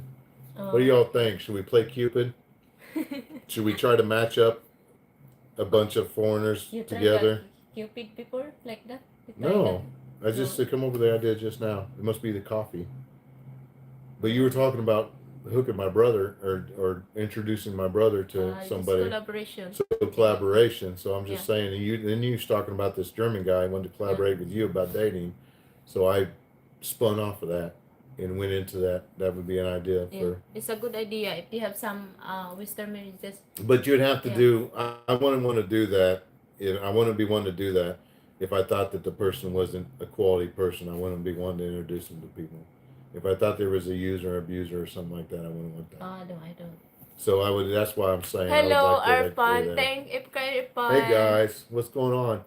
What do y'all think? Should we play Cupid? Should we try to match up a bunch of foreigners You tried together? that Cupid before like that? You tried No, I that? just come up with the idea just now. It must be the coffee. But you were talking about hooking my brother or introducing my brother to Just somebody. collaboration. So collaboration. So I'm just Yeah. saying. And you was talking about this German guy who wanted to collaborate with you about dating. So I spun off of that and went into that. That would be an idea Yeah, for. it's a good idea if you have some Western marriages. But you'd have to Yeah. do. I wouldn't want to do that. I wouldn't be one to do that if I thought that the person wasn't a quality person. I wouldn't be one to introduce them to people. If I thought there was a user, abuser, or something like that, I wouldn't want that. No, I don't. So I would. That's why I'm saying I would Hello, like to like go Arpan. there. Thank you, Hey Arpan. guys, what's going on?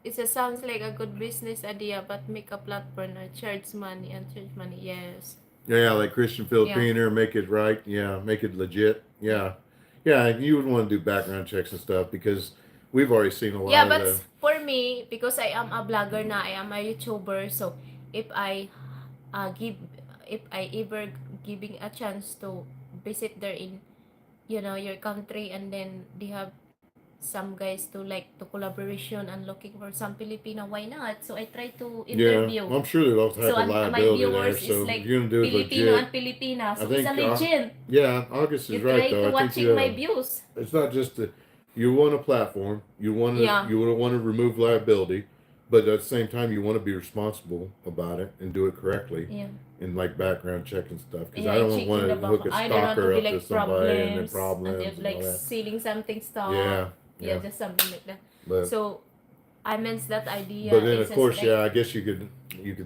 It sounds like a good business idea, but make a platform that charge money and charge money. Yes. Yeah, like Christian Yeah. Filipino, make it right. Yeah, make it legit. Yeah, yeah. You would want to do background checks and stuff because we've already seen a Yeah, lot of but the. for me, because I am a blogger na, I am a YouTuber, so if I give, if I ever giving a chance to visit there in, your country, and then they have some guys to like to collaboration and looking for some Filipino, why not? So I try to Yeah, interview. I'm sure there's all So type of my liability there. viewers is So if like you're gonna do it Filipino and legit, Filipina. I So it's a think. legend. Yeah, August is You right try though. to I think watching my views. it's not just the, you want a platform. Yeah. You want to remove liability, but at the same time you want to be responsible about it and do it correctly. Yeah. And like background check and stuff because Yeah, I I don't check want in the to hook back. a I don't want to stalker be up to like somebody and then problems and problems then and like all that. selling something stuff. Yeah, Yeah, just something like that. but So I meant that idea. but then It's of just course, like, yeah, I guess you could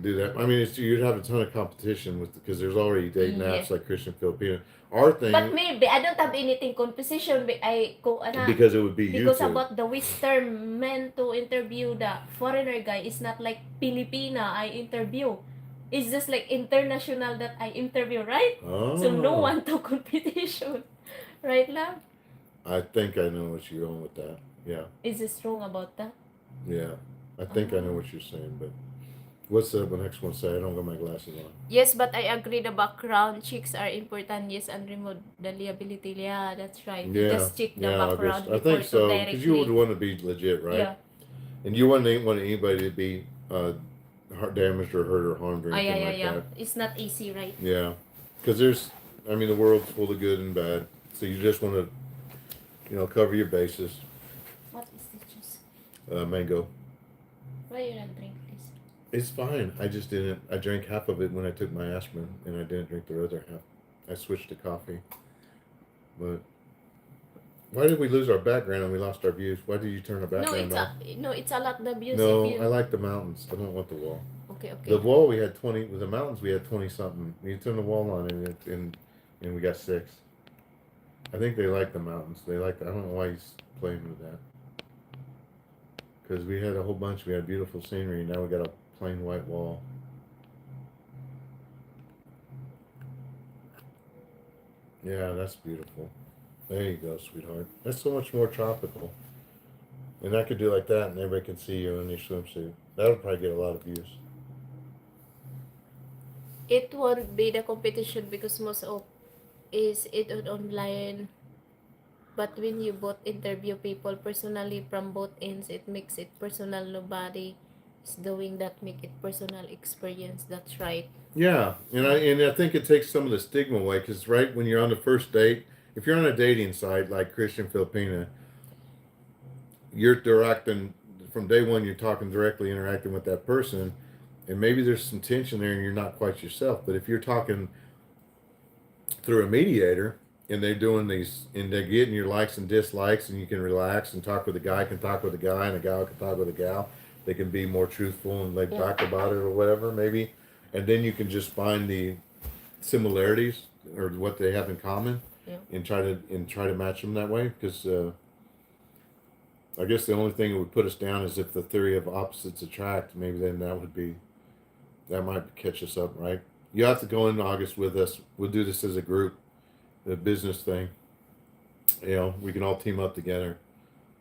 do that. I mean, you'd have a ton of competition with because there's already dating yeah. apps like Christian Filipino. Our But thing maybe I don't have anything composition. I ko ana because it would be because YouTube. about the Western men to interview the foreigner guy is not like Filipina I interview. It's just like international that I interview, right? So no Oh, one to competition, right, love? I think I know what you're going with that. Yeah, Is this wrong about that? yeah. I think I know what you're saying, but what's the next one say? I don't got my glasses on. Yes, but I agree the background checks are important. Yes, and remove the liability. Yeah, that's right. You Yeah, just check the yeah, background August. I before think to so because you would directly. want to be legit, right? Yeah. And you wouldn't want anybody to be damaged or hurt or harmed or Ah, yeah, anything yeah, like yeah. that. It's not easy, right? Yeah, because I mean, the world's full of good and bad, so you just want to, cover your bases. What is this juice? Mango. Why you not drink this? It's fine. I just didn't. I drank half of it when I took my aspirin, and I didn't drink the other half. I switched to coffee. But why did we lose our background and we lost our views? Why did you turn our No, background off? it's a lot the views No, if you. I like the mountains. I don't want the wall. Okay, The okay. wall we had 20. With the mountains we had 20 something. You turn the wall on and we got 6. I think they like the mountains. They like. I don't know why he's playing with that. Because we had a whole bunch. We had beautiful scenery. Now we got a plain white wall. Yeah, that's beautiful. There you go, sweetheart. That's so much more tropical. And I could do like that, and everybody can see you in your swimsuit. That would probably get a lot of views. It won't be the competition because most of is it on online. But when you both interview people personally from both ends, it makes it personal. Nobody is doing that. Make it personal experience. That's right. Yeah, and I think it takes some of the stigma away because right when you're on the first date, if you're on a dating site like Christian Filipina, you're directing from day one. You're talking directly, interacting with that person, and maybe there's some tension there, and you're not quite yourself. But if you're talking through a mediator and they're doing these and they're getting your likes and dislikes and you can relax and talk with a guy can talk with a guy and a gal can talk with a gal, they can be more truthful and laid back about it or whatever maybe, and then you can just find the similarities or what they have in common, Yeah. and try to match them that way because I guess the only thing that would put us down is if the theory of opposites attract. Maybe then that might catch us up, right? You have to go in August with us. We'll do this as a group, a business thing. We can all team up together.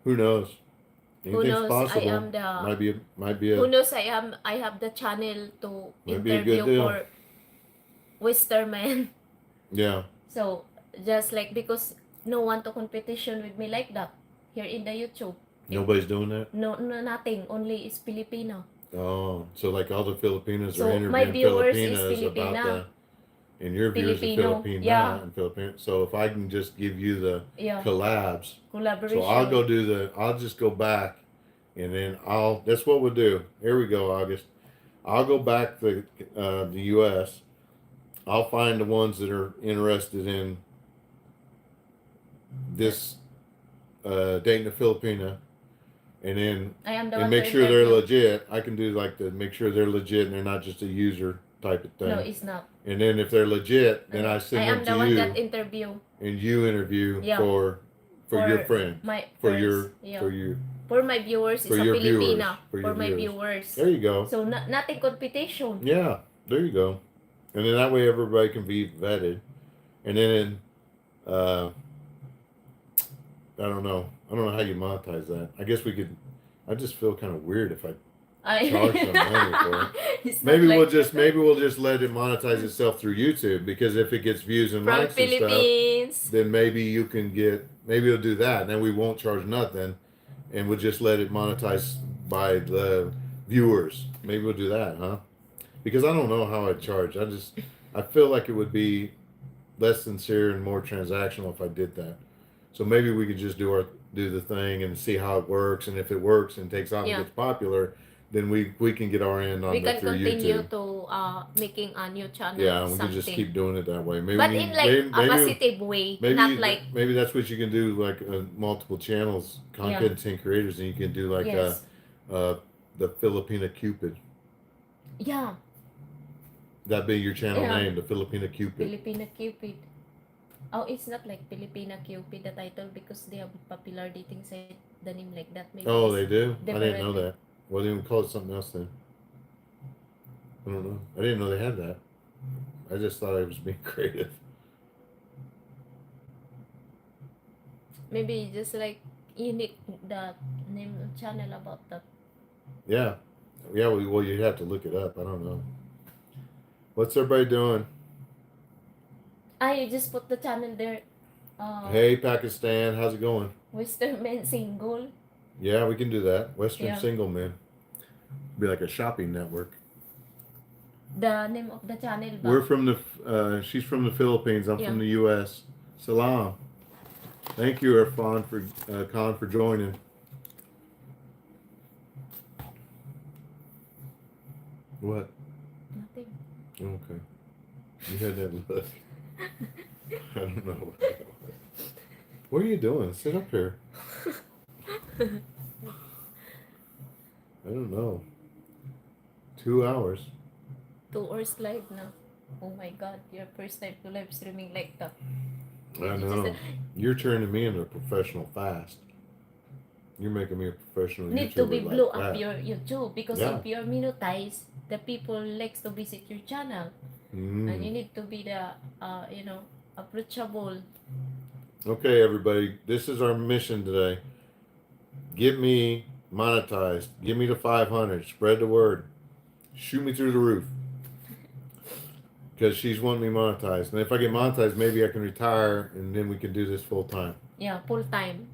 Who knows? Who Anything's knows? I possible. am the. Might be Who a knows? I have the channel to might be a good interview deal. for Western men. Yeah. So just like because no one to competition with me like that here in the YouTube. Nobody's doing that. No, nothing. Only is Filipino. Oh, so like all the Filipinos are So my interviewing viewers is Filipinas about Filipina. and your viewers are Filipino. Filipina Yeah. and Filipino. So if I can just give you the Yeah. collabs, Collaboration. so I'll just go back, and then that's what we'll do. Here we go, August. I'll go back to the U.S. I'll find the ones that are interested in this dating a Filipina, and then I am the and one make to sure they're interview. legit. I can do like the make sure they're legit and they're not just a user type of thing. No, it's not. And then if they're legit, then I I send am them the to one that you, interview. and you interview Yeah. for your friend, my for friends. your Yeah. for you For my viewers, for it's a your viewers, Filipina. for For your my viewers. viewers. There you go. So nothing competition. Yeah, there you go. And then that way everybody can be vetted. And then uh, I don't know. I don't know how you monetize that. I guess we could. I just feel kind of weird if I charge some money for it. It's not Maybe like we'll just let it monetize itself through YouTube, because if it gets views and from likes and stuff, Philippines. then maybe you can get, maybe it'll do that, and then we won't charge nothing, and we'll just let it monetize by the viewers. Maybe we'll do that, huh? Because I don't know how I'd charge. I feel like it would be less sincere and more transactional if I did that. So maybe we could just do the thing and see how it works, and if it works and takes off and Yeah. gets popular, then we can get our end on We it can through continue YouTube. to making a new channel. Yeah, and we can something. just keep doing it that way. Maybe But in like a positive way, not like maybe that's what you can do, like multiple channels, content creators, and you can do like yes. The Filipina Cupid. Yeah, That be your channel Yeah. name, the Filipina Cupid. Filipina Cupid. Oh, it's not like Filipina Cupid the title because they have popular dating site. The name like that maybe. Oh, it's they do? I didn't know different. that. Well, then we call it something else then. I don't know. I didn't know they had that. I just thought I was being creative. Maybe just like unique the name of channel about that. Yeah. Yeah, well, you'd have to look it up. I don't know. What's everybody doing? You just put the channel there. Hey, Pakistan, how's it going? Western Men Single. Yeah, we can do that. Western Yeah. Single Men. Be like a shopping network. The name of the channel ba? We're from the, she's from the Philippines. I'm from Yeah. the U.S. Salam. Thank you, Irfan, Khan, for joining. What? Nothing. Okay. You had that look. I don't know what that was. What are you doing? Sit up here. I don't know. 2 hours. 2 hours live now. Oh my god, your first time to live streaming like that. I You know. just You're turning me into a professional fast. You're making me a professional need YouTuber to be like blow that. up your YouTube because Yeah. if you're monetized, the people likes to visit your channel, and you need to be the approachable. Okay, everybody. This is our mission today. Get me monetized. Give me the 500. Spread the word. Shoot me through the roof. Because she's wanting me monetized. And if I get monetized, maybe I can retire and then we can do this full time. Yeah, full time.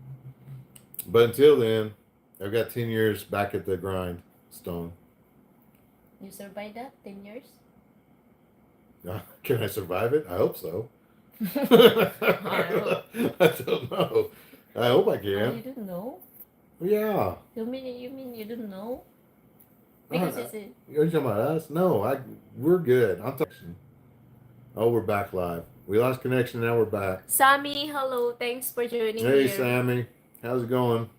But until then, I've got 10 years back at the grindstone. You survive that 10 years? Can I survive it? I hope so. I I don't know. I hope I Oh, can. you don't know? Yeah. You mean you don't know? Because it's a, You're talking about us? No, we're good. I'm talking. Oh, we're back live. We lost connection, now we're back. Sammy, hello, thanks for joining Hey, here. Sammy. How's it going?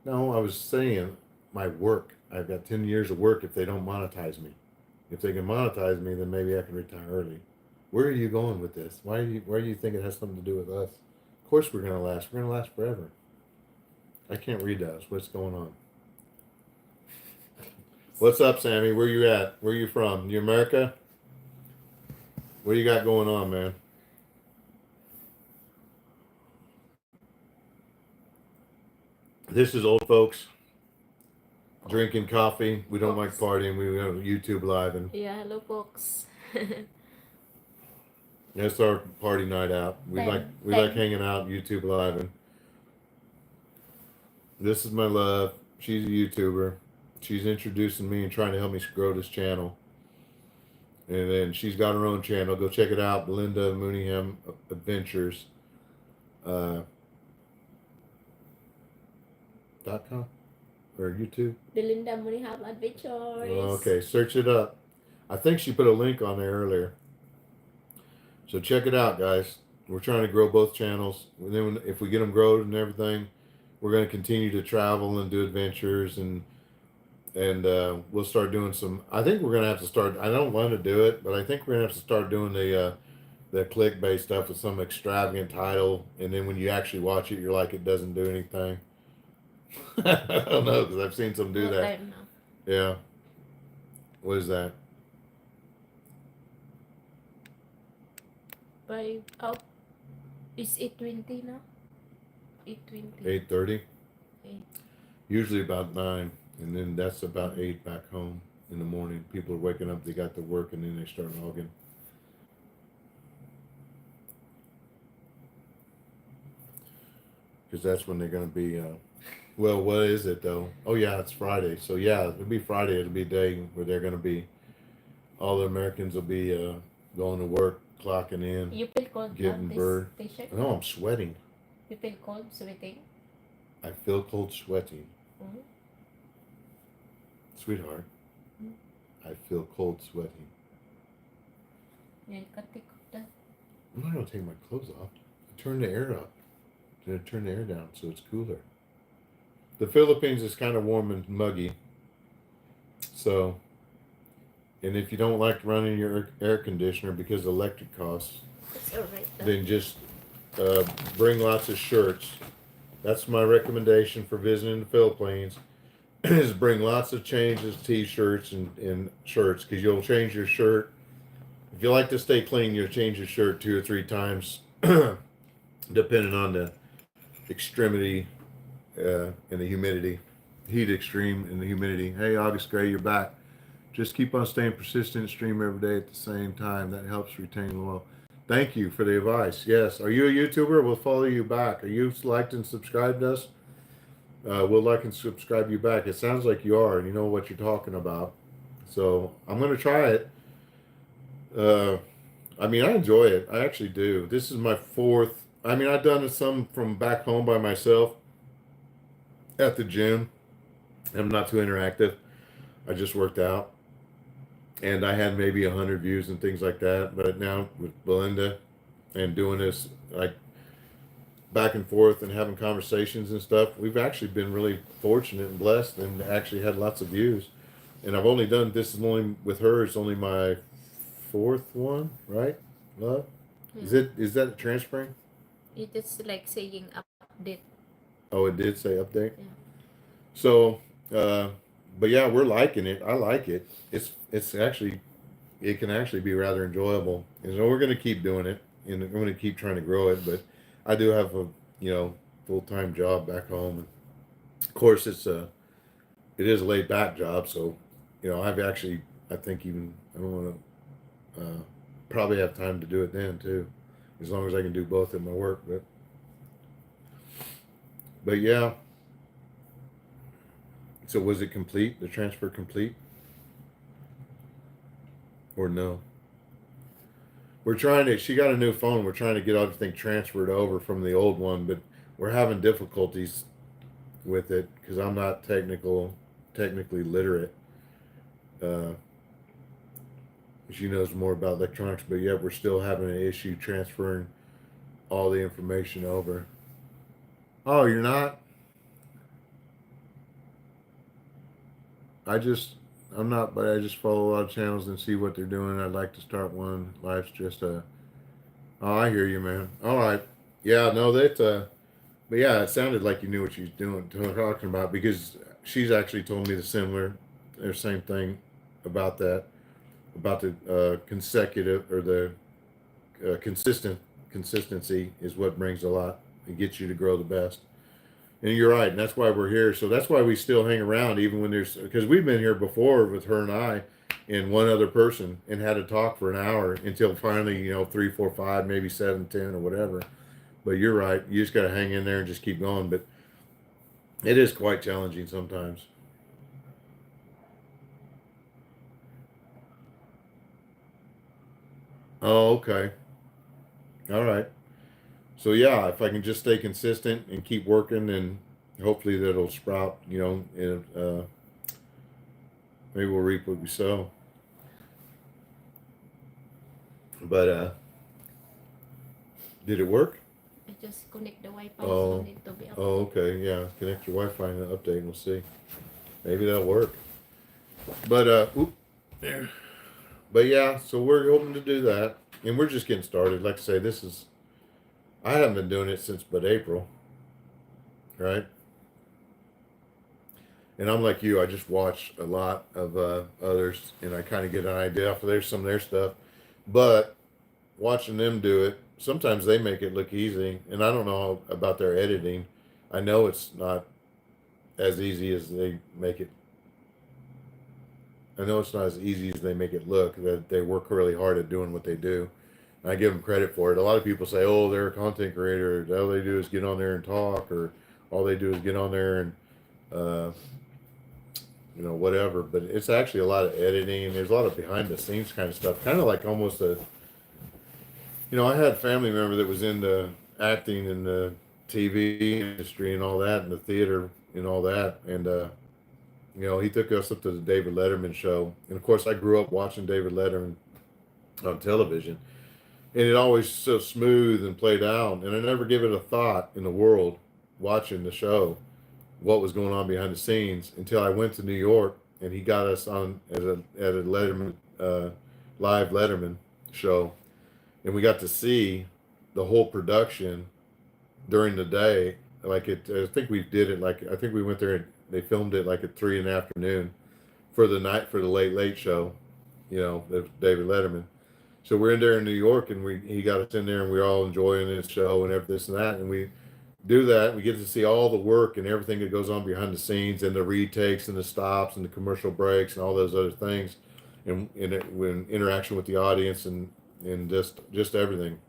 No, I was saying my work. I've got 10 years of work if they don't monetize me. If they can monetize me, then maybe I can retire early. Where are you going with this? Why do you think it has something to do with us? Of course we're going to last. We're going to last forever. I can't read that. What's going on? What's up, Sammy? Where you at? Where you from? You America? What you got going on, man? This is old folks drinking coffee. We don't like partying. We have YouTube live, and Yeah, hello folks. that's our party night out. We like hanging out, YouTube live, and this is my love. She's a YouTuber. She's introducing me and trying to help me grow this channel. And then she's got her own channel. Go check it out, Belinda Mooneyham Adventures. .com or YouTube. Belinda Mooneyham Adventures. Okay, search it up. I think she put a link on there earlier. So check it out, guys. We're trying to grow both channels. And then if we get them grown and everything, we're going to continue to travel and do adventures and and we'll start doing some. I think we're gonna have to start. I don't want to do it, but I think we're gonna have to start doing the clickbait stuff with some extravagant title, and then when you actually watch it, you're like, it doesn't do anything. I don't know because I've seen some do What that. time now? Yeah. What is that? By oh, it's 8:20 now. 8:20. 8:30. 8. Usually about 9, and then that's about 8 back home in the morning. People are waking up. They got to work, and then they start logging. Because that's when they're going to be. Well, what is it though? Oh yeah, it's Friday. So yeah, it'll be Friday. It'll be a day where they're going to be. All the Americans will be going to work, clocking in, You feel cold now, getting this bird. t-shirt? No, I'm sweating. You feel cold, sweating? I feel cold, sweating, Mm-hmm. sweetheart. I feel cold, sweating. Yeah, you can take off that. I'm not going to take my clothes off. I turn the air up. Then I turn the air down so it's cooler. The Philippines is kind of warm and muggy. So, and if you don't like running your air conditioner because of electric costs, It's alright though. then just uh, bring lots of shirts. That's my recommendation for visiting the Philippines. Is bring lots of changes, t-shirts and shirts because you'll change your shirt. If you like to stay clean, you'll change your shirt 2 or 3 times, depending on the extremity and the humidity, heat extreme and the humidity. Hey, August Gray, you're back. Just keep on staying persistent, stream every day at the same time. That helps retain oil. Thank you for the advice. Yes. Are you a YouTuber? We'll follow you back. Are you liked and subscribed to us? We'll like and subscribe you back. It sounds like you are, and you know what you're talking about. So I'm going to try it. Uh, I mean, I enjoy it. I actually do. This is my fourth. I mean, I've done some from back home by myself at the gym. I'm not too interactive. I just worked out, and I had maybe 100 views and things like that. But now with Belinda and doing this like back and forth and having conversations and stuff, we've actually been really fortunate and blessed, and actually had lots of views. And I've only done this is only with her. It's only my fourth one, right? Love. Yeah. Is that transferring? It is like saying update. Oh, it did say update. Yeah. So, uh, but yeah, we're liking it. I like it. It's actually it can actually be rather enjoyable. And so we're going to keep doing it, and we're going to keep trying to grow it. But I do have a full time job back home, and of course it is a laid back job. So I've actually I think even I don't want to probably have time to do it then too, as long as I can do both in my work. But yeah. So was it complete? The transfer complete? Or no? We're trying to. She got a new phone. We're trying to get everything transferred over from the old one, but we're having difficulties with it because I'm not technically literate. Uh, she knows more about electronics, but yet we're still having an issue transferring all the information over. Oh, you're not? I just I'm not, but I just follow a lot of channels and see what they're doing. I'd like to start one. Life's just a. Oh, I hear you, man. All right. Yeah, no, that. But yeah, it sounded like you knew what you was talking about because she's actually told me the similar, or same thing, about that, about the consecutive or the consistency is what brings a lot. It gets you to grow the best. And you're right, and that's why we're here. So that's why we still hang around, even when there's because we've been here before with her and I, and one other person, and had to talk for an hour until finally, 3, 4, 5, maybe 7, 10, or whatever. But you're right, you just got to hang in there and just keep going. But it is quite challenging sometimes. Oh, okay, all right. So yeah, if I can just stay consistent and keep working, and hopefully that'll sprout. And maybe we'll reap what we sow. But did it work? I just connect the Wi-Fi, so Oh, need to be oh, updated. okay, yeah. Connect your Wi-Fi and update, and we'll see. Maybe that'll work. But there. But yeah, so we're hoping to do that, and we're just getting started. Like I say, this is I haven't been doing it since but April, right? And I'm like you, I just watch a lot of others, and I kind of get an idea for some of their stuff. But watching them do it, sometimes they make it look easy, and I don't know about their editing. I know it's not as easy as they make it. I know it's not as easy as they make it look. That they work really hard at doing what they do. And I give them credit for it. A lot of people say, "Oh, they're a content creator. All they do is get on there and talk, or all they do is get on there and uh, whatever." But it's actually a lot of editing, and there's a lot of behind the scenes kind of stuff. Kind of like almost I had a family member that was into acting in the TV industry and all that, and the theater and all that, and he took us up to the David Letterman show, and of course, I grew up watching David Letterman on television, and it always so smooth and played out, and I never give it a thought in the world watching the show what was going on behind the scenes until I went to New York, and he got us on at a Letterman live Letterman show, and we got to see the whole production during the day. Like I think we did it. Like I think we went there and they filmed it like at 3 in the afternoon for the night for the late late show. David Letterman. So we're in there in New York, and he got us in there, and we're all enjoying his show and everything this and that, and we do that. We get to see all the work and everything that goes on behind the scenes, and the retakes and the stops and the commercial breaks and all those other things, and when interaction with the audience and just everything.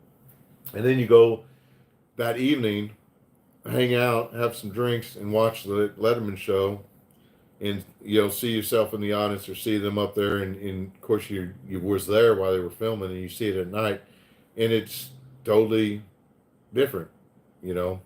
And then you go that evening, hang out, have some drinks, and watch the Letterman show, and see yourself in the audience or see them up there, and of course you was there while they were filming, and you see it at night, and it's totally different. You know,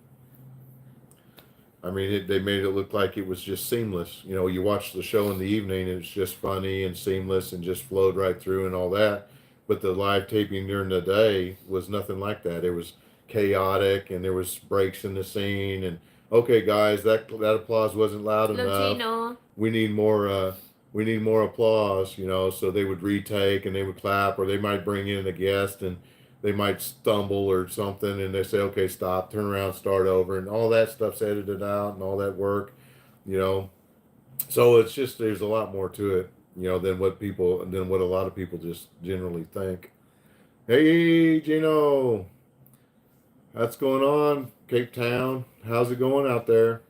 I mean, they made it look like it was just seamless. You watch the show in the evening, and it's just funny and seamless and just flowed right through and all that. But the live taping during the day was nothing like that. It was chaotic, and there was breaks in the scene. And okay, guys, that applause wasn't loud Hello, enough. Gino. We need more. We need more applause. So they would retake and they would clap, or they might bring in a guest and they might stumble or something, and they say, okay, stop, turn around, start over, and all that stuff's edited out and all that work, you know. So it's just there's a lot more to it, than what a lot of people just generally think. Hey, Gino, what's going on, Cape Town? How's it going out there?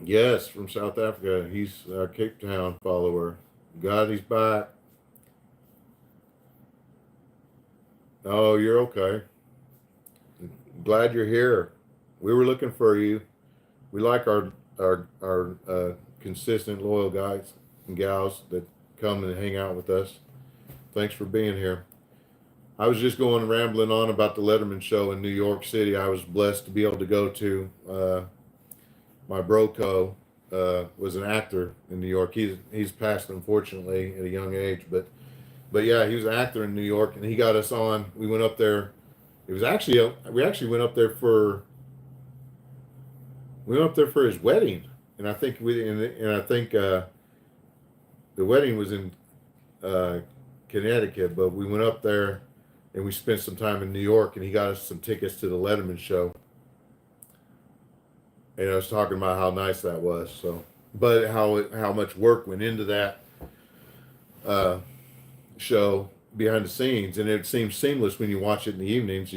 Yes, from South Africa. He's a Cape Town follower. God, he's back. Oh, you're okay. Glad you're here. We were looking for you. We like our consistent, loyal guys and gals that come and hang out with us. Thanks for being here. I was just going rambling on about the Letterman show in New York City. I was blessed to be able to go to. My broco was an actor in New York. He's passed unfortunately at a young age, but yeah, he was an actor in New York, and he got us on. We went up there. It was actually we actually went up there for his wedding, and I think the wedding was in uh, Connecticut, but we went up there and we spent some time in New York, and he got us some tickets to the Letterman show, and I was talking about how nice that was. So, but how much work went into that uh, show behind the scenes, and it seems seamless when you watch it in the evenings.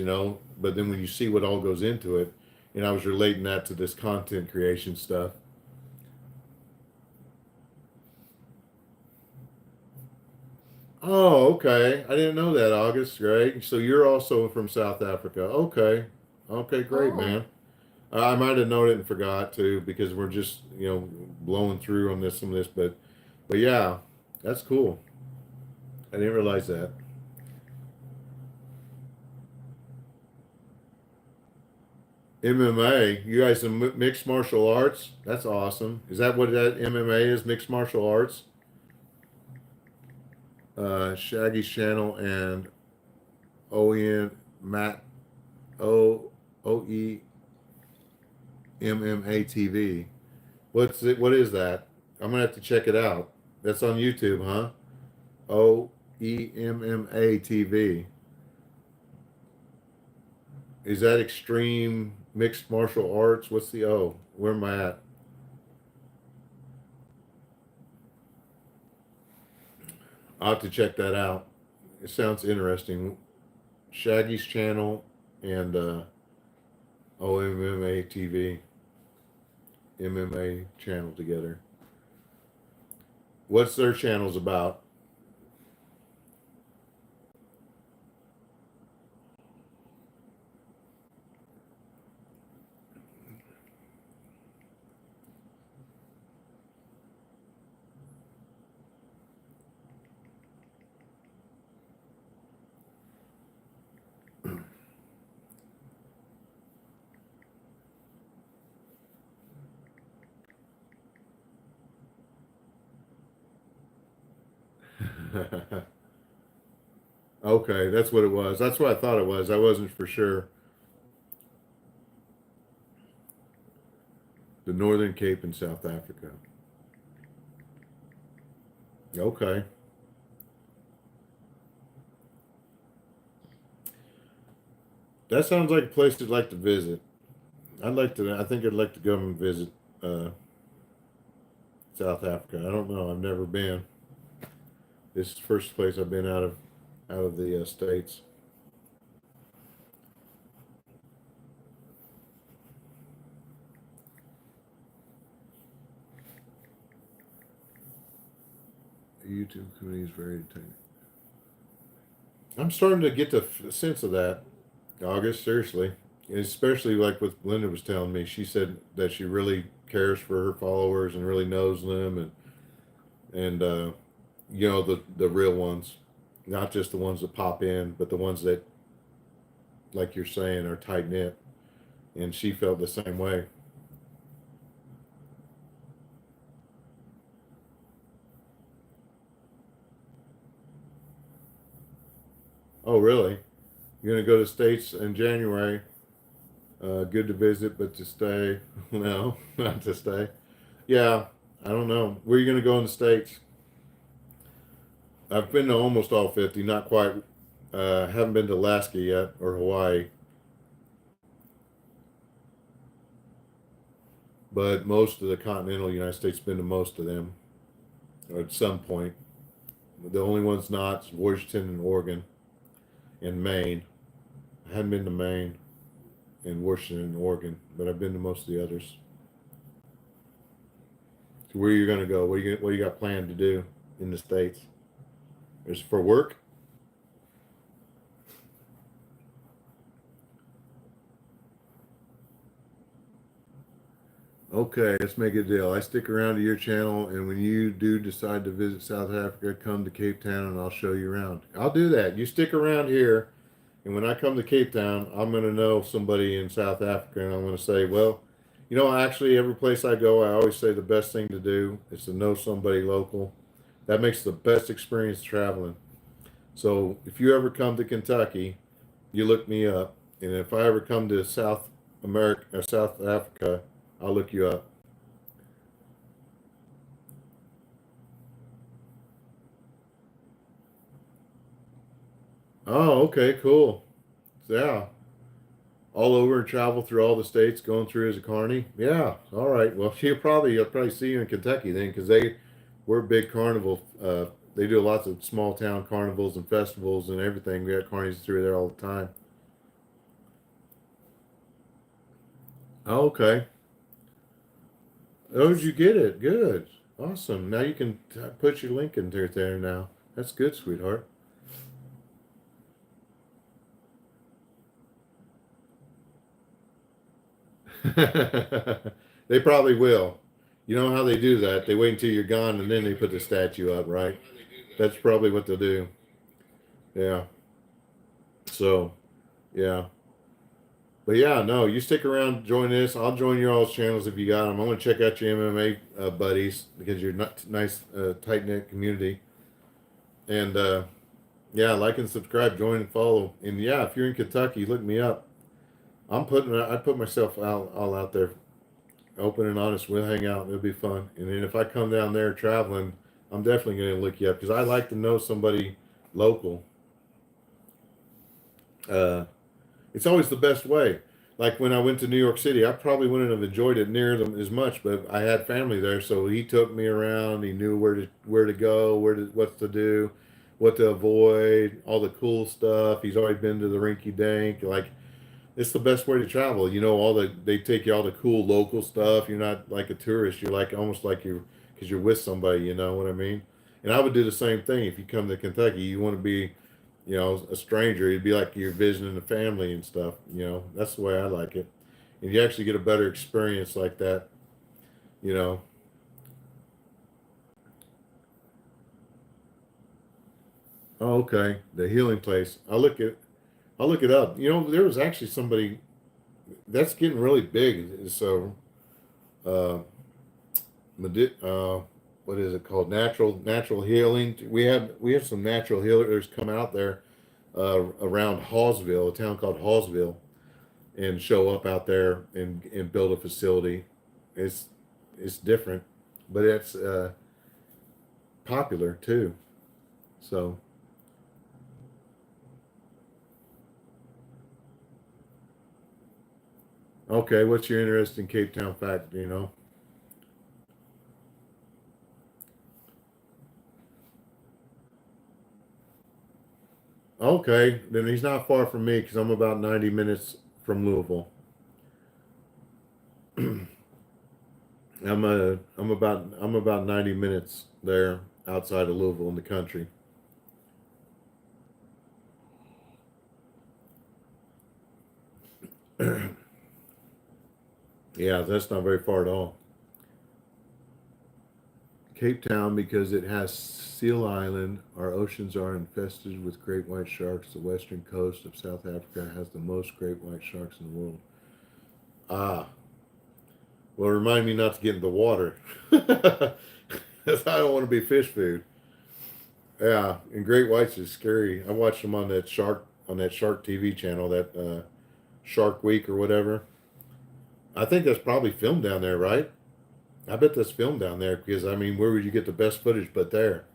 But then when you see what all goes into it, and I was relating that to this content creation stuff. Oh, okay. I didn't know that, August. Great. So you're also from South Africa. Okay. Okay, great, Oh, man. I might have known it and forgot too because we're just, blowing through on this and this, but yeah, that's cool. I didn't realize that. MMA, you guys some mixed martial arts? That's awesome. Is that what that MMA is? Mixed martial arts? Shaggy's channel and OEN Matt O O E MMA TV. What's it? What is that? I'm gonna have to check it out. That's on YouTube, huh? OEMMA TV. Is that extreme mixed martial arts? What's the O? Where am I at? I'll have to check that out. It sounds interesting. Shaggy's channel and OMMA TV, MMA channel together. What's their channels about? Okay, that's what it was. That's what I thought it was. I wasn't for sure. The Northern Cape in South Africa. Okay. That sounds like a place I'd like to visit. I'd like to, I think I'd like to go and visit uh, South Africa. I don't know. I've never been. This is the first place I've been out of the States. The YouTube community is very entertaining. I'm starting to get the sense of that, August, seriously. Especially like what Belinda was telling me. She said that she really cares for her followers and really knows them and you know the real ones, not just the ones that pop in, but the ones that, like you're saying, are tight knit. And she felt the same way. Oh, really? You're gonna go to States in January? Good to visit, but to stay? No, not to stay. Yeah, I don't know. Where are you gonna go in the States? I've been to almost all 50, not quite. Haven't been to Alaska yet or Hawaii, but most of the continental United States, been to most of them or at some point. The only ones not is Washington and Oregon and Maine. I haven't been to Maine and Washington and Oregon, but I've been to most of the others. So where are you going to go? What you got planned to do in the States? Is it for work? Okay, let's make a deal. I stick around to your channel, and when you do decide to visit South Africa, come to Cape Town and I'll show you around. I'll do that. You stick around here, and when I come to Cape Town, I'm going to know somebody in South Africa, and I'm going to say, well, you know, actually, every place I go, I always say the best thing to do is to know somebody local. That makes the best experience traveling. So if you ever come to Kentucky, you look me up, and if I ever come to South America or South Africa, I'll look you up. Oh, okay, cool. Yeah, all over and travel through all the states, going through as a carny. Yeah, all right. Well, you'll probably see you in Kentucky then, because we're a big carnival. They do lots of small town carnivals and festivals and everything. We got carnies through there all the time. Oh, okay. Oh, did you get it? Good. Awesome. Now you can put your link in there now. That's good, sweetheart. They probably will. You know how they do that? They wait until you're gone and then they put the statue up, right? That's probably what they'll do. Yeah. So, yeah. But yeah, no, you stick around, join this. I'll join your all's channels if you got them. I'm going to check out your MMA buddies because you're not nice, tight knit community. And yeah, like and subscribe, join and follow. And yeah, if you're in Kentucky, look me up. I put myself all out there Open and honest. We'll hang out. It'll be fun. And then if I come down there traveling, I'm definitely going to look you up because I like to know somebody local. Uh, it's always the best way. Like when I went to New York City, I probably wouldn't have enjoyed it near them as much, but I had family there, so he took me around. He knew where to go, what to do, what to avoid, all the cool stuff. He's already been to the rinky dink. Like it's the best way to travel. You know, they take you all the cool local stuff. You're not like a tourist. You're like almost like you because you're with somebody. You know what I mean? And I would do the same thing if you come to Kentucky. You want to be, you know, a stranger. It'd be like you're visiting a family and stuff. You know, that's the way I like it. And you actually get a better experience like that. You know. Oh, okay. The healing place. I'll look it up. You know, there was actually somebody that's getting really big. So uh, what is it called? Natural healing. We have some natural healers come out there around Hallsville, a town called Hallsville, and show up out there and build a facility. It's it's different, but it's popular too. So okay, what's your interesting Cape Town fact? Do you know? Okay, then he's not far from me because I'm about 90 minutes from Louisville. I'm about 90 minutes there outside of Louisville in the country. Yeah, that's not very far at all. Cape Town because it has Seal Island. Our oceans are infested with great white sharks. The western coast of South Africa has the most great white sharks in the world. Ah, well, remind me not to get in the water. 'Cause I don't want to be fish food. Yeah, and great whites is scary. I watched them on that Shark TV channel, that Shark Week or whatever. I think that's probably filmed down there, right? I bet that's filmed down there because I mean, where would you get the best footage but there?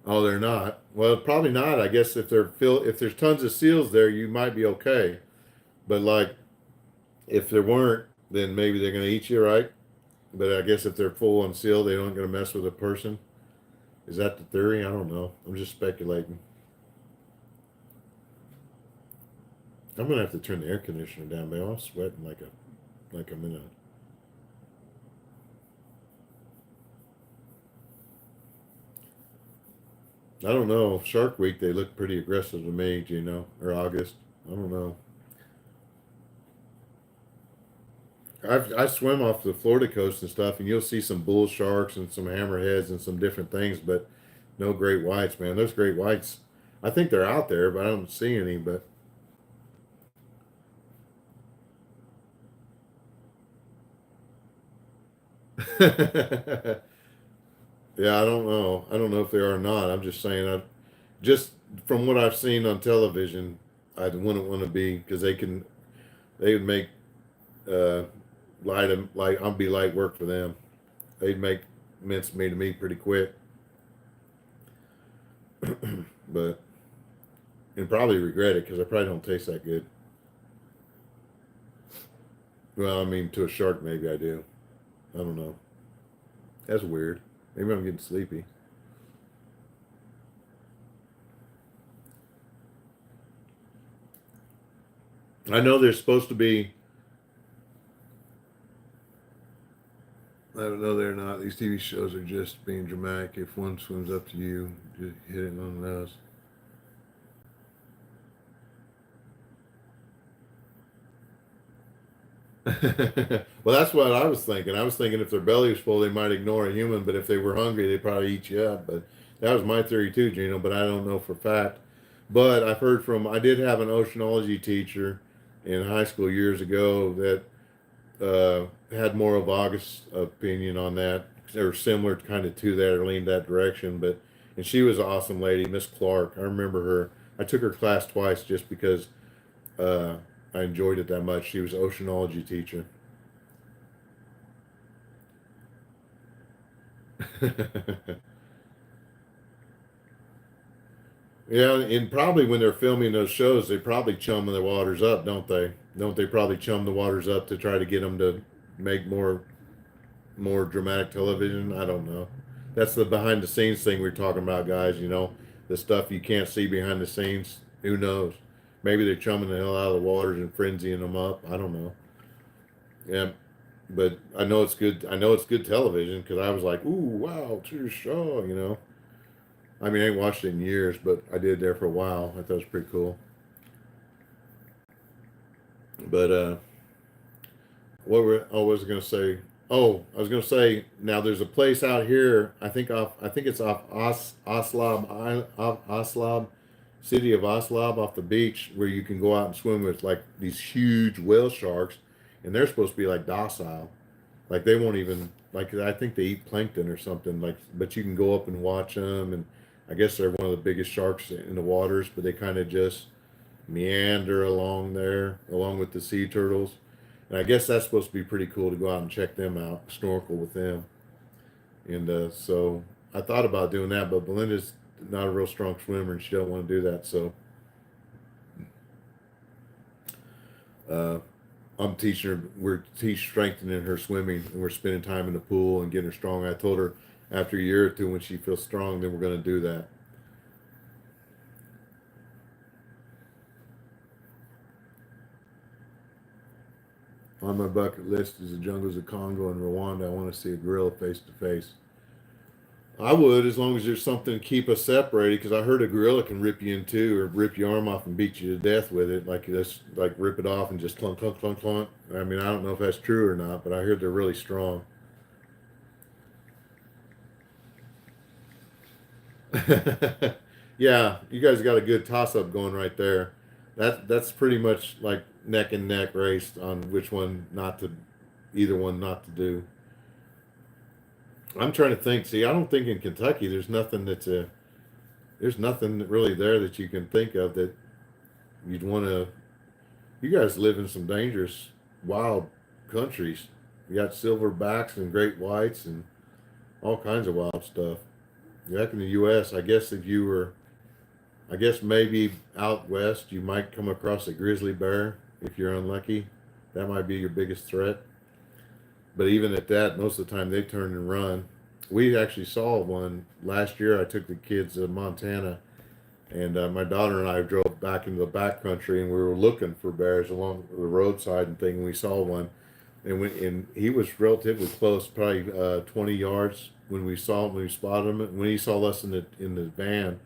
Oh, they're not. Well, probably not. I guess if there's tons of seals there, you might be okay. But like if there weren't, then maybe they're gonna eat you, right? But I guess if they're full on seal, they aren't gonna mess with a person. Is that the theory? I don't know. I'm just speculating. I'm gonna have to turn the air conditioner down, man. I'm sweating like I'm in a. I don't know. Shark Week, they look pretty aggressive to me, Gino or August. I don't know. I swim off the Florida coast and stuff, and you'll see some bull sharks and some hammerheads and some different things, but no great whites, man. Those great whites, I think they're out there, but I don't see any. But yeah, I don't know. I don't know if they are or not. I'm just saying. Just from what I've seen on television, I wouldn't want to be because they would make uh, I'll be light work for them. They'd make mincemeat to me pretty quick, but and probably regret it because I probably don't taste that good. Well, I mean, to a shark, maybe I do. I don't know. That's weird. Maybe I'm getting sleepy. I know there's supposed to be. I don't know they're not. These TV shows are just being dramatic. If one swims up to you, just hit it on the nose. Well, that's what I was thinking. I was thinking if their belly was full, they might ignore a human, but if they were hungry, they'd probably eat you up. But that was my theory too, Gino. But I don't know for fact. But I've heard from. I did have an oceanology teacher in high school years ago that had more of August's opinion on that, or similar kind of to that, or leaned that direction. But and she was an awesome lady, Miss Clark. I remember her. I took her class twice just because uh, I enjoyed it that much. She was an oceanology teacher. Yeah, and probably when they're filming those shows, they probably chum the waters up, don't they? Don't they probably chum the waters up to try to get them to make more dramatic television? I don't know. That's the behind the scenes thing we're talking about, guys. You know, the stuff you can't see behind the scenes. Who knows? Maybe they're chumming the hell out of the waters and frenzying them up. I don't know. Yeah, but I know it's good. I know it's good television because I was like, "Ooh, wow, true show." You know, I mean, I ain't watched it in years, but I did there for a while. I thought it was pretty cool. But what was I gonna say? Oh, I was gonna say now there's a place out here. I think it's off Oslab, city of Oslab, off the beach where you can go out and swim with like these huge whale sharks, and they're supposed to be like docile. Like they won't even like I think they eat plankton or something. Like, but you can go up and watch them, and I guess they're one of the biggest sharks in the waters. But they kind of just meander along there, along with the sea turtles. And I guess that's supposed to be pretty cool to go out and check them out, snorkel with them. And so I thought about doing that, but Belinda's not a real strong swimmer, and she don't want to do that. So uh, I'm teaching her. We're strengthening her swimming, and we're spending time in the pool and getting her strong. I told her after a year or two, when she feels strong, then we're going to do that. On my bucket list is the jungles of Congo and Rwanda. I want to see a gorilla face to face. I would, as long as there's something to keep us separated, because I heard a gorilla can rip you in two or rip your arm off and beat you to death with it. Like just like rip it off and just clunk, clunk, clunk, clunk. I mean, I don't know if that's true or not, but I heard they're really strong. Yeah, you guys got a good toss up going right there. That's pretty much like neck and neck race on which one not to, either one not to do. I'm trying to think. See, I don't think in Kentucky there's nothing really there that you can think of that you'd want to. You guys live in some dangerous, wild countries. You got silverbacks and great whites and all kinds of wild stuff. Back in the U.S., I guess if you were, I guess maybe out west, you might come across a grizzly bear if you're unlucky. That might be your biggest threat. But even at that, most of the time they turn and run. We actually saw one last year. I took the kids to Montana, and my daughter and I drove back into the back country, and we were looking for bears along the roadside and thing. And we saw one, and he was relatively close, probably 20 yards when we saw him. When we spotted him, when he saw us in the van,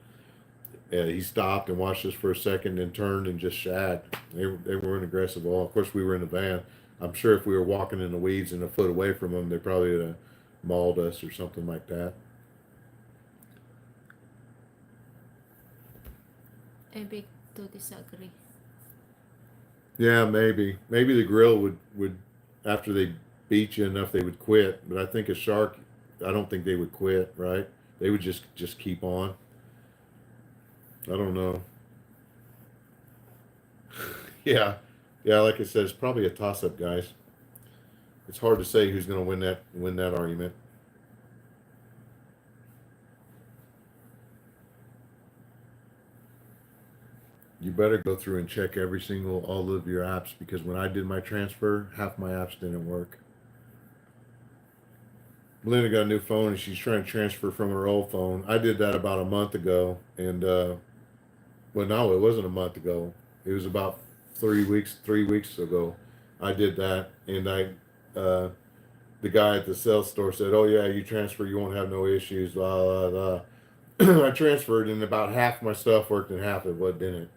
he stopped and watched us for a second, and turned and just shagged. They weren't aggressive at all. Of course, we were in the van. I'm sure if we were walking in the weeds and a foot away from them, they probably would have mauled us or something like that. I beg to disagree. Yeah, maybe the grill would after they beat you enough they would quit. But I think a shark, I don't think they would quit. Right? They would just keep on. I don't know. Yeah, yeah. Like I said, it's probably a toss up, guys. It's hard to say who's going to win that argument. You better go through and check all of your apps, because when I did my transfer, half my apps didn't work. Belinda got a new phone and she's trying to transfer from her old phone. I did that about a month ago, and well, no, it wasn't a month ago. It was about 3 weeks ago. I did that, and the guy at the sales store said, "Oh yeah, you transfer, you won't have no issues." Blah blah blah. I transferred, and about half my stuff worked, and half of what didn't.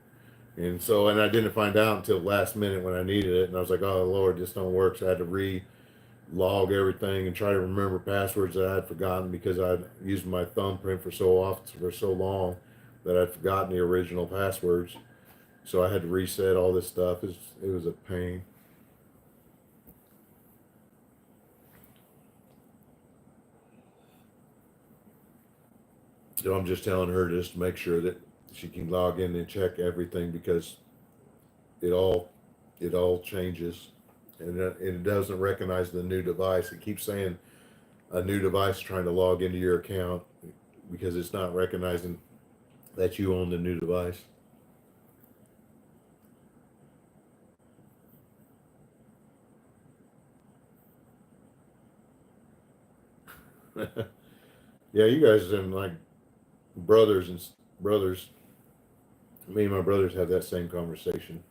And so, and I didn't find out until last minute when I needed it, and I was like, "Oh Lord, this don't work." So I had to re-log everything and try to remember passwords that I had forgotten because I'd used my thumbprint for so long that I'd forgotten the original passwords. So I had to reset all this stuff. It was a pain. So I'm just telling her just to make sure that she can log in and check everything, because it all changes, and it doesn't recognize the new device. It keeps saying a new device trying to log into your account because it's not recognizing that you own the new device. Yeah, you guys are like brothers and brothers. Me and my brothers have that same conversation.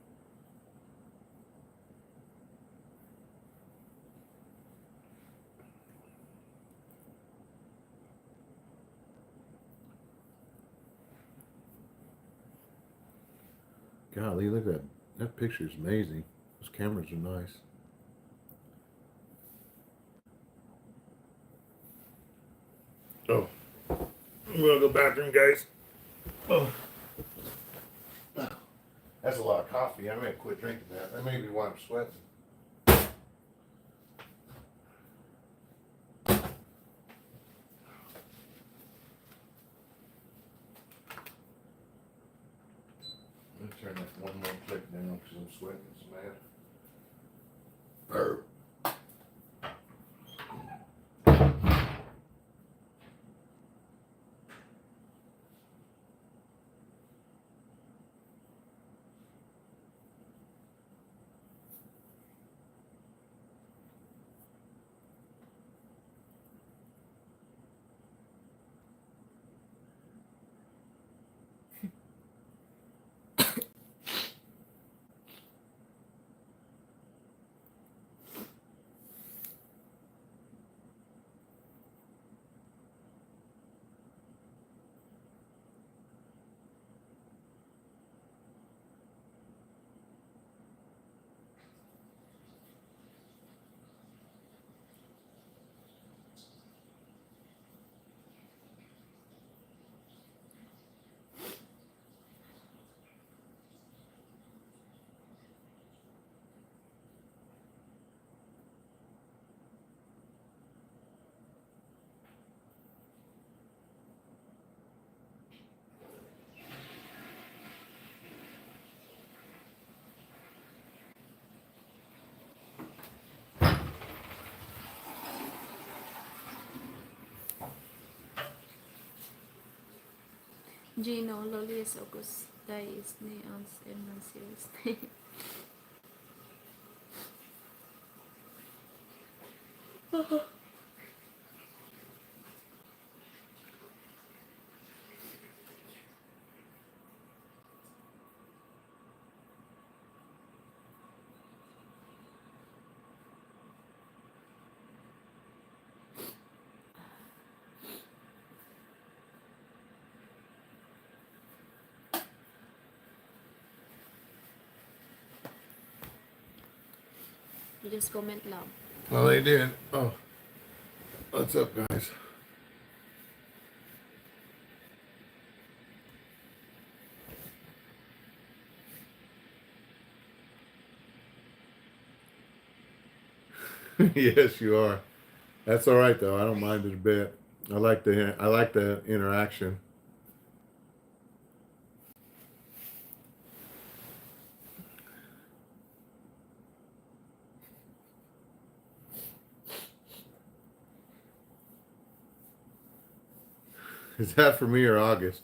Golly, look at that. That picture is amazing. Those cameras are nice. Oh, I'm gonna go bathroom, guys. Oh, that's a lot of coffee. I may quit drinking that. That may be why I'm sweating. Let me turn that one more click down because I'm sweating so bad. Burp. Gino, Lolius, August, Dice, Neons, and Series. You just comment love. Well, they did. Oh, what's up, guys? Yes, you are. That's all right, though. I don't mind it a bit. I like the interaction. Is that for me or August?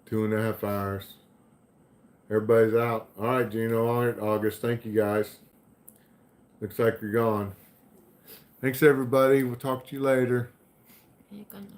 Two and a half hours. Everybody's out. All right, Gino. All right, August. Thank you, guys. Looks like you're gone. Thanks, everybody. We'll talk to you later. You can